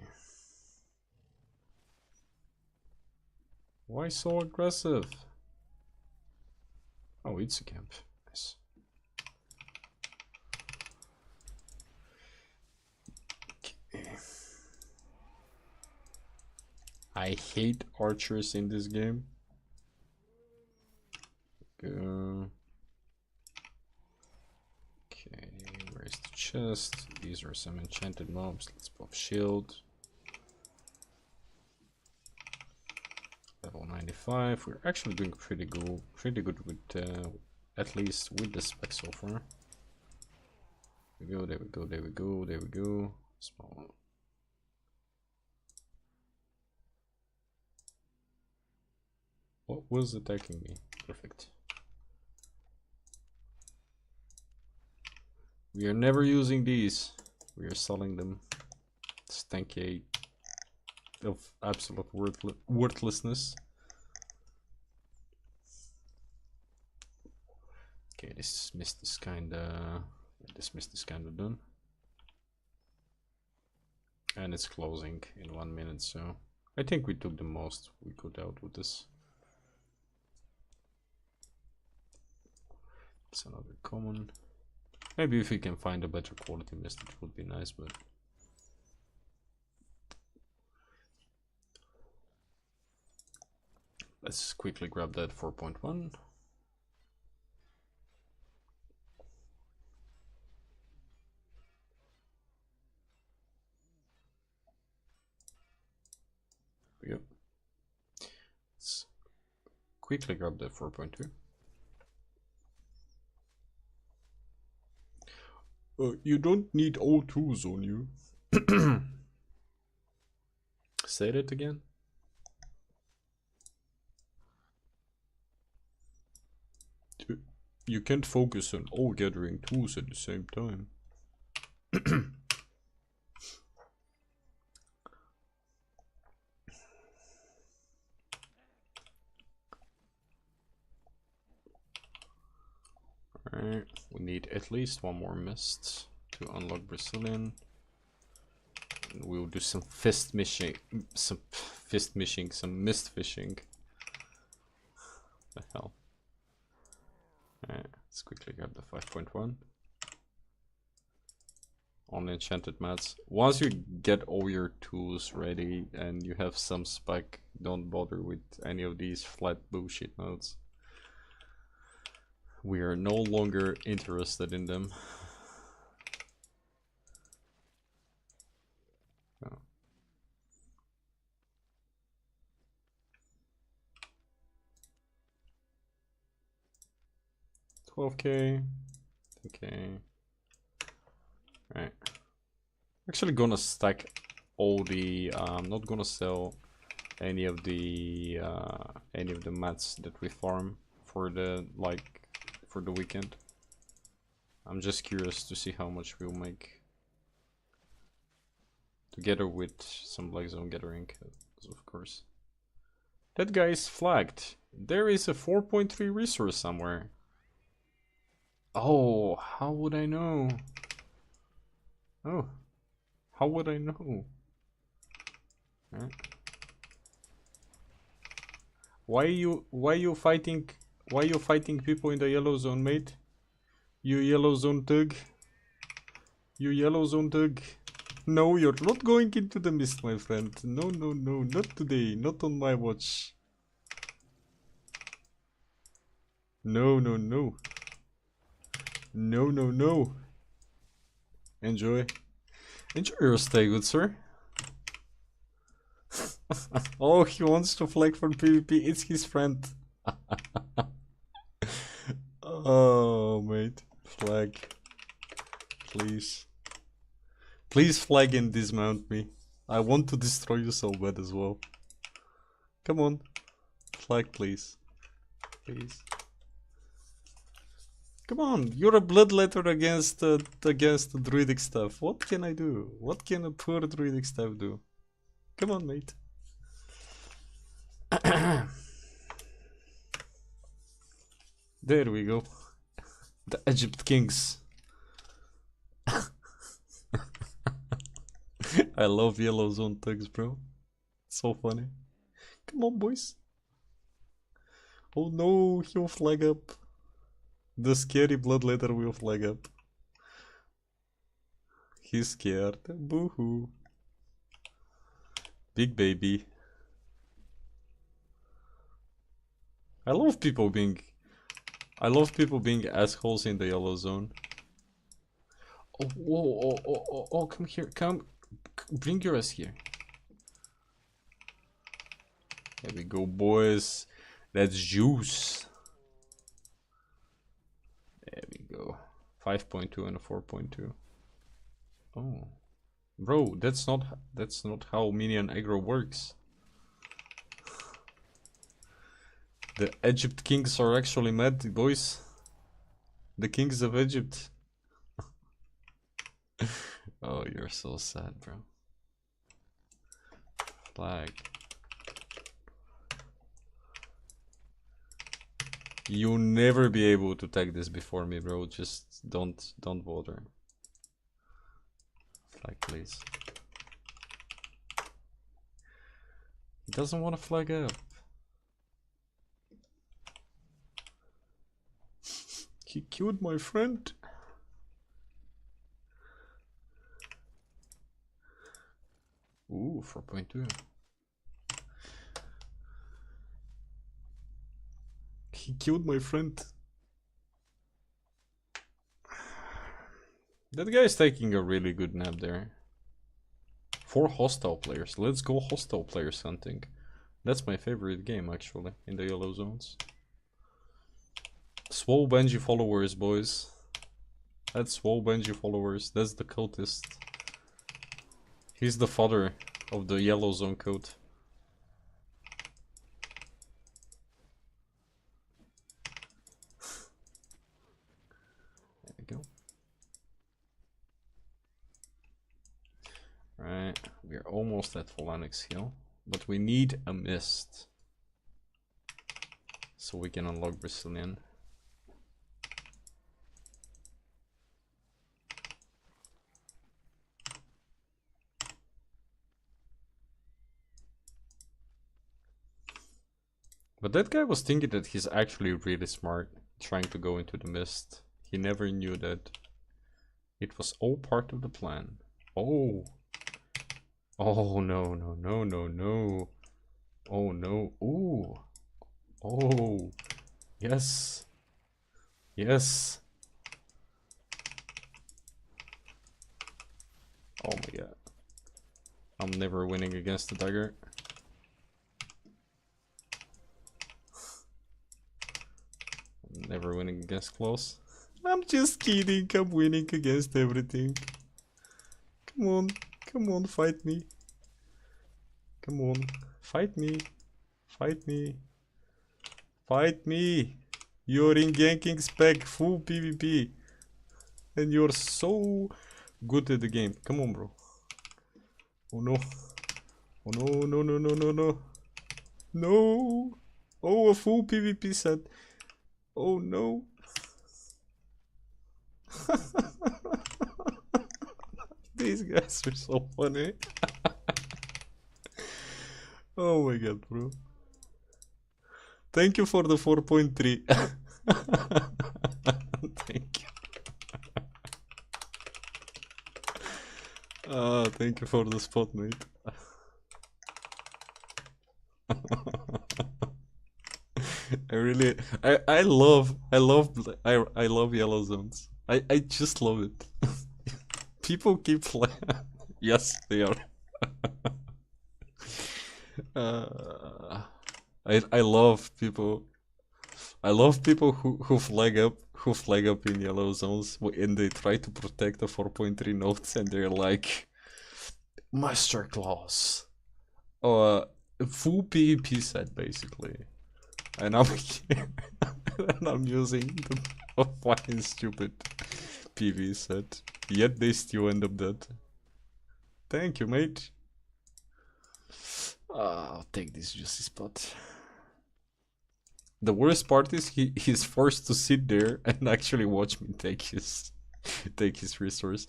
Why so aggressive? Oh, it's a camp. Nice. Okay. I hate archers in this game. Go. Okay, where's the chest? These are some enchanted mobs. Let's pop shield. Level 95. We're actually doing pretty good with at least with the spec so far. There we go. Small. What was attacking me? Perfect. We are never using these. We are selling them. It's 10k of absolute worthlessness. Okay, this mist is kinda done. And it's closing in 1 minute, so I think we took the most we could out with this. It's another common. Maybe if we can find a better quality mist, it would be nice, but let's quickly grab that 4.1. Yep. quickly grab the 4.2. You don't need all tools on you. Say that again. You can't focus on all gathering tools at the same time. Alright, we need at least one more mist to unlock Brazilian. And we'll do some mist fishing. Some mist fishing. The hell. Alright, let's quickly grab the 5.1. On enchanted mats. Once you get all your tools ready and you have some spec, don't bother with any of these flat bullshit modes. We are no longer interested in them. Oh. 12k. Okay. Right. Actually gonna stack all the I'm not gonna sell any of the mats that we farm for the for the weekend. I'm just curious to see how much we'll make. Together with some Black Zone Gathering, of course. That guy is flagged. There is a 4.3 resource somewhere. Oh, how would I know? Oh, how would I know? Huh? Why you fighting people in the yellow zone, mate? You yellow zone thug. You yellow zone thug. No, you're not going into the mist, my friend. No, no, no, not today. Not on my watch. No, no, no. No, no, no. Enjoy. Enjoy your stay, good sir. Oh, he wants to flag for PvP. It's his friend. Oh, mate. Flag. Please. Please flag and dismount me. I want to destroy you so bad as well. Come on. Flag, please. Please. Come on, you're a bloodletter against the druidic stuff. What can I do? What can a poor druidic stuff do? Come on, mate. There we go. The Egypt Kings. I love yellow zone thugs, bro. So funny. Come on, boys. Oh no, he'll flag up. The scary bloodletter will flag up. He's scared. Boo-hoo. Big baby. I love people being assholes in the yellow zone. Oh, whoa, oh, oh, oh, oh, come here, come. Bring your ass here. There we go, boys. That's juice. There we go. 5.2 and a 4.2. Oh, bro, that's not how minion aggro works. The Egypt Kings are actually mad, boys. The Kings of Egypt. Oh, you're so sad, bro. Flag. You'll never be able to tag this before me, bro. Just don't bother. Flag, please. He doesn't want to flag up. He killed my friend. Ooh, 4.2. He killed my friend. That guy is taking a really good nap there. 4 hostile players. Let's go hostile players hunting. That's my favorite game, actually, in the yellow zones. Swole Benji followers, boys. That's Swole Benji followers. That's the cultist. He's the father of the yellow zone code. There we go. Right, we are almost at Phalanx Hill, but we need a mist so we can unlock Brazilian. But that guy was thinking that he's actually really smart, trying to go into the mist. He never knew that it was all part of the plan. Oh. Oh, no, no, no, no, no. Oh, no. Ooh. Oh. Yes. Yes. Oh my god. I'm never winning against the dagger. Never winning against close. I'm just kidding. I'm winning against everything. Come on. Come on, fight me. Come on. Fight me. Fight me. Fight me. You're in ganking spec. Full PvP. And you're so good at the game. Come on, bro. Oh no. Oh no, no, no, no, no, no. No. Oh, a full PvP set. Oh no. These guys are so funny. Oh my god, bro. Thank you for the 4.3. Thank you. Thank you for the spot, mate. I love yellow zones. I just love it. People keep playing. Yes, they are. I love people. I love people who flag up in yellow zones and they try to protect the 4.3 nodes and they're like masterclass. Full PvP set basically. And I'm and I'm using the fucking stupid PV set. Yet they still end up dead. Thank you, mate. I'll take this juicy spot. The worst part is he's forced to sit there and actually watch me take his resource.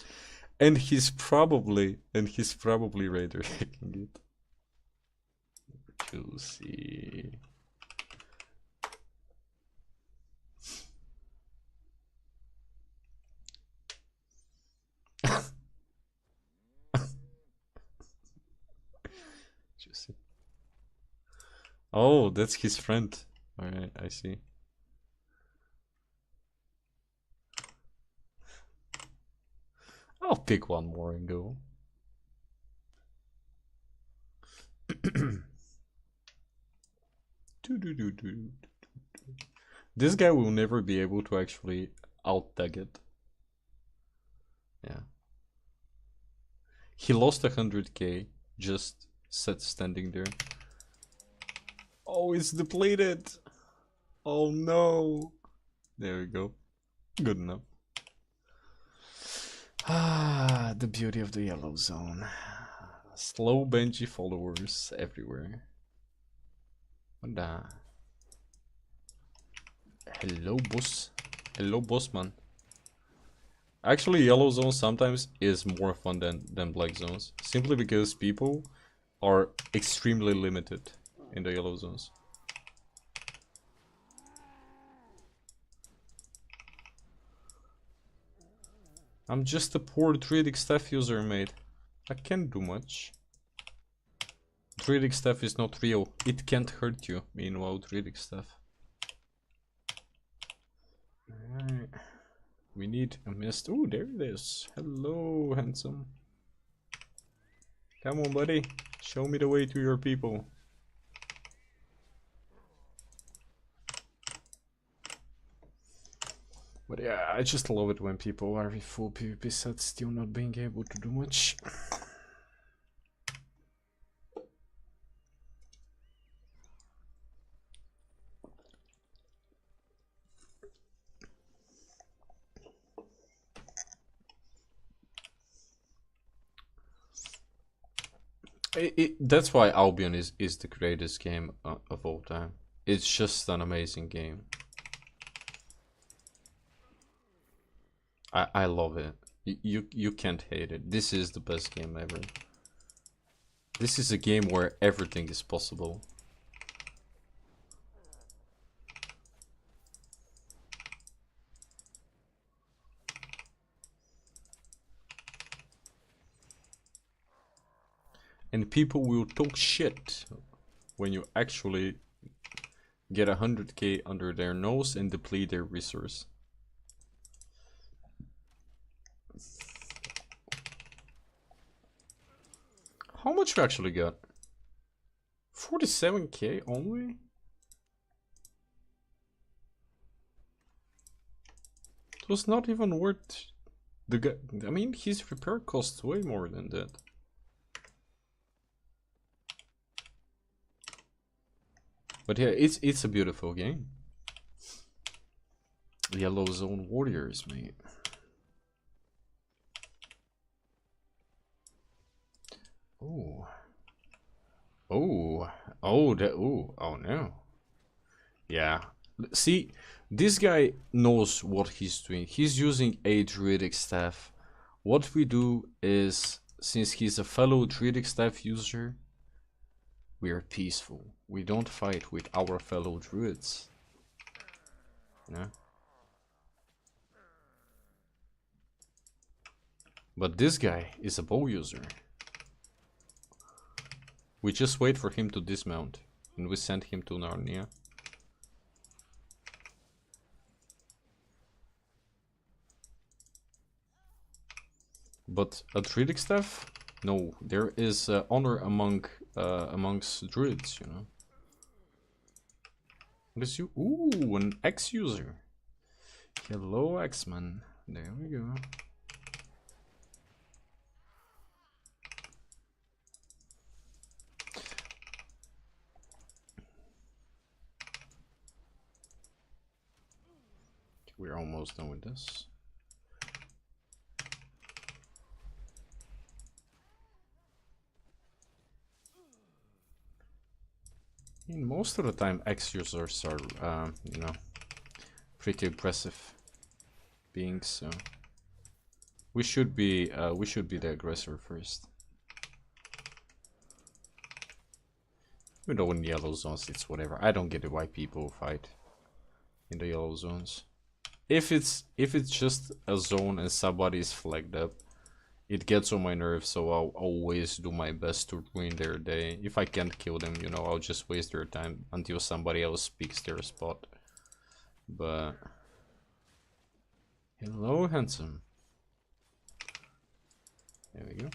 And he's probably Raider hacking it. Juicy. Juicy. Oh, that's his friend. Alright, I see. I'll pick one more and go. This guy will never be able to actually out-tag it. Yeah. He lost 100k just standing there. Oh, it's depleted. Oh no. There we go. Good enough. Ah, the beauty of the yellow zone. Slow Benji followers everywhere. What the? Hello, boss. Hello, boss man. Actually, yellow zone sometimes is more fun than black zones. Simply because people are extremely limited in the yellow zones. I'm just a poor druidic staff user, mate. I can't do much. Druidic staff is not real. It can't hurt you. Meanwhile, druidic staff. Alright. We need a mist. Oh, there it is. Hello, handsome. Come on, buddy. Show me the way to your people. I just love it when people are with full PvP sets still not being able to do much. That's why Albion is the greatest game of all time. It's just an amazing game. I love it. You can't hate it. This is the best game ever. This is a game where everything is possible. And people will talk shit when you actually get 100k under their nose and deplete their resource. How much you actually got? 47k only? It was not even worth the guy. I mean, his repair costs way more than that. But yeah, it's a beautiful game. Yellow Zone Warriors, mate. Oh. Oh. Oh, that. Oh. Oh, no. Yeah. See, this guy knows what he's doing. He's using a Druidic Staff. What we do is, since he's a fellow Druidic Staff user, we are peaceful. We don't fight with our fellow Druids. Yeah. But this guy is a bow user. We just wait for him to dismount, and we send him to Narnia. But a Druidic Staff? No, there is honor amongst Druids, you know. What is you? Ooh, an X user. Hello, X-Man. There we go. We're almost done with this. Most of the time, X users are, you know, pretty aggressive beings. So we should be the aggressor first. Even though in yellow zones, it's whatever. I don't get it why people fight in the yellow zones. If it's just a zone and somebody is flagged up, it gets on my nerves, so I'll always do my best to ruin their day. If I can't kill them, you know, I'll just waste their time until somebody else picks their spot. But hello, handsome. There we go.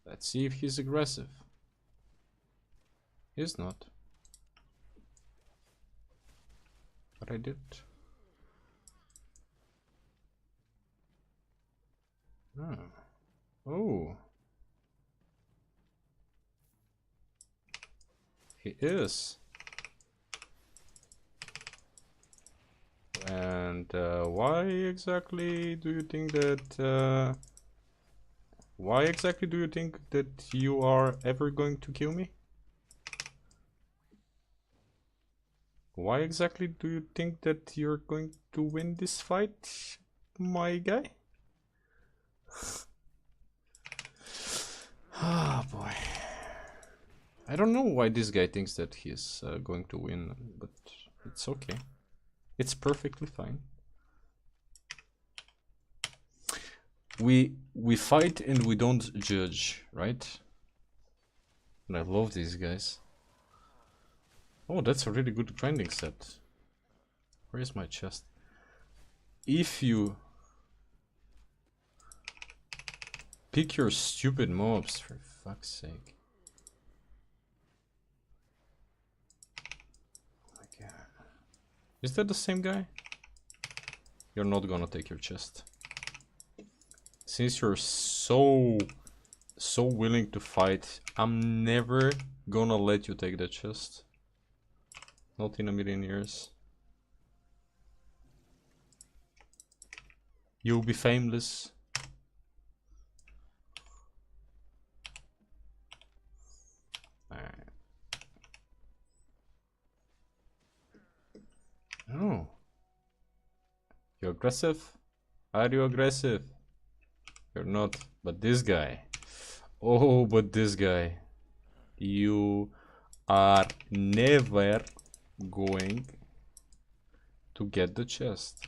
Let's see if he's aggressive. He's not. But I did. Oh. Oh. He is. And why exactly do you think that why exactly do you think that you are ever going to kill me? Why exactly do you think that you're going to win this fight, my guy? Ah, boy. I don't know why this guy thinks that he's going to win, but it's okay. It's perfectly fine. We fight and we don't judge, right? And I love these guys. Oh, that's a really good grinding set. Where is my chest? If you pick your stupid mobs, for fuck's sake. Oh my god. Is that the same guy? You're not gonna take your chest. Since you're so willing to fight, I'm never gonna let you take that chest. Not in a million years. You'll be fameless. Oh. You're aggressive? Are you aggressive? You're not. But this guy. Oh, but this guy. You are never going to get the chest.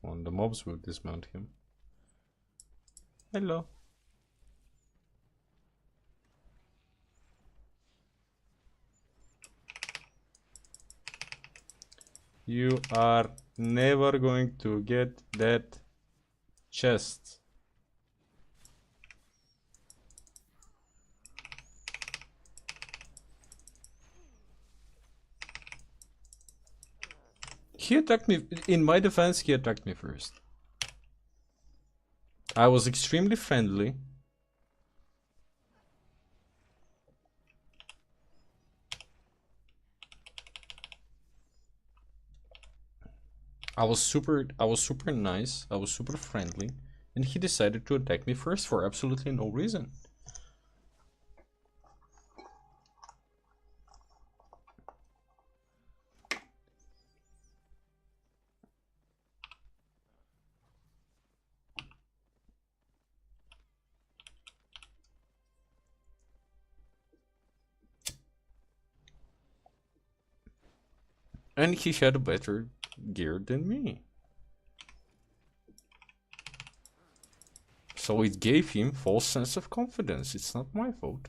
Come on, the mobs will dismount him. Hello. You are never going to get that chest. He attacked me. In my defense, he attacked me first. I was extremely friendly. I was super nice. I was super friendly, and he decided to attack me first for absolutely no reason. And he had a better gear than me. So it gave him false sense of confidence. It's not my fault.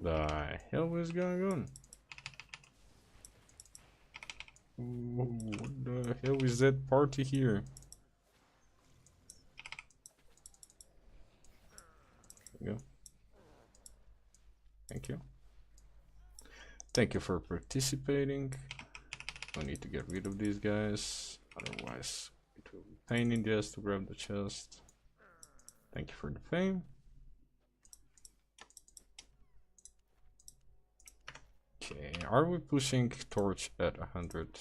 The hell is going on? What the hell is that party here? There we go. Thank you. Thank you for participating. I need to get rid of these guys, otherwise it will be pain in the ass to grab the chest. Thank you for the fame. Okay, are we pushing torch at 100?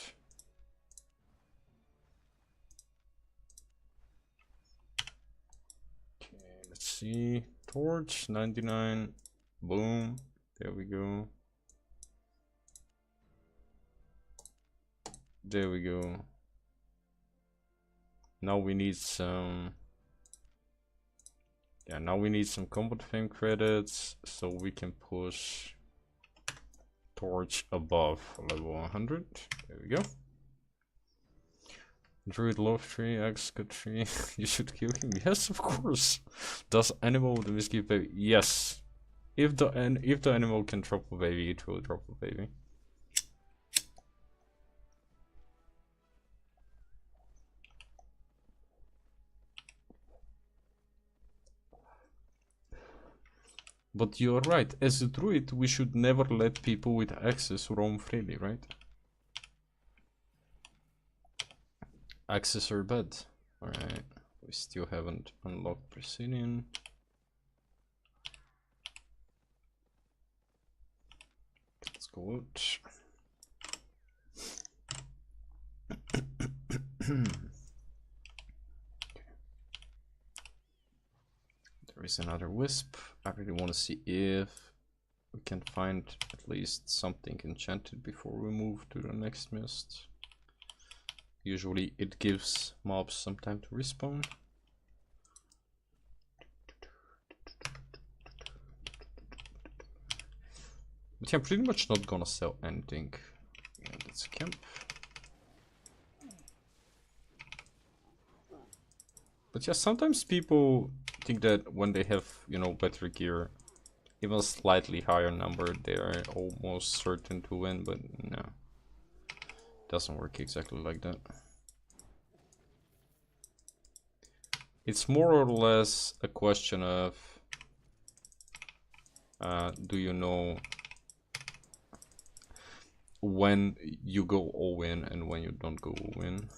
Okay, let's see. Torch 99. Boom. There we go. There we go. Now we need some. Yeah, now we need some combat fame credits so we can push torch above level 100. There we go. Druid love tree, axe good tree. You should kill him. Yes, of course. Does animal with the whiskey baby? Yes. If the animal can drop a baby, it will drop a baby. But you're right, as a druid, we should never let people with access roam freely, right? Access are bad. Alright, we still haven't unlocked Presidian. Let's go out. There is another wisp. I really want to see if we can find at least something enchanted before we move to the next mist. Usually it gives mobs some time to respawn. But yeah, I'm pretty much not gonna sell anything. Yeah, that's a camp. But yeah, sometimes people think that when they have, you know, better gear, even a slightly higher number, they are almost certain to win, but no. Doesn't work exactly like that. It's more or less a question of do you know when you go all in and when you don't go all in.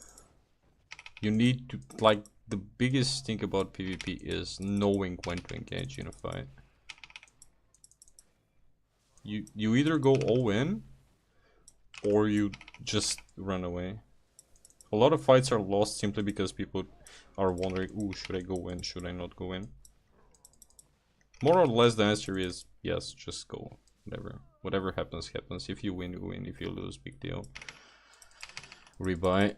You need to, like, the biggest thing about PvP is knowing when to engage in a fight. You either go all in or you just run away. A lot of fights are lost simply because people are wondering, ooh, should I go in, should I not go in? More or less the answer is yes, just go. Whatever happens, happens. If you win, you win. If you lose, big deal. Rebuy.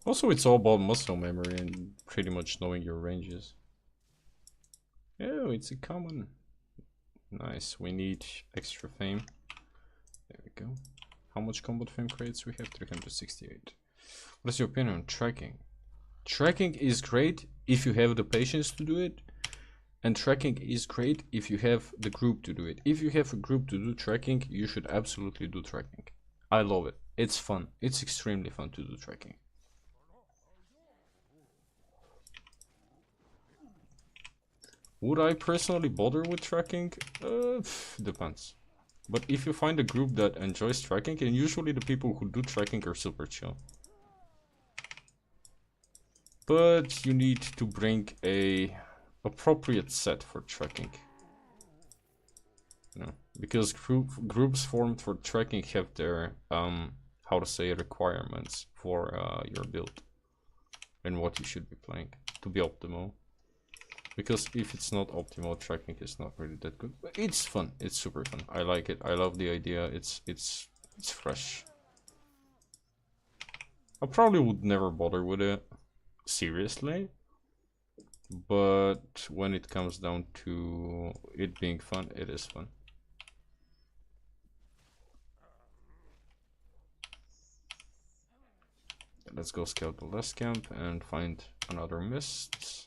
Also, it's all about muscle memory and pretty much knowing your ranges. Oh, it's a common. Nice. We need extra fame. There we go. How much combat fame crates we have? 368. What is your opinion on tracking? Tracking is great if you have the patience to do it, and tracking is great if you have the group to do it. If you have a group to do tracking, you should absolutely do tracking. I love it. It's fun. It's extremely fun to do tracking. Would I personally bother with tracking? Depends. But if you find a group that enjoys tracking, and usually the people who do tracking are super chill. But you need to bring a appropriate set for tracking. You know, because groups formed for tracking have their how to say, requirements for your build and what you should be playing to be optimal. Because if it's not optimal, tracking is not really that good. But it's fun. It's super fun. I like it. I love the idea. It's fresh. I probably would never bother with it seriously, but when it comes down to it being fun, it is fun. Let's go scout the last camp and find another mist.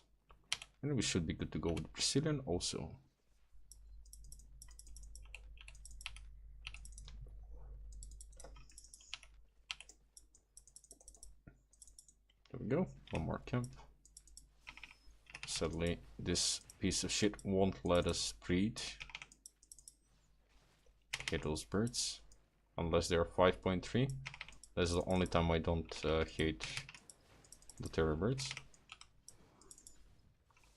And we should be good to go with Brazilian also. There we go. One more camp. Sadly, this piece of shit won't let us breed. Hate those birds. Unless they're 5.3. That's the only time I don't hate the terror birds.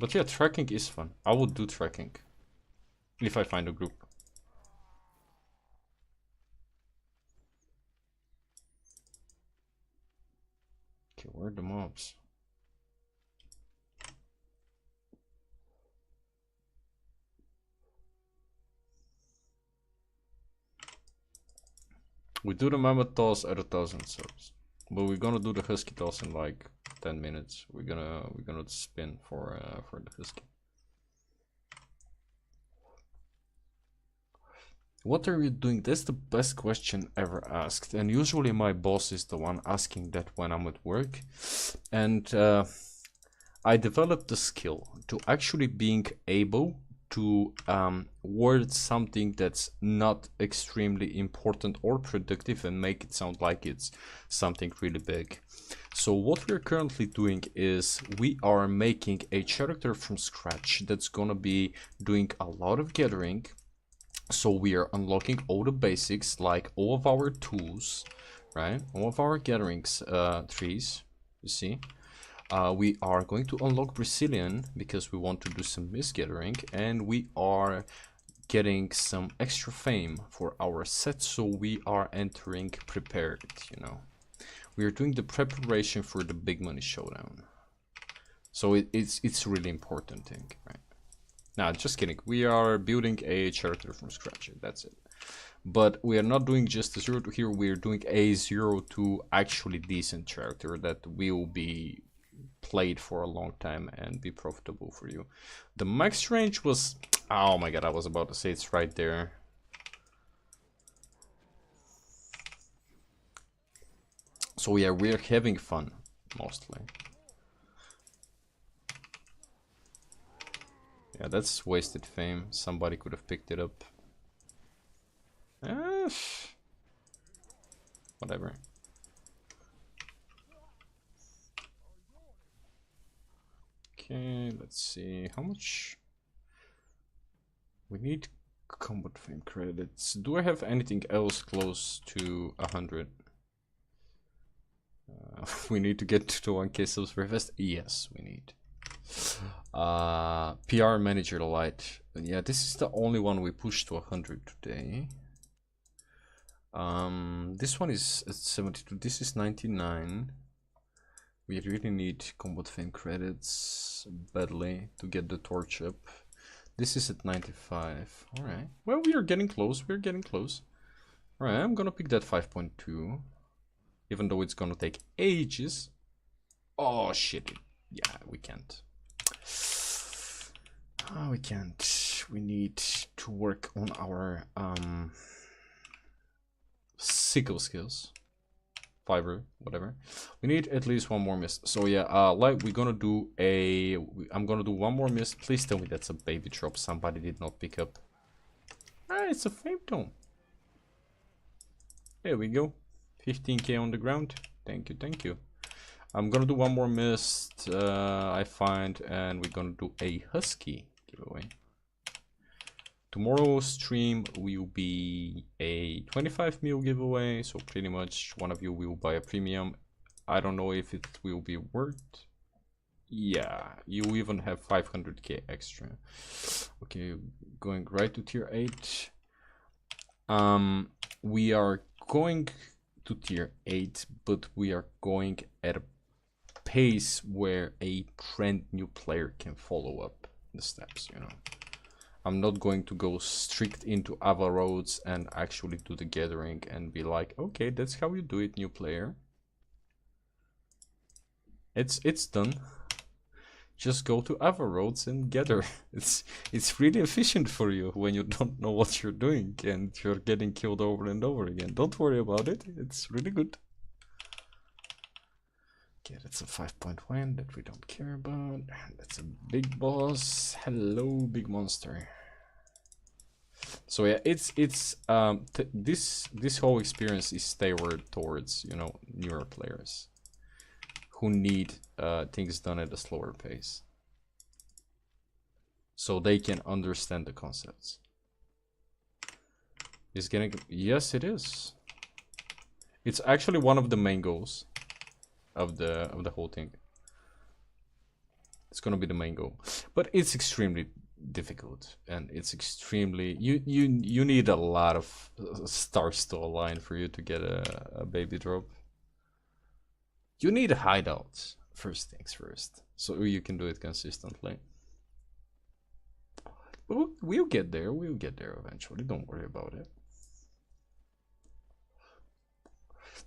But yeah, tracking is fun. I would do tracking. If I find a group. Okay, where are the mobs? We do the mammoth toss at 1,000 subs, but we're gonna do the husky toss in like 10 minutes. We're gonna spin for the husky. What are you doing? That's the best question ever asked, and usually my boss is the one asking that when I'm at work. And I developed the skill to actually being able to word something that's not extremely important or productive and make it sound like it's something really big. So what we're currently doing is we are making a character from scratch that's gonna be doing a lot of gathering. So we are unlocking all the basics, like all of our tools, right? All of our gatherings trees, you see. We are going to unlock Brazilian because we want to do some misgathering, and we are getting some extra fame for our set, so we are entering prepared, you know. We are doing the preparation for the big money showdown. So it's really important thing, right? Nah, just kidding. We are building a character from scratch, that's it. But we are not doing just a 0 to here, we are doing a 0 to actually decent character that will be played for a long time and be profitable for you. The max range was, oh my god, I was about to say it's right there. So yeah, we're having fun mostly. Yeah, that's wasted fame. Somebody could have picked it up. Whatever. Okay, let's see how much we need. Combat fame credits. Do I have anything else close to 100? We need to get to the 1K subs very fast. Yes, we need. PR manager light. Yeah, this is the only one we pushed to 100 today. This one is at 72. This is 99. We really need combat fame credits badly to get the torch up. This is at 95. Alright. Well, we are getting close. We're getting close. Alright, I'm gonna pick that 5.2. Even though it's gonna take ages. Oh, shit. Yeah, we can't. Oh, we can't. We need to work on our sickle skills. Fiber, whatever. We need at least one more mist. So yeah, like we're gonna do I'm gonna do one more mist. Please tell me that's a baby drop somebody did not pick up. Ah, it's a fame tome. There we go. 15k on the ground. Thank you, thank you. I'm gonna do one more mist, I find, and we're gonna do a husky giveaway. Tomorrow's stream will be a 25 mil giveaway, so pretty much one of you will buy a premium. I don't know if it will be worth. Yeah, you even have 500k extra. Okay, going right to tier 8. We are going to tier 8, but we are going at a pace where a brand new player can follow up the steps, you know. I'm not going to go strict into Ava roads and actually do the gathering and be like, okay, that's how you do it, new player. It's done. Just go to Ava roads and gather. It's really efficient for you when you don't know what you're doing and you're getting killed over and over again. Don't worry about it. It's really good. Okay, that's a 5.1 that we don't care about. That's a big boss. Hello, big monster. So yeah, this whole experience is tailored towards, you know, newer players who need things done at a slower pace, so they can understand the concepts. Is getting, yes, it is. It's actually one of the main goals of the whole thing. It's gonna be the main goal, but it's extremely difficult, and it's extremely you need a lot of stars to align for you to get a baby drop. You need a hideout, first things first, so you can do it consistently. We'll get there. We'll get there eventually. Don't worry about it.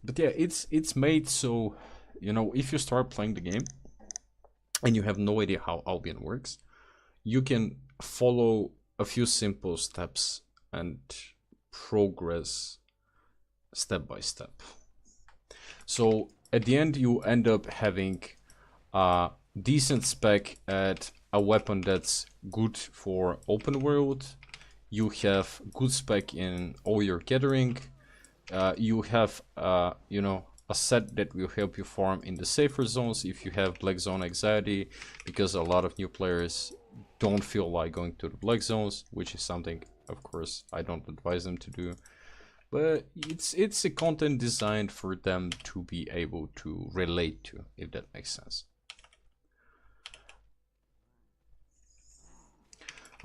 But yeah, it's made so, you know, if you start playing the game and you have no idea how Albion works, you can follow a few simple steps and progress step by step. So at the end, you end up having a decent spec at a weapon that's good for open world. You have good spec in all your gathering. You have, you know, a set that will help you farm in the safer zones if you have black zone anxiety, because a lot of new players don't feel like going to the black zones, which is something, of course, I don't advise them to do. But it's a content designed for them to be able to relate to, if that makes sense.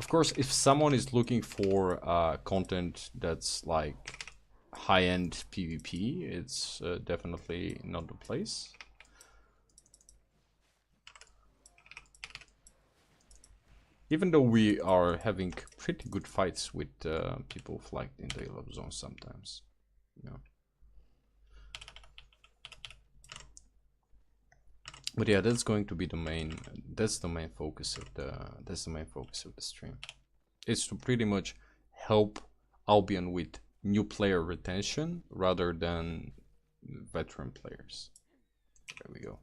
Of course, if someone is looking for content that's like high-end PvP, it's definitely not the place. Even though we are having pretty good fights with people flagged in the yellow zone sometimes, you know. But yeah, that's going to be the main. That's the main focus of the stream. It's to pretty much help Albion with new player retention rather than veteran players. There we go.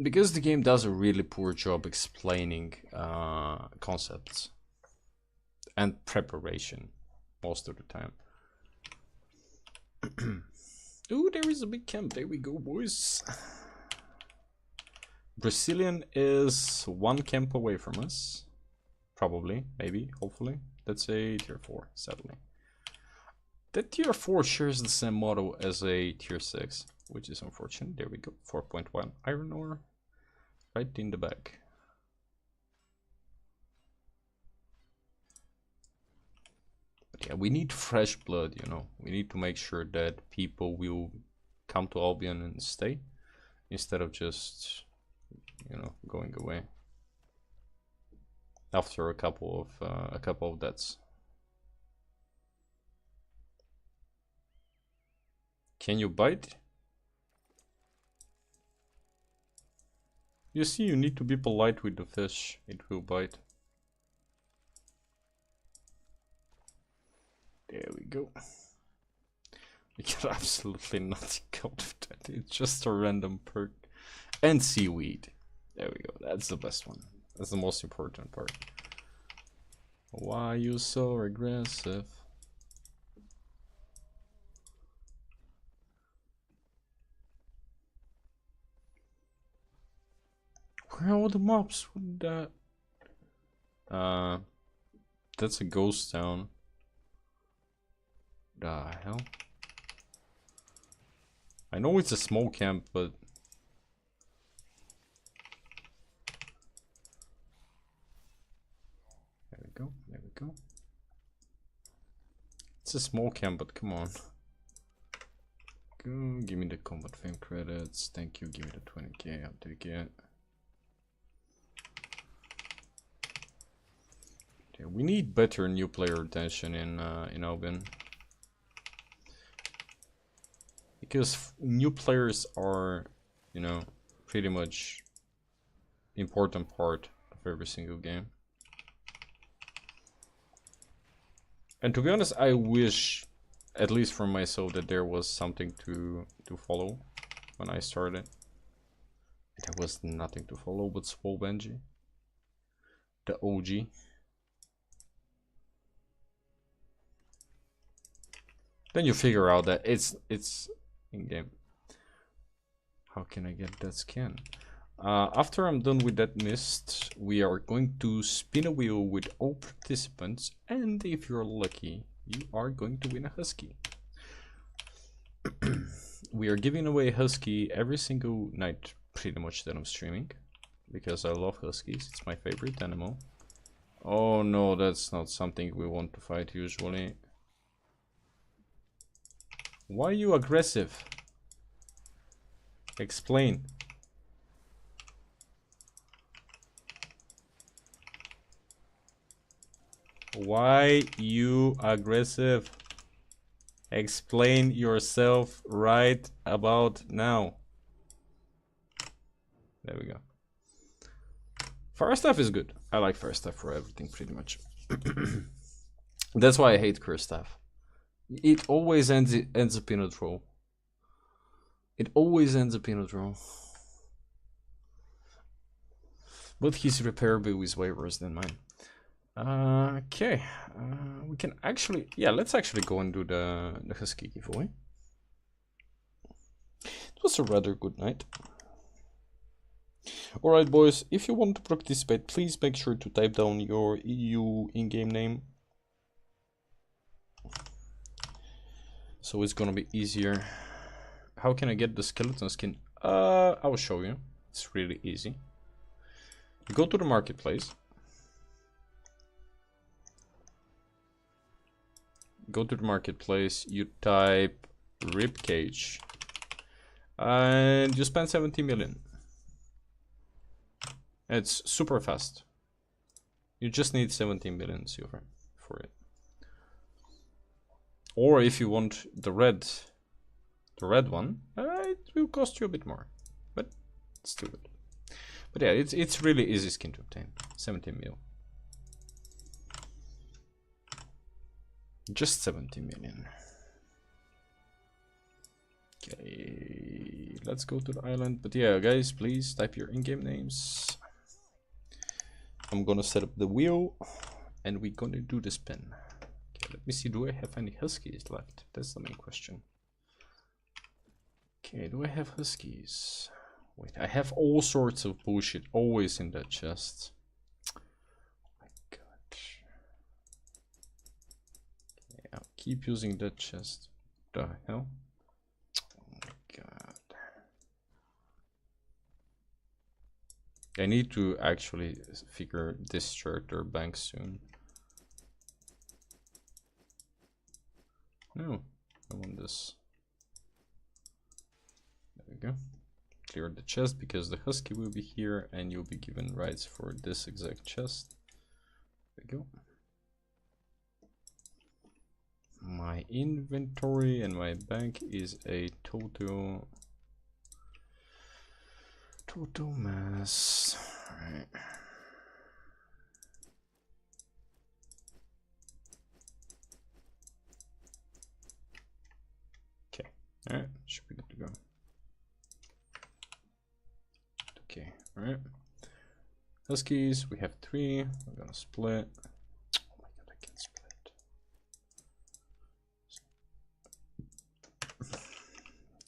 Because the game does a really poor job explaining concepts and preparation. most of the time. Ooh, there is a big camp. There we go, boys. Brazilian is 1 camp away from us. Probably, maybe, hopefully. That's a tier 4, sadly. That tier 4 shares the same motto as a tier 6, which is unfortunate. There we go, 4.1 iron ore. Right in the back. But yeah, we need fresh blood, you know. We need to make sure that people will come to Albion and stay, instead of just, you know, going away after a couple of deaths. Can you bite? You see, you need to be polite with the fish. It will bite. There we go. We get absolutely nothing out of that. It's just a random perk. And seaweed. There we go. That's the best one. That's the most important part. Why are you so aggressive? Where are all the mobs? What that? That's a ghost town. The hell? I know it's a small camp, but there we go. There we go. It's a small camp, but come on. Go, give me the combat fame credits. Thank you. Give me the 20k. I'll take it. Okay, we need better new player retention in Albion, because new players are, you know, pretty much important part of every single game. And to be honest, I wish, at least for myself, that there was something to follow when I started. There was nothing to follow but Swole Benji, the OG. Then you figure out that it's in game. How can I get that skin? After I'm done with that mist, we are going to spin a wheel with all participants, and if you're lucky, you are going to win a husky. We are giving away a husky every single night, pretty much, that I'm streaming, because I love huskies. It's my favorite animal. Oh no, that's not something we want to fight usually. Why are you aggressive? Explain. Why you aggressive? Explain yourself right about now. There we go. Fire staff is good. I like fire staff for everything pretty much. That's why I hate curse staff. It always ends up in a draw. It always ends up in a draw. But his repair bill is way worse than mine. Okay. We can actually... Yeah, let's actually go and do the husky giveaway. It was a rather good night. Alright, boys. If you want to participate, please make sure to type down your EU in-game name. So it's gonna be easier. How can I get the skeleton skin? I will show you. It's really easy. You go to the marketplace. Go to the marketplace. You type ribcage, and you spend 70 million. It's super fast. You just need 17 million silver for it. Or if you want the red one, it will cost you a bit more, but it's still good. But yeah, it's really easy skin to obtain. 17 mil. Just 70 million. Okay, let's go to the island. But yeah, guys, please type your in-game names. I'm gonna set up the wheel, and we're gonna do the spin. Okay, Let me see, do I have any huskies left? That's the main question. Okay, do I have huskies? Wait, I have all sorts of bullshit always in that chest. Oh my god. Okay, I'll keep using that chest. What the hell? Oh my god. I need to actually figure this character bank soon. No, I want this. There we go. Clear the chest because the husky will be here and you'll be given rights for this exact chest. There we go. My inventory and my bank is a total mess. All right. Okay. All right. Should be good to go. Okay. All right. Huskies. We have 3. We're gonna split. Oh my god! I can't split.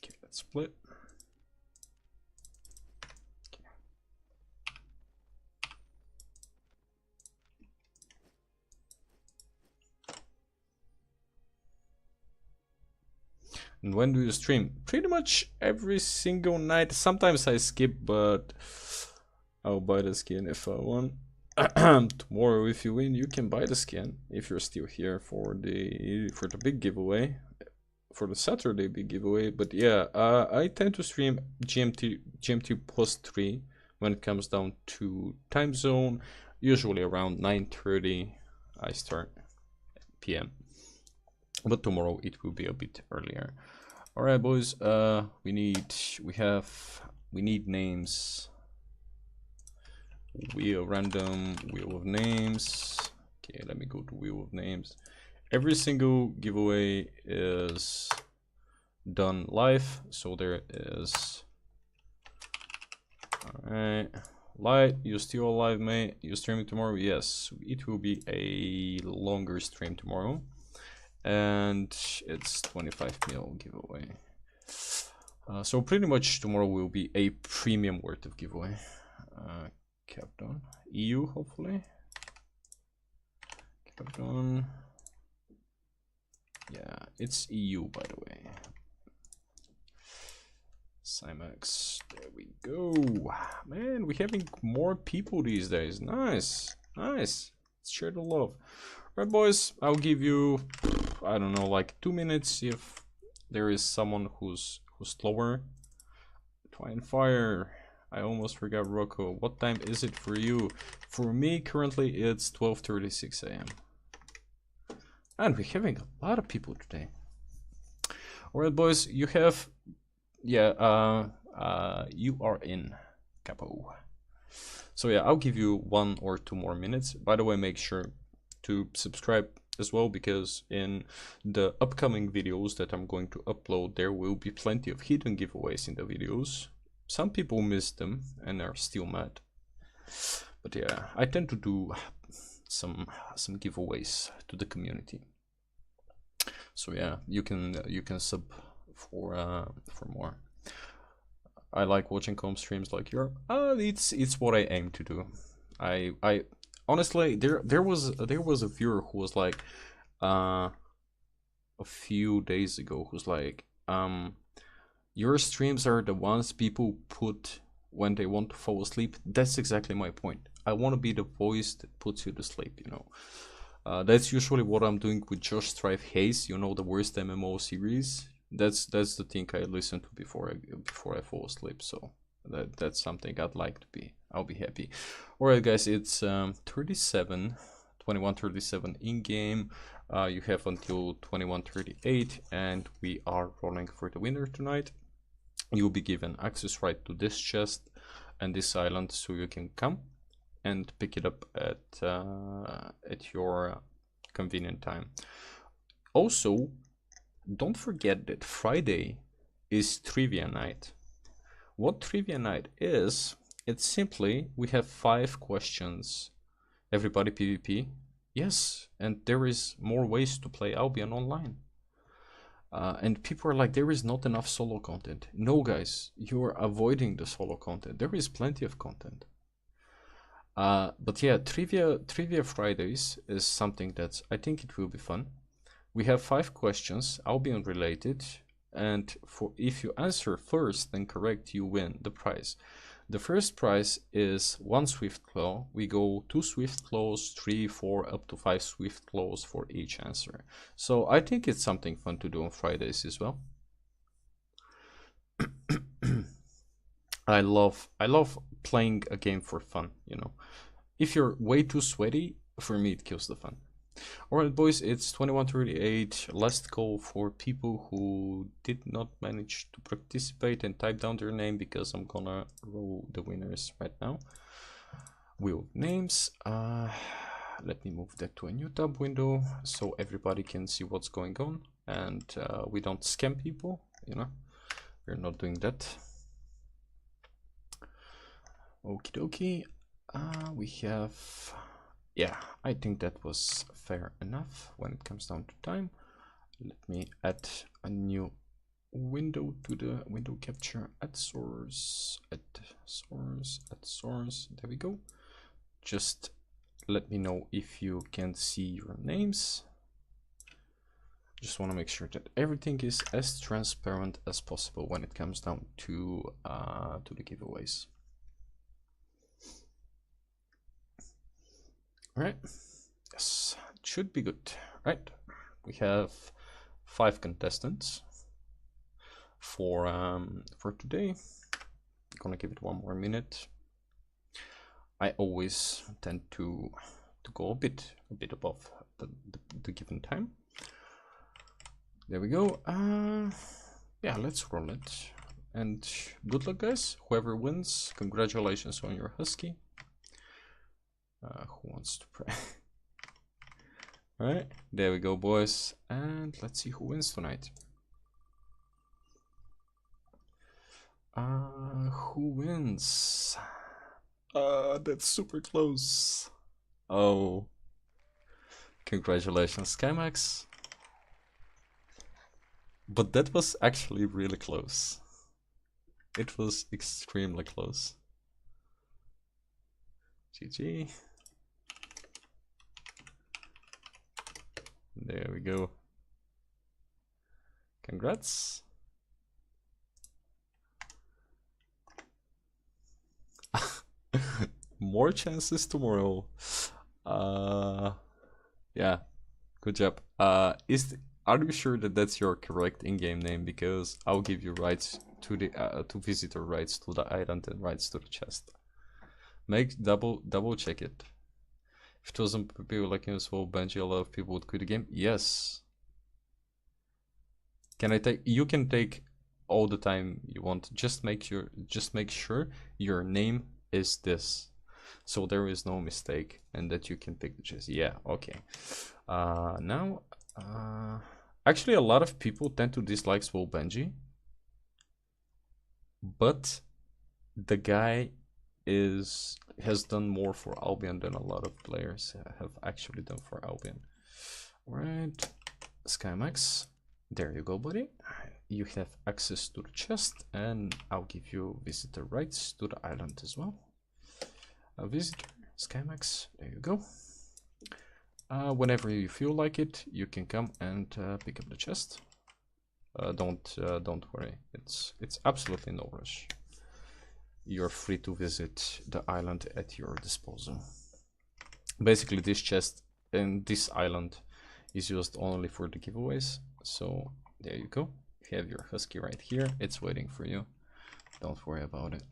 Okay. Let's split. And when do you stream? Pretty much every single night. Sometimes I skip, but I'll buy the skin if I want. Tomorrow, if you win, you can buy the skin if you're still here for the big giveaway, for the Saturday big giveaway. But yeah, I tend to stream GMT plus 3 when it comes down to time zone. Usually around 9:30 I start PM. But tomorrow it will be a bit earlier. All right, boys. We need names. Wheel random wheel of names. Okay, let me go to wheel of names. Every single giveaway is done live, so there is. All right, Light, you still alive, mate? You streaming tomorrow? Yes, it will be a longer stream tomorrow. And it's 25 mil giveaway. So pretty much tomorrow will be a premium worth of giveaway. Kept on EU, hopefully. Kept on. Yeah, it's EU, by the way. Cymax, there we go. Man, we're having more people these days. Nice, nice. Let's share the love. Right, boys, I'll give you, I don't know, like 2 minutes if there is someone who's slower. Twine fire. I almost forgot Rocco. What time is it for you? For me, currently it's 12:36 a.m. And we're having a lot of people today. Alright, boys, you have, yeah, you are in Capo. So yeah, I'll give you 1 or 2 more minutes. By the way, make sure to subscribe as well, because in the upcoming videos that I'm going to upload, there will be plenty of hidden giveaways in the videos. Some people missed them and are still mad, but yeah, I tend to do some giveaways to the community. So yeah, you can sub for more. I like watching comp streams like your. It's what I aim to do. I honestly, there was a viewer who was like, a few days ago, who's like, your streams are the ones people put when they want to fall asleep. That's exactly my point. I want to be the voice that puts you to sleep, you know. That's usually what I'm doing with Josh Strife Haze, you know, the worst MMO series. That's the thing I listen to before I fall asleep. So that's something I'd like to be. I'll be happy. Alright, guys, it's 21:37 in game. You have until 21:38, and we are rolling for the winner tonight. You'll be given access right to this chest and this island, so you can come and pick it up at your convenient time. Also, don't forget that Friday is trivia night. What trivia night is, it's simply we have 5 questions. Everybody PvP. Yes, and there is more ways to play Albion online. And people are like, there is not enough solo content. No, guys, you are avoiding the solo content. There is plenty of content. But yeah, Trivia Fridays is something that I think it will be fun. We have 5 questions, Albion related, and if you answer first and correct, you win the prize. The first prize is 1 Swift Claw. We go 2 Swift Claws, 3, 4, up to 5 Swift Claws for each answer. So I think it's something fun to do on Fridays as well. I love playing a game for fun, you know. If you're way too sweaty, for me it kills the fun. Alright boys, it's 21:38, last call for people who did not manage to participate and type down their name, because I'm gonna roll the winners right now. Wheel of names, let me move that to a new tab window so everybody can see what's going on, and we don't scam people, you know, we're not doing that. Okie dokie, we have... Yeah, I think that was fair enough when it comes down to time. Let me add a new window to the window capture. Add source, add source, add source. There we go. Just let me know if you can see your names. Just want to make sure that everything is as transparent as possible when it comes down to the giveaways. Right, yes, it should be good. Right, we have 5 contestants for today. I'm gonna give it 1 more minute. I always tend to go a bit above the given time. There we go. Yeah, let's roll it. And good luck, guys. Whoever wins, congratulations on your husky. Who wants to pray? All right, there we go, boys, and let's see who wins tonight. Who wins? That's super close. Oh, congratulations, Skymax. But that was actually really close. It was extremely close. GG. There we go. Congrats. More chances tomorrow. Yeah, good job. Are you sure that that's your correct in-game name? Because I'll give you rights to the to visitor rights to the island and rights to the chest. Make double check it. If it wasn't people like you, so Benji, a lot of people would quit the game. Yes. Can I take? You can take all the time you want. Just make sure your name is this, so there is no mistake, and that you can pick the chest. Yeah. Okay. Now, actually, a lot of people tend to dislike Swole Benji, but the guy has done more for Albion than a lot of players have actually done for Albion. Alright, Skymax, there you go, buddy. You have access to the chest, and I'll give you visitor rights to the island as well. A visitor, Skymax, there you go. Whenever you feel like it, you can come and pick up the chest. Don't worry, it's absolutely no rush. You're free to visit the island at your disposal. Basically, this chest and this island is used only for the giveaways. So there you go. You have your husky right here. It's waiting for you. Don't worry about it.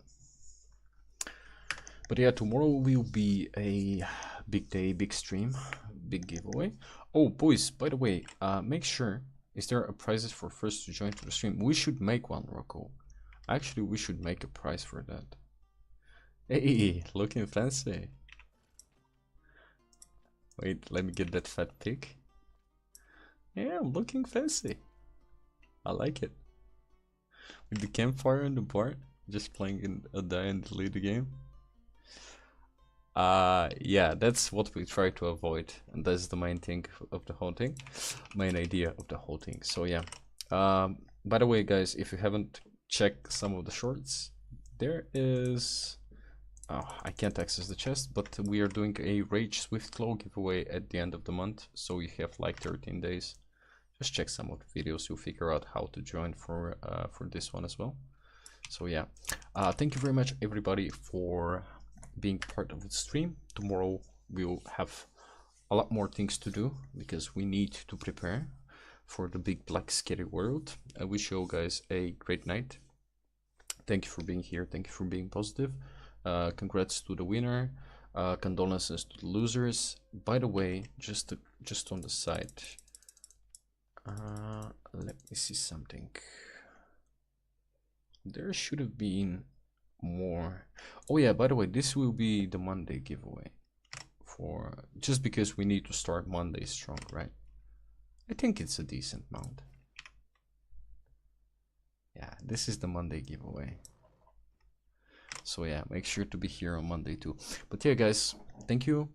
But yeah, tomorrow will be a big day, big stream, big giveaway. Oh, boys, by the way, make sure, is there a prizes for first to join to the stream? We should make one, Rocco. Actually, we should make a prize for that. Hey, looking fancy. Wait, let me get that fat pic. Yeah, I'm looking fancy. I like it. With the campfire in the bar, just playing in a die and delete the game. Yeah, that's what we try to avoid, and that's the main thing of the whole thing, main idea of the whole thing. So yeah, by the way, guys, if you haven't checked some of the shorts, there is, oh, I can't access the chest, but we are doing a Rage Swift Claw giveaway at the end of the month, so you have like 13 days. Just check some of the videos, you'll figure out how to join for this one as well. So yeah, thank you very much everybody for being part of the stream. Tomorrow we'll have a lot more things to do because we need to prepare for the big black scary world. I wish you all guys a great night. Thank you for being here, thank you for being positive. Congrats to the winner, condolences to the losers. By the way, just on the side, let me see something. There should have been more. Oh yeah, by the way, this will be the Monday giveaway, for just because we need to start Monday strong, right? I think it's a decent mount. Yeah, this is the Monday giveaway. So yeah, make sure to be here on Monday too. But yeah, guys, thank you.